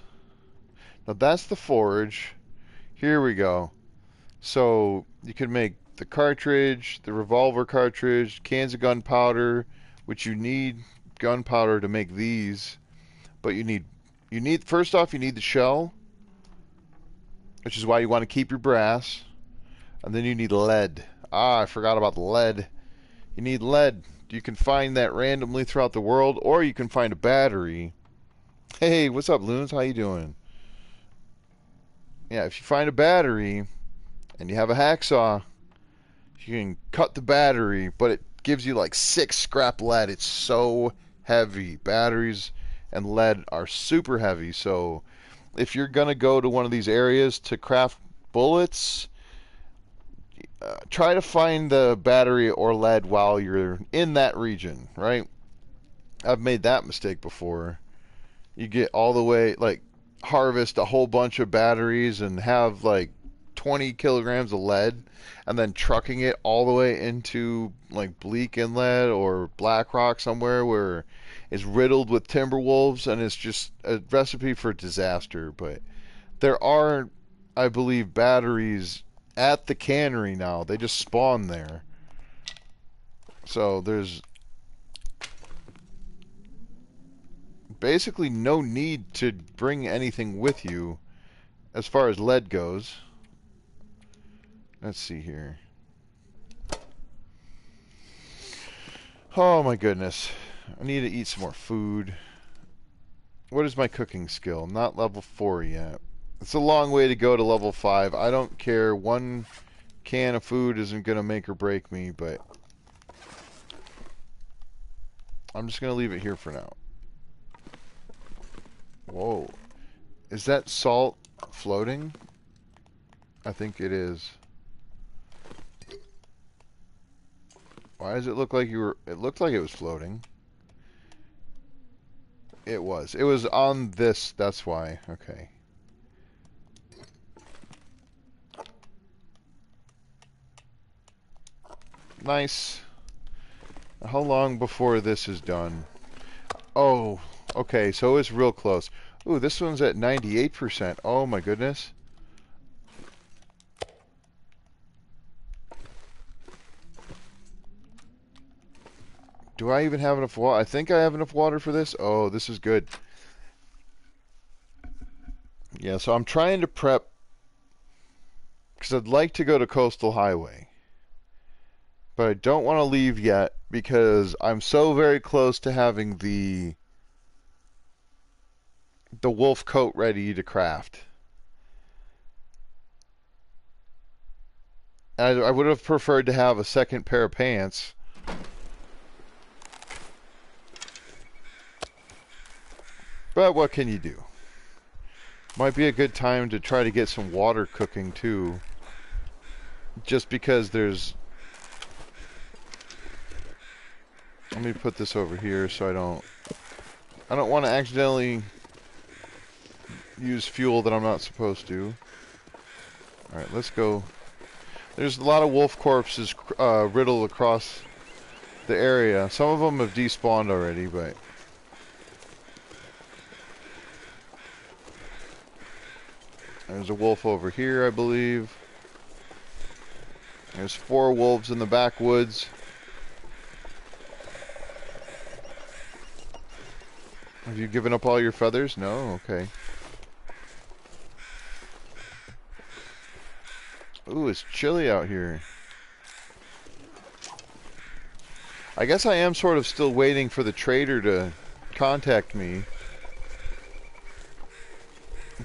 No, that's the forge. Here we go. So you can make the cartridge, the revolver cartridge, cans of gunpowder, which you need gunpowder to make these. But you need first off you need the shell, which is why you want to keep your brass. And then you need lead. Ah, I forgot about the lead. You need lead. You can find that randomly throughout the world, or you can find a battery. Hey, what's up, Loons? How you doing? Yeah, if you find a battery and you have a hacksaw, you can cut the battery, but it gives you like 6 scrap lead. It's so heavy. Batteries and lead are super heavy, so if you're going to go to one of these areas to craft bullets, try to find the battery or lead while you're in that region, right? I've made that mistake before. You get all the way, like, harvest a whole bunch of batteries and have like 20 kilograms of lead, and then trucking it all the way into like Bleak Inlet or Black Rock somewhere where it's riddled with timber wolves, and it's just a recipe for disaster. But there are, I believe, batteries at the cannery now. They just spawn there. So there's basically no need to bring anything with you as far as lead goes. Let's see here. Oh my goodness. I need to eat some more food. What is my cooking skill? Not level 4 yet. It's a long way to go to level 5. I don't care. One can of food isn't going to make or break me, but I'm just going to leave it here for now. Whoa. Is that salt floating? I think it is. Why does it look like you were... It looked like it was floating. It was. It was on this, that's why. Okay. Nice. How long before this is done? Oh, okay, so it's real close. Ooh, this one's at 98%. Oh my goodness. Do I even have enough water? I think I have enough water for this. Oh, this is good. Yeah, so I'm trying to prep because I'd like to go to Coastal Highway. But I don't want to leave yet because I'm so very close to having the wolf coat ready to craft. And I would have preferred to have a second pair of pants. But what can you do? Might be a good time to try to get some water cooking too. Just because there's... Let me put this over here so I don't want to accidentally use fuel that I'm not supposed to. Alright, let's go. There's a lot of wolf corpses riddled across the area. Some of them have despawned already, but... There's a wolf over here, I believe. There's 4 wolves in the backwoods. Have you given up all your feathers? No? Okay. Ooh, it's chilly out here. I guess I am sort of still waiting for the trader to contact me.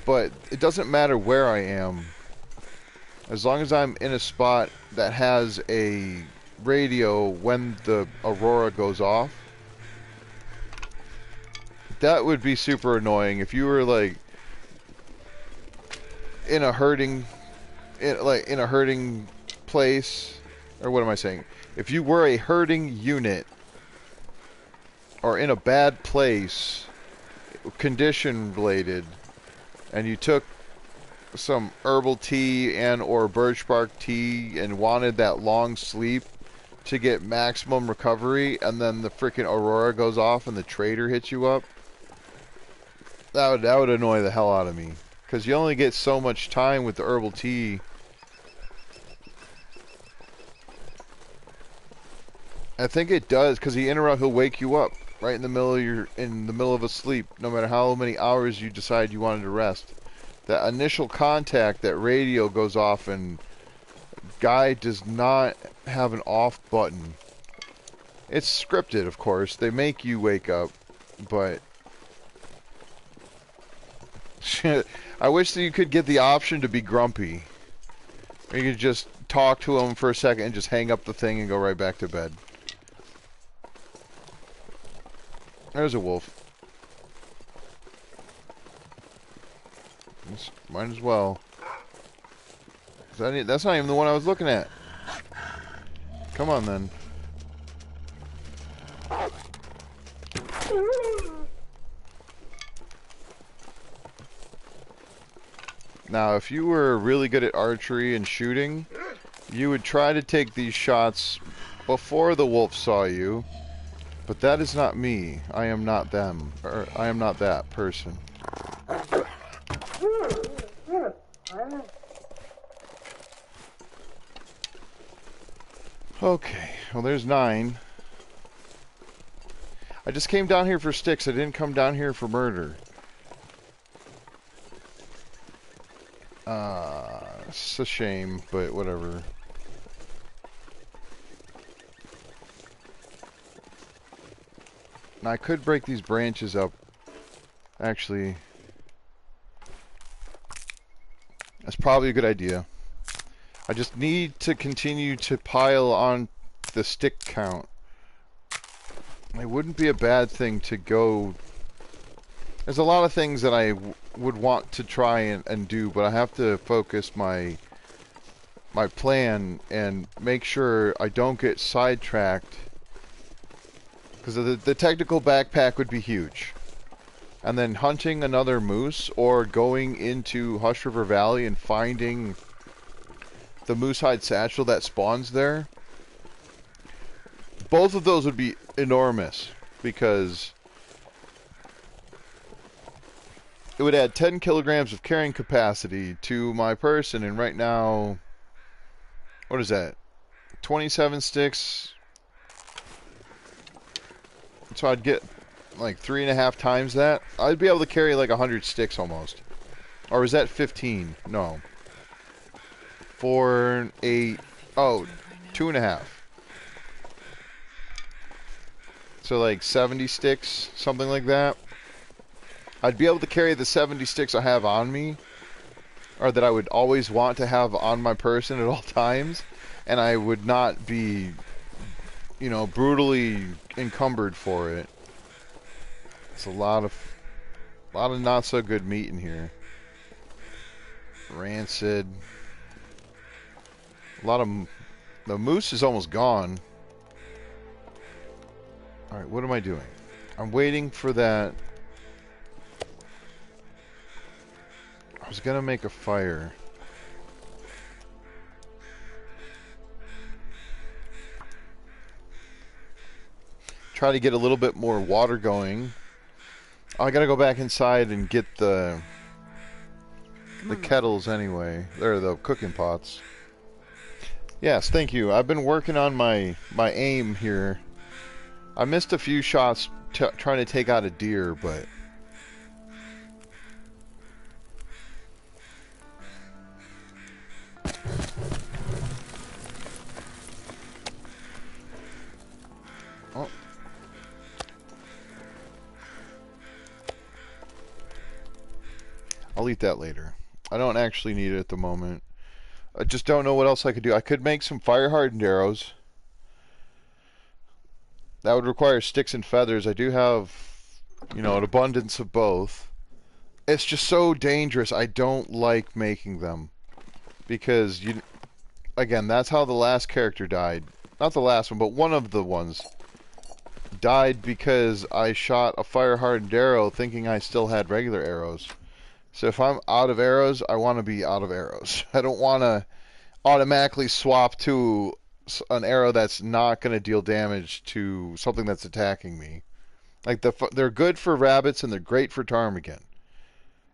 But it doesn't matter where I am. As long as I'm in a spot that has a radio when the aurora goes off. That would be super annoying if you were like in a herding place, or what am I saying? If you were a herding unit or in a bad place, condition related, and you took some herbal tea and or birch bark tea and wanted that long sleep to get maximum recovery, and then the freaking aurora goes off and the trader hits you up, that would annoy the hell out of me, because you only get so much time with the herbal tea. I think it does, because he'll wake you up right in the middle of a sleep, no matter how many hours you decide you wanted to rest. That initial contact, that radio goes off, and guy does not have an off button. It's scripted, of course. They make you wake up, but I wish that you could get the option to be grumpy. Or you could just talk to him for a second and just hang up the thing and go right back to bed. There's a wolf. Might as well. That's not even the one I was looking at. Come on, then. Now, if you were really good at archery and shooting, you would try to take these shots before the wolf saw you. But that is not me. I am not them. Or I am not that person. Okay, well there's 9. I just came down here for sticks. I didn't come down here for murder. It's a shame, but whatever. Now I could break these branches up. Actually, that's probably a good idea. I just need to continue to pile on the stick count. It wouldn't be a bad thing to go... There's a lot of things that I would want to try and do, but I have to focus my plan and make sure I don't get sidetracked. Because the technical backpack would be huge. And then hunting another moose or going into Hush River Valley and finding the moose hide satchel that spawns there both of those would be enormous because it would add 10 kilograms of carrying capacity to my person, and right now, what is that? 27 sticks. So I'd get like 3.5 times that. I'd be able to carry like 100 sticks almost. Or is that 15? No. 4, 8. Oh, 2.5. So like 70 sticks, something like that. I'd be able to carry the 70 sticks I have on me, or that I would always want to have on my person at all times, and I would not be, you know, brutally encumbered for it. It's a lot of not so good meat in here. Rancid. A lot of the moose is almost gone. All right, what am I doing? I'm waiting for that. I was gonna make a fire. Try to get a little bit more water going. I gotta go back inside and get the kettles anyway. They're the cooking pots. Yes, thank you. I've been working on my aim here. I missed a few shots trying to take out a deer, but oh. I'll eat that later. I don't actually need it at the moment. I just don't know what else I could do. I could make some fire-hardened arrows. That would require sticks and feathers. I do have, you know, an abundance of both. It's just so dangerous. I don't like making them. Because, again, that's how the last character died. Not the last one, but one of the ones died because I shot a fire-hardened arrow thinking I still had regular arrows. So if I'm out of arrows, I want to be out of arrows. I don't want to automatically swap to an arrow that's not going to deal damage to something that's attacking me. Like they're good for rabbits and they're great for ptarmigan.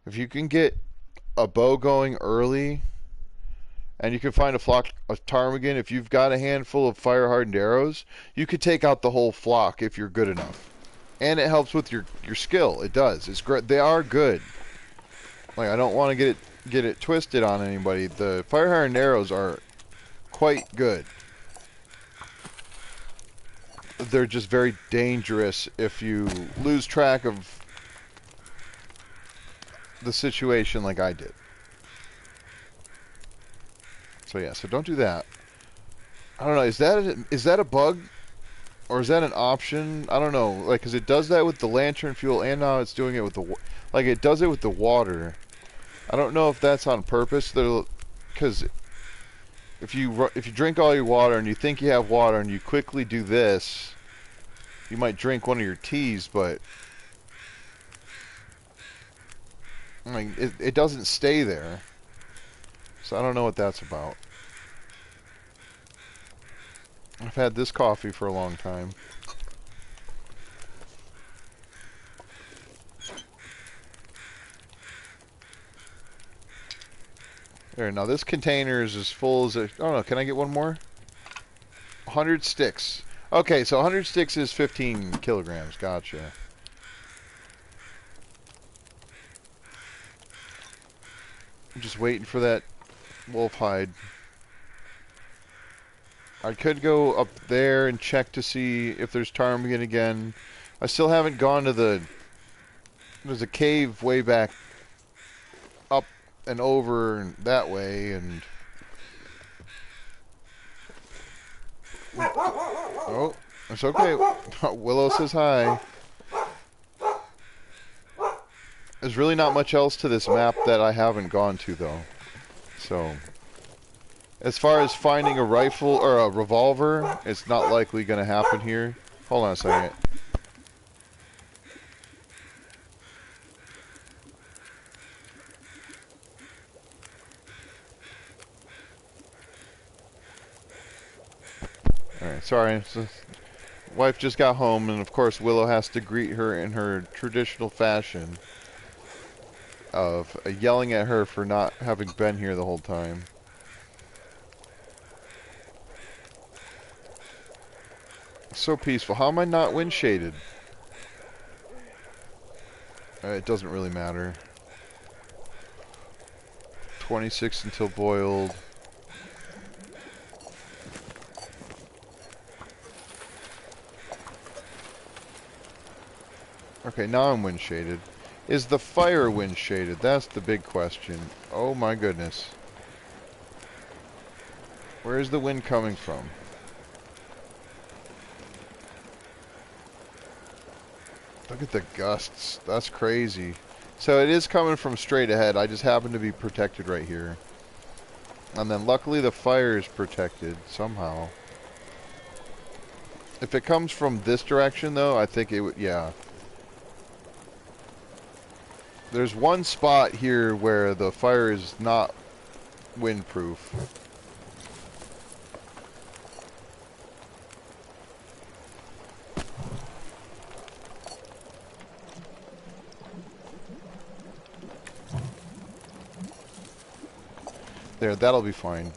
If you can get a bow going early and you can find a flock of ptarmigan, if you've got a handful of fire-hardened arrows, you could take out the whole flock if you're good enough. And it helps with your skill. It does. It's great. They are good. Like, I don't want to get it twisted on anybody. The fire-hardened arrows are quite good. They're just very dangerous if you lose track of the situation like I did. So yeah, so don't do that. I don't know, is that a bug? Or is that an option? I don't know, like, because it does that with the lantern fuel, and now it's doing it with the, like, it does it with the water. I don't know if that's on purpose, because if you drink all your water and you think you have water and you quickly do this, you might drink one of your teas, but I mean, it doesn't stay there. So I don't know what that's about. I've had this coffee for a long time. There, now this container is as full as a... Oh no, can I get one more? 100 sticks. Okay, so 100 sticks is 15 kilograms. Gotcha. I'm just waiting for that wolf hide. I could go up there and check to see if there's ptarmigan again. I still haven't gone to the... There's a cave way back up and over and that way, and... Oh, it's okay. Willow says hi. There's really not much else to this map that I haven't gone to, though. So, as far as finding a rifle or a revolver, it's not likely going to happen here. Hold on a second. Alright, sorry. Wife just got home, and of course Willow has to greet her in her traditional fashion of yelling at her for not having been here the whole time. So peaceful. How am I not wind shaded? It doesn't really matter. 26 until boiled. Okay, now I'm wind shaded. Is the fire wind shaded? That's the big question. Oh my goodness. Where is the wind coming from? Look at the gusts. That's crazy. So it is coming from straight ahead. I just happen to be protected right here. And then luckily the fire is protected somehow. If it comes from this direction though, I think it would, yeah. There's one spot here where the fire is not windproof. There, that'll be fine.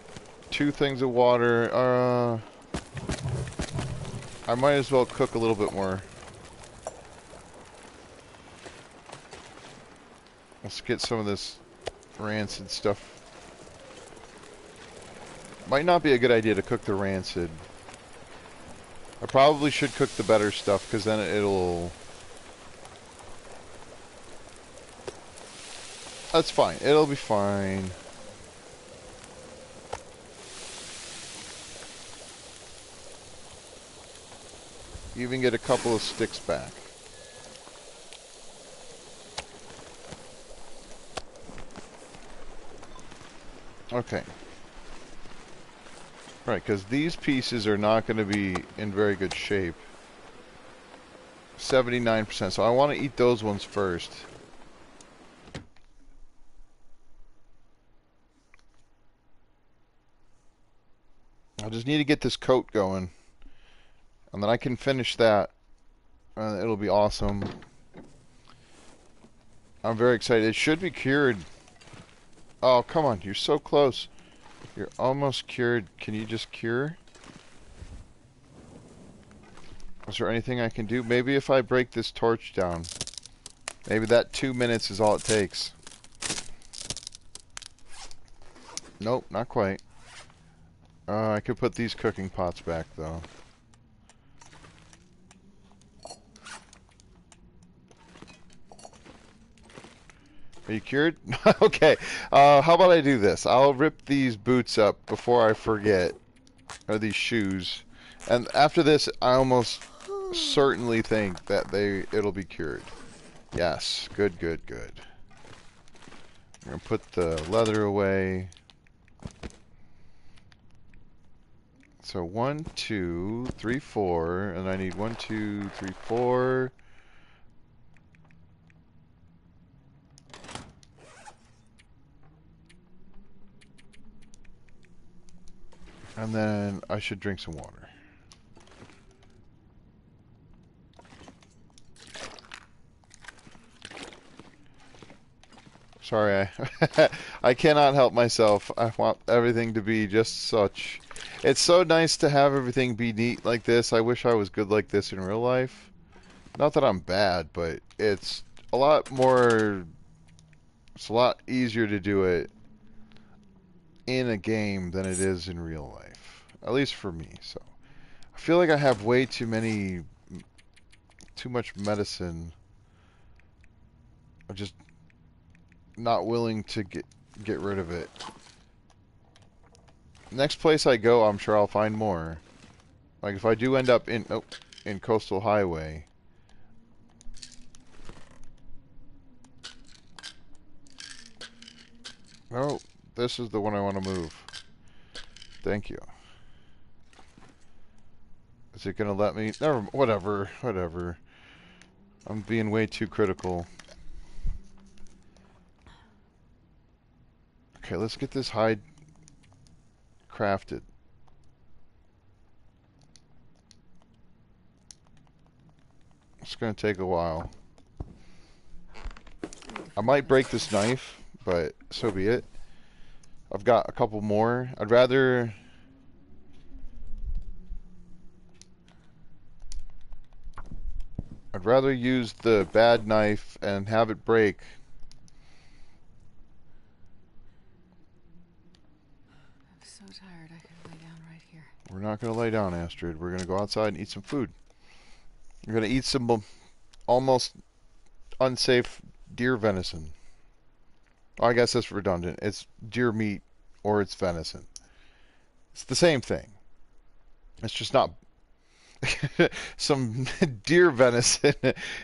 2 things of water. I might as well cook a little bit more. Let's get some of this rancid stuff. Might not be a good idea to cook the rancid. I probably should cook the better stuff, because then it'll... That's fine. It'll be fine. Even get a couple of sticks back. Okay. Right, because these pieces are not going to be in very good shape. 79%, so I want to eat those ones first. I just need to get this coat going. And then I can finish that. It'll be awesome. I'm very excited. It should be cured. Oh, come on. You're so close. You're almost cured. Can you just cure? Is there anything I can do? Maybe if I break this torch down. Maybe that 2 minutes is all it takes. Nope, not quite. I could put these cooking pots back, though. Are you cured? Okay. How about I do this? I'll rip these boots up before I forget. Or these shoes. And after this, I almost certainly think that it'll be cured. Yes. Good, good, good. I'm going to put the leather away. So 1, 2, 3, 4. And I need 1, 2, 3, 4. And then I should drink some water. Sorry, I cannot help myself. I want everything to be just such. It's so nice to have everything be neat like this. I wish I was good like this in real life. Not that I'm bad, but it's a lot more. It's a lot easier to do it in a game than it is in real life. At least for me. So I feel like I have way too much medicine. I'm just not willing to get rid of it. Next place I go, I'm sure I'll find more. Like if I do end up in Coastal Highway. Oh, this is the one I want to move. Thank you. Is it gonna let me? Never. Whatever. Whatever. I'm being way too critical. Okay, let's get this hide crafted. It's gonna take a while. I might break this knife, but so be it. I've got a couple more. I'd rather use the bad knife and have it break. I'm so tired I could lay down right here. We're not gonna lay down, Astrid. We're gonna go outside and eat some food. We're gonna eat some almost unsafe deer venison. Oh, I guess that's redundant. It's deer meat or it's venison. It's the same thing. It's just not. Some deer venison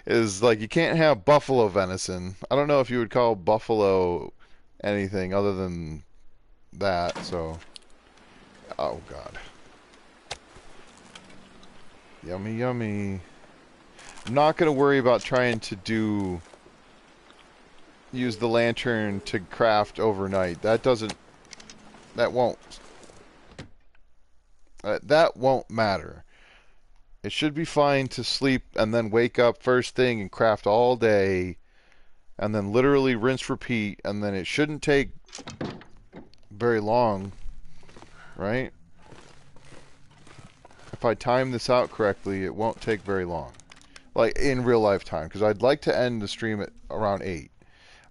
is like you can't have buffalo venison. I don't know if you would call buffalo anything other than that. So, oh god, yummy, yummy. I'm not gonna worry about trying to use the lantern to craft overnight. That doesn't. That won't. That won't matter. It should be fine to sleep and then wake up first thing and craft all day and then literally rinse repeat, and then it shouldn't take very long, right? If I time this out correctly, it won't take very long. Like in real life time, because I'd like to end the stream at around 8.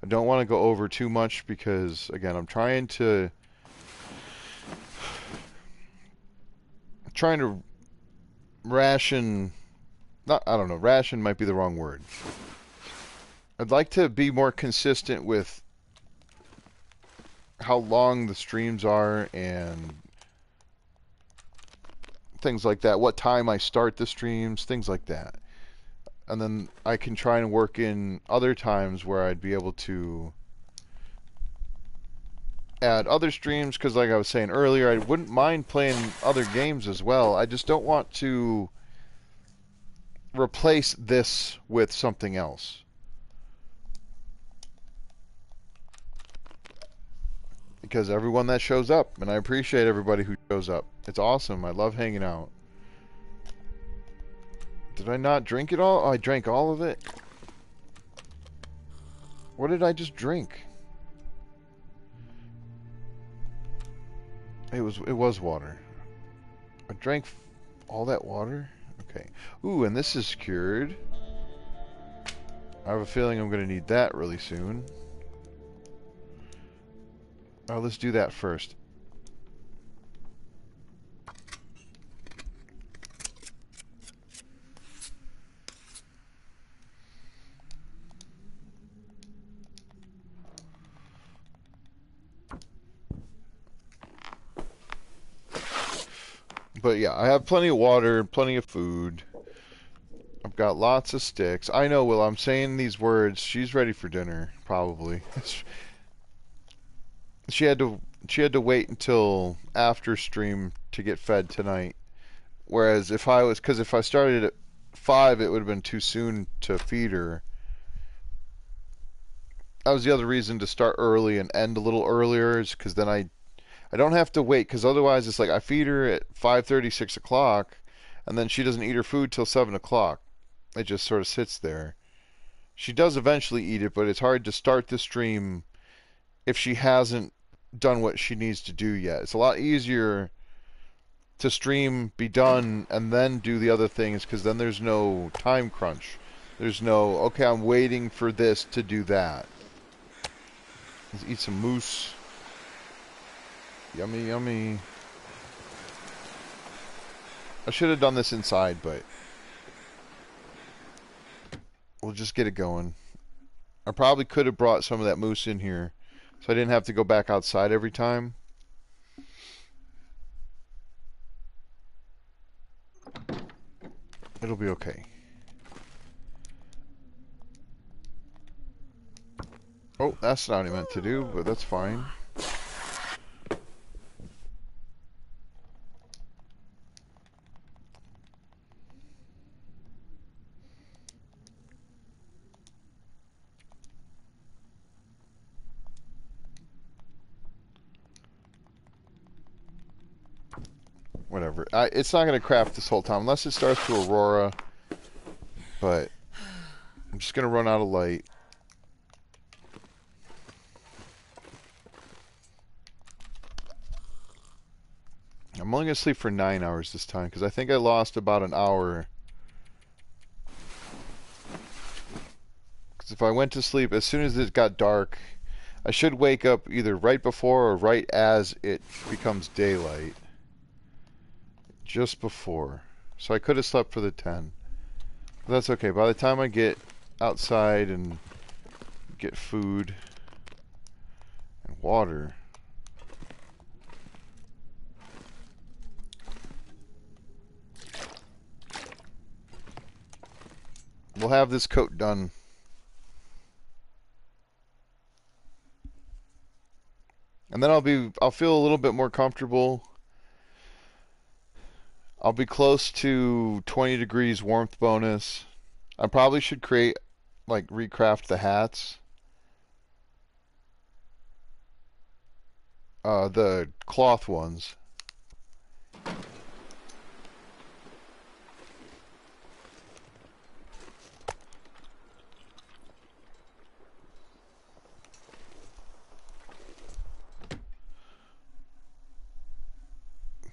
I don't want to go over too much because, again, I'm trying to ration, not, I don't know, ration might be the wrong word. I'd like to be more consistent with how long the streams are and things like that, what time I start the streams, things like that. And then I can try and work in other times where I'd be able to add other streams, because like I was saying earlier, I wouldn't mind playing other games as well. I just don't want to replace this with something else. Because everyone that shows up, and I appreciate everybody who shows up. It's awesome. I love hanging out. Did I not drink it all? Oh, I drank all of it. What did I just drink? It was water. I drank all that water? Okay. Ooh, and this is cured. I have a feeling I'm going to need that really soon. Oh, let's do that first. But yeah, I have plenty of water, plenty of food. I've got lots of sticks. I know, Will, I'm saying these words. She's ready for dinner, probably. She had to wait until after stream to get fed tonight. Whereas if I started at 5, it would have been too soon to feed her. That was the other reason to start early and end a little earlier, is because then I don't have to wait, because otherwise it's like I feed her at 5:30, 6 o'clock, and then she doesn't eat her food till 7 o'clock. It just sort of sits there. She does eventually eat it, but it's hard to start the stream if she hasn't done what she needs to do yet. It's a lot easier to stream, be done, and then do the other things, because then there's no time crunch. There's no, okay, I'm waiting for this to do that. Let's eat some moose. Yummy, yummy. I should have done this inside, but we'll just get it going. I probably could have brought some of that moose in here, so I didn't have to go back outside every time. It'll be okay. Oh, that's not what I meant to do, but that's fine. Whatever. It's not going to craft this whole time, unless it starts to Aurora. But just going to run out of light. I'm only going to sleep for 9 hours this time because I think I lost about an hour. Because if I went to sleep as soon as it got dark, I should wake up either right before or right as it becomes daylight. Just before. So I could have slept for the 10. But that's okay. By the time I get outside and get food and water, we'll have this coat done. And then I'll feel a little bit more comfortable. I'll be close to 20 degrees warmth bonus. I probably should recraft the hats. The cloth ones.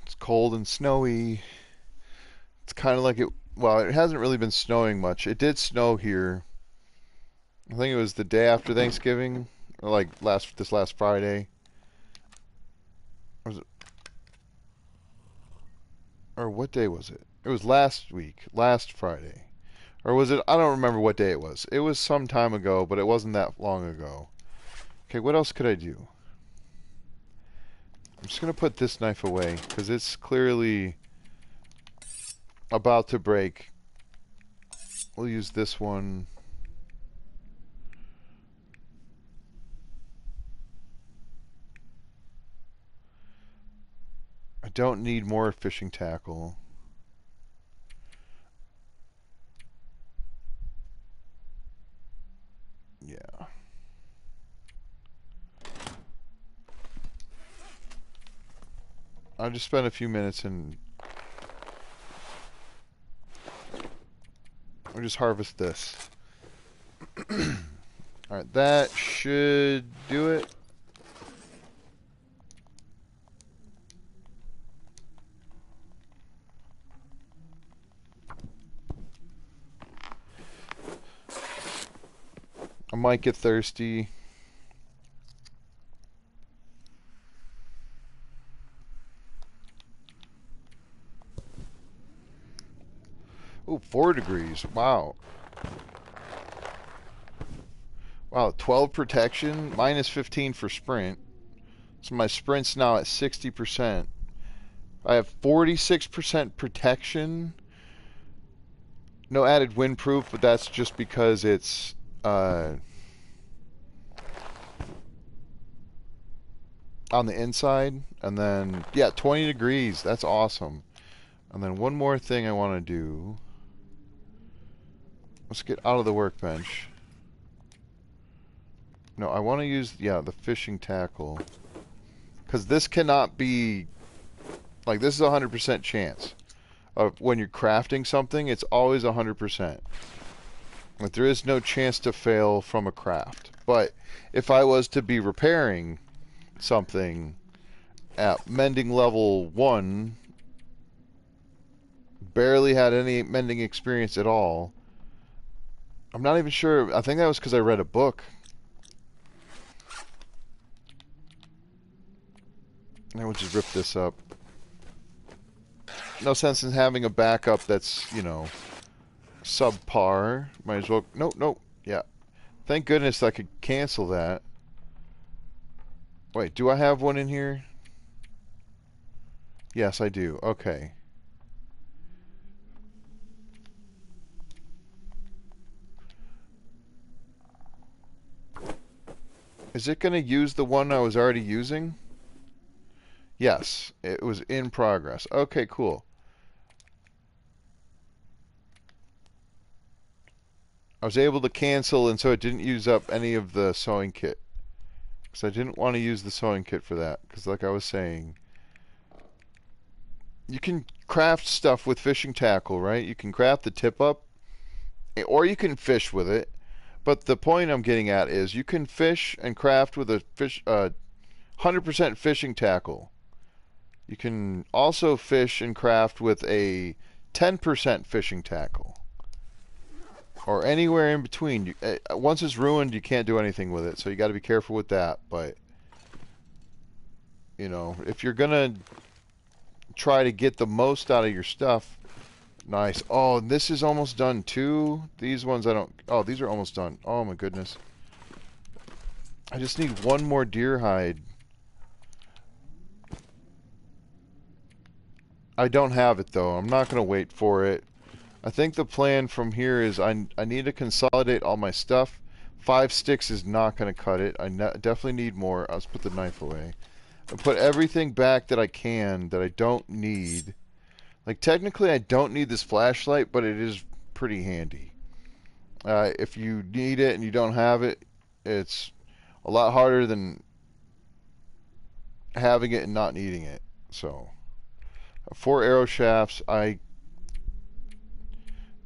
It's cold and snowy. It's kind of like well, it hasn't really been snowing much. It did snow here. I think it was the day after Thanksgiving, or like this last Friday. Or what day was it? It was last week, last Friday. Or was it? I don't remember what day it was. It was some time ago, but it wasn't that long ago. Okay, what else could I do? I'm just going to put this knife away, because it's clearly about to break. We'll use this one. I don't need more fishing tackle. Yeah. I'll just spend a few minutes and we'll just harvest this. Alright, that should do it. I might get thirsty. Oh, 4 degrees. Wow. Wow, 12 protection, minus 15 for sprint. So my sprint's now at 60%. I have 46% protection. No added windproof, but that's just because it's on the inside. And then, yeah, 20 degrees. That's awesome. And then one more thing I want to do. Let's get out of the workbench. No, I want to use, yeah, the fishing tackle. Because this cannot be, like, this is a 100% chance. When you're crafting something, it's always 100%. Like, there is no chance to fail from a craft. But if I was to be repairing something at mending level 1, barely had any mending experience at all. I'm not even sure. I think that was because I read a book. And we'll just rip this up. No sense in having a backup that's, you know, subpar. Might as well... Nope, nope. Yeah. Thank goodness I could cancel that. Wait, do I have one in here? Yes, I do. Okay. Is it going to use the one I was already using? Yes, it was in progress. Okay, cool. I was able to cancel, and so it didn't use up any of the sewing kit. Because I didn't want to use the sewing kit for that. Because like I was saying, you can craft stuff with fishing tackle, right? You can craft the tip up, or you can fish with it. But the point I'm getting at is you can fish and craft with a 100% fishing tackle. You can also fish and craft with a 10% fishing tackle. Or anywhere in between. Once it's ruined, you can't do anything with it. So you got to be careful with that. But, you know, if you're going to try to get the most out of your stuff. Nice. Oh, this is almost done too. These ones I don't... Oh, these are almost done. Oh my goodness. I just need one more deer hide. I don't have it though. I'm not going to wait for it. I think the plan from here is I need to consolidate all my stuff. 5 sticks is not going to cut it. I definitely need more. Let's put the knife away. I put everything back that I can that I don't need. Like, technically, I don't need this flashlight, but it is pretty handy. If you need it and you don't have it, it's a lot harder than having it and not needing it. So, 4 arrow shafts. I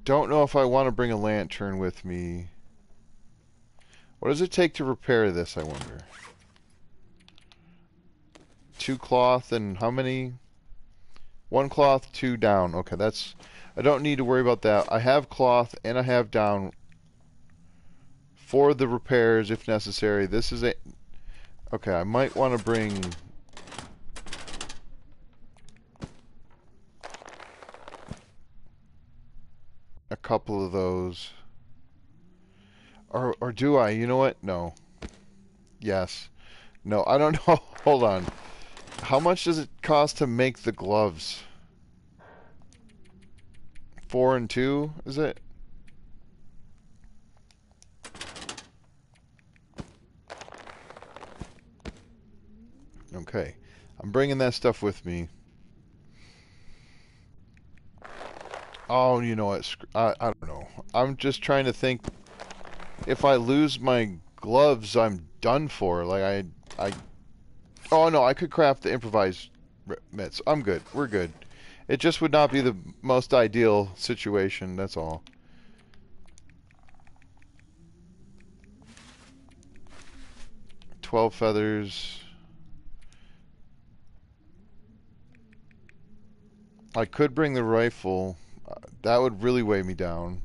don't know if I want to bring a lantern with me. What does it take to repair this, I wonder? 2 cloth and how many? 1 cloth, 2 down. Okay, that's... I don't need to worry about that. I have cloth and I have down for the repairs if necessary. This is a... Okay, I might want to bring... a couple of those. Or do I? You know what? No. Yes. No, I don't know. Hold on. How much does it cost to make the gloves? 4 and 2, is it? Okay. I'm bringing that stuff with me. Oh, you know what? I don't know. I'm just trying to think. If I lose my gloves, I'm done for. Like, Oh, no, I could craft the improvised mitts. I'm good. We're good. It just would not be the most ideal situation, that's all. "12 feathers. I could bring the rifle. That would really weigh me down.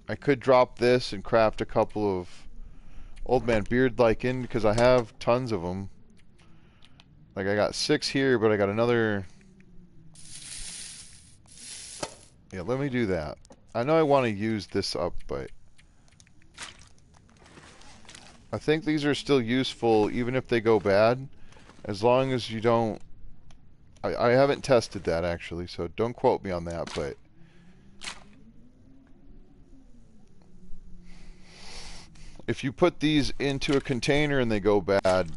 I could drop this and craft a couple of Old Man Beard lichen because I have tons of them. Like, I got 6 here, but I got another... Yeah, let me do that. I know I want to use this up, but... I think these are still useful even if they go bad. As long as you don't... I haven't tested that, actually, so don't quote me on that, but... If you put these into a container and they go bad,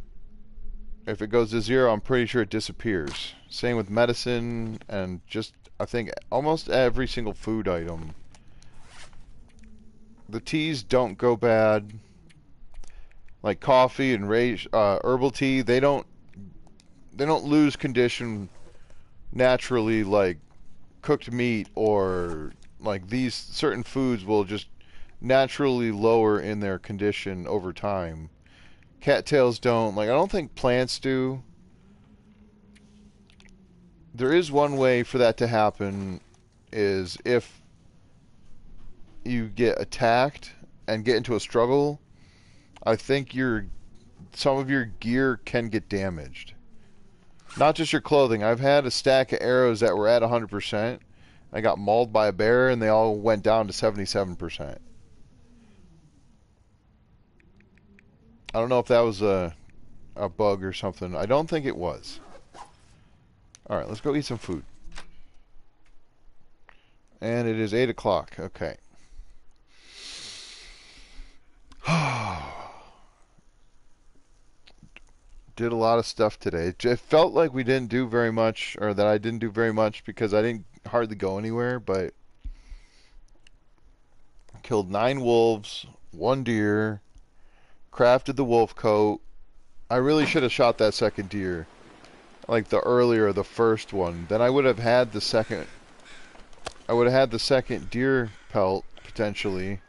if it goes to 0, I'm pretty sure it disappears. Same with medicine and just, I think, almost every single food item. The teas don't go bad. Like coffee and herbal tea, they don't lose condition naturally like cooked meat, or like these certain foods will just naturally lower in their condition over time. Cattails don't. Like, I don't think plants do. There is one way for that to happen, is if you get attacked and get into a struggle, I think some of your gear can get damaged. Not just your clothing. I've had a stack of arrows that were at 100%. I got mauled by a bear and they all went down to 77%. I don't know if that was a bug or something. I don't think it was. Alright, let's go eat some food. And it is 8 o'clock. Okay. Did a lot of stuff today. It felt like we didn't do very much, or that I didn't do very much because I didn't hardly go anywhere, but killed 9 wolves, 1 deer, crafted the wolf coat. I really should have shot that second deer, like the first one. Then I would have had the second. I would have had the second deer pelt potentially.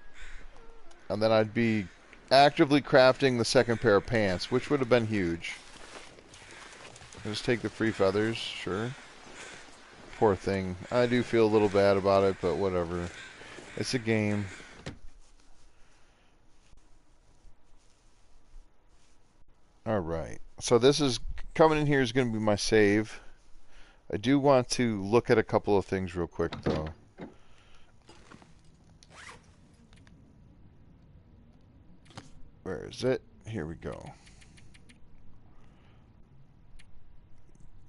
And then I'd be actively crafting the second pair of pants, which would have been huge. Just take the free feathers, sure. Poor thing. I do feel a little bad about it, but whatever. It's a game. Alright. So this is coming in here is going to be my save. I do want to look at a couple of things real quick, though. Where is it? Here we go.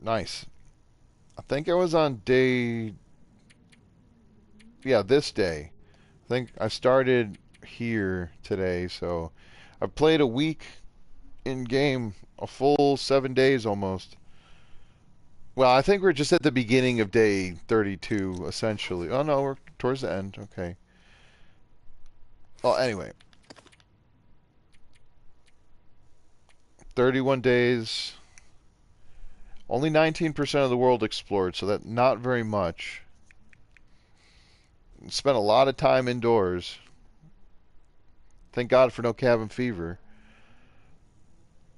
Nice. I think I was on day... Yeah, this day. I think I started here today, so... I've played a week in-game. A full 7 days almost. Well, I think we're just at the beginning of day 32, essentially. Oh, no, we're towards the end. Okay. Well, anyway. 31 days. Only 19% of the world explored, so that's not very much. Spent a lot of time indoors. Thank God for no cabin fever.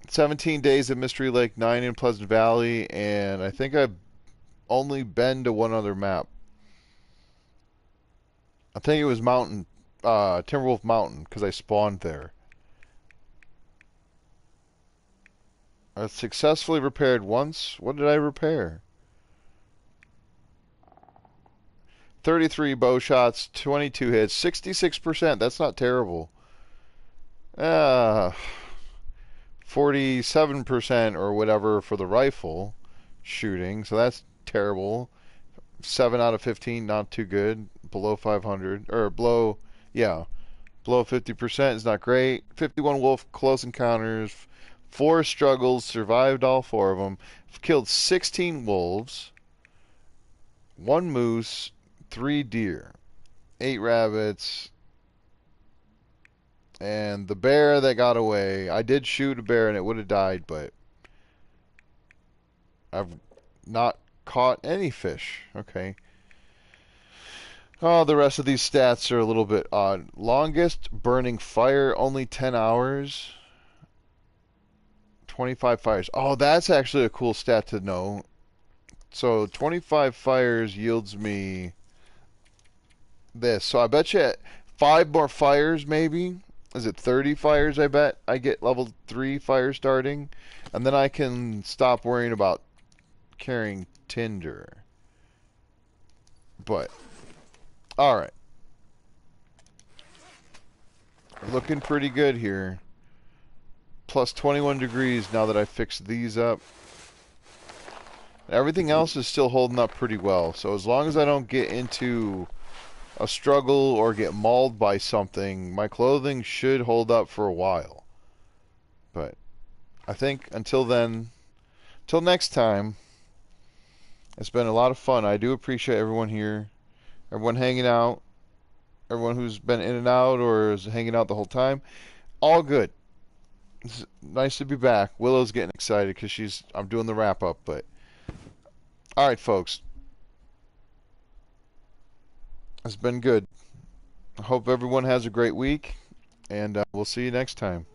17 days at Mystery Lake, 9 in Pleasant Valley, and I think I've only been to one other map. I think it was Timberwolf Mountain, because I spawned there. I successfully repaired once. What did I repair? 33 bow shots, 22 hits, 66%. That's not terrible. 47% or whatever for the rifle shooting. So that's terrible. 7 out of 15, not too good. Below 500. Or below 50% is not great. 51 wolf close encounters. 4 struggles, survived all 4 of them. Killed 16 wolves. 1 moose. 3 deer. 8 rabbits. And the bear that got away, I did shoot a bear and it would have died, but I've not caught any fish. Okay. Oh, the rest of these stats are a little bit odd. Longest burning fire, only 10 hours. 25 fires. Oh, that's actually a cool stat to know. So 25 fires yields me this. So I bet you 5 more fires maybe. Is it 30 fires? I bet I get level 3 fire starting, and then I can stop worrying about carrying tinder. But all right, looking pretty good here. Plus 21 degrees now that I fixed these up. Everything else is still holding up pretty well. So as long as I don't get into a struggle or get mauled by something, my clothing should hold up for a while. But I think until then, till next time, it's been a lot of fun. I do appreciate everyone here, everyone hanging out, everyone who's been in and out or is hanging out the whole time. All good. It's nice to be back. Willow's getting excited because I'm doing the wrap up. But all right, folks. It's been good. I hope everyone has a great week, and we'll see you next time.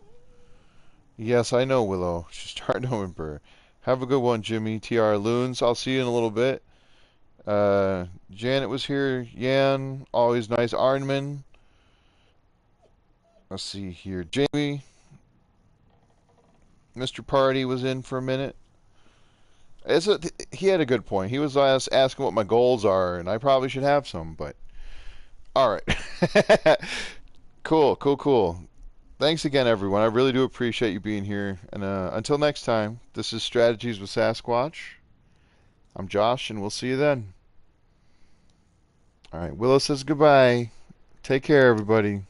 Yes, I know, Willow. She's starting to whimper. Have a good one, Jimmy. TR Loons. I'll see you in a little bit. Janet was here. Yan, always nice. Arnman. Let's see here. Jamie. Mr. Party was in for a minute. He had a good point. He was asking what my goals are, and I probably should have some, but... Alright. Cool. Thanks again, everyone. I really do appreciate you being here. And until next time, this is Strategies with Sasquatch. I'm Josh, and we'll see you then. Alright, Willow says goodbye. Take care, everybody.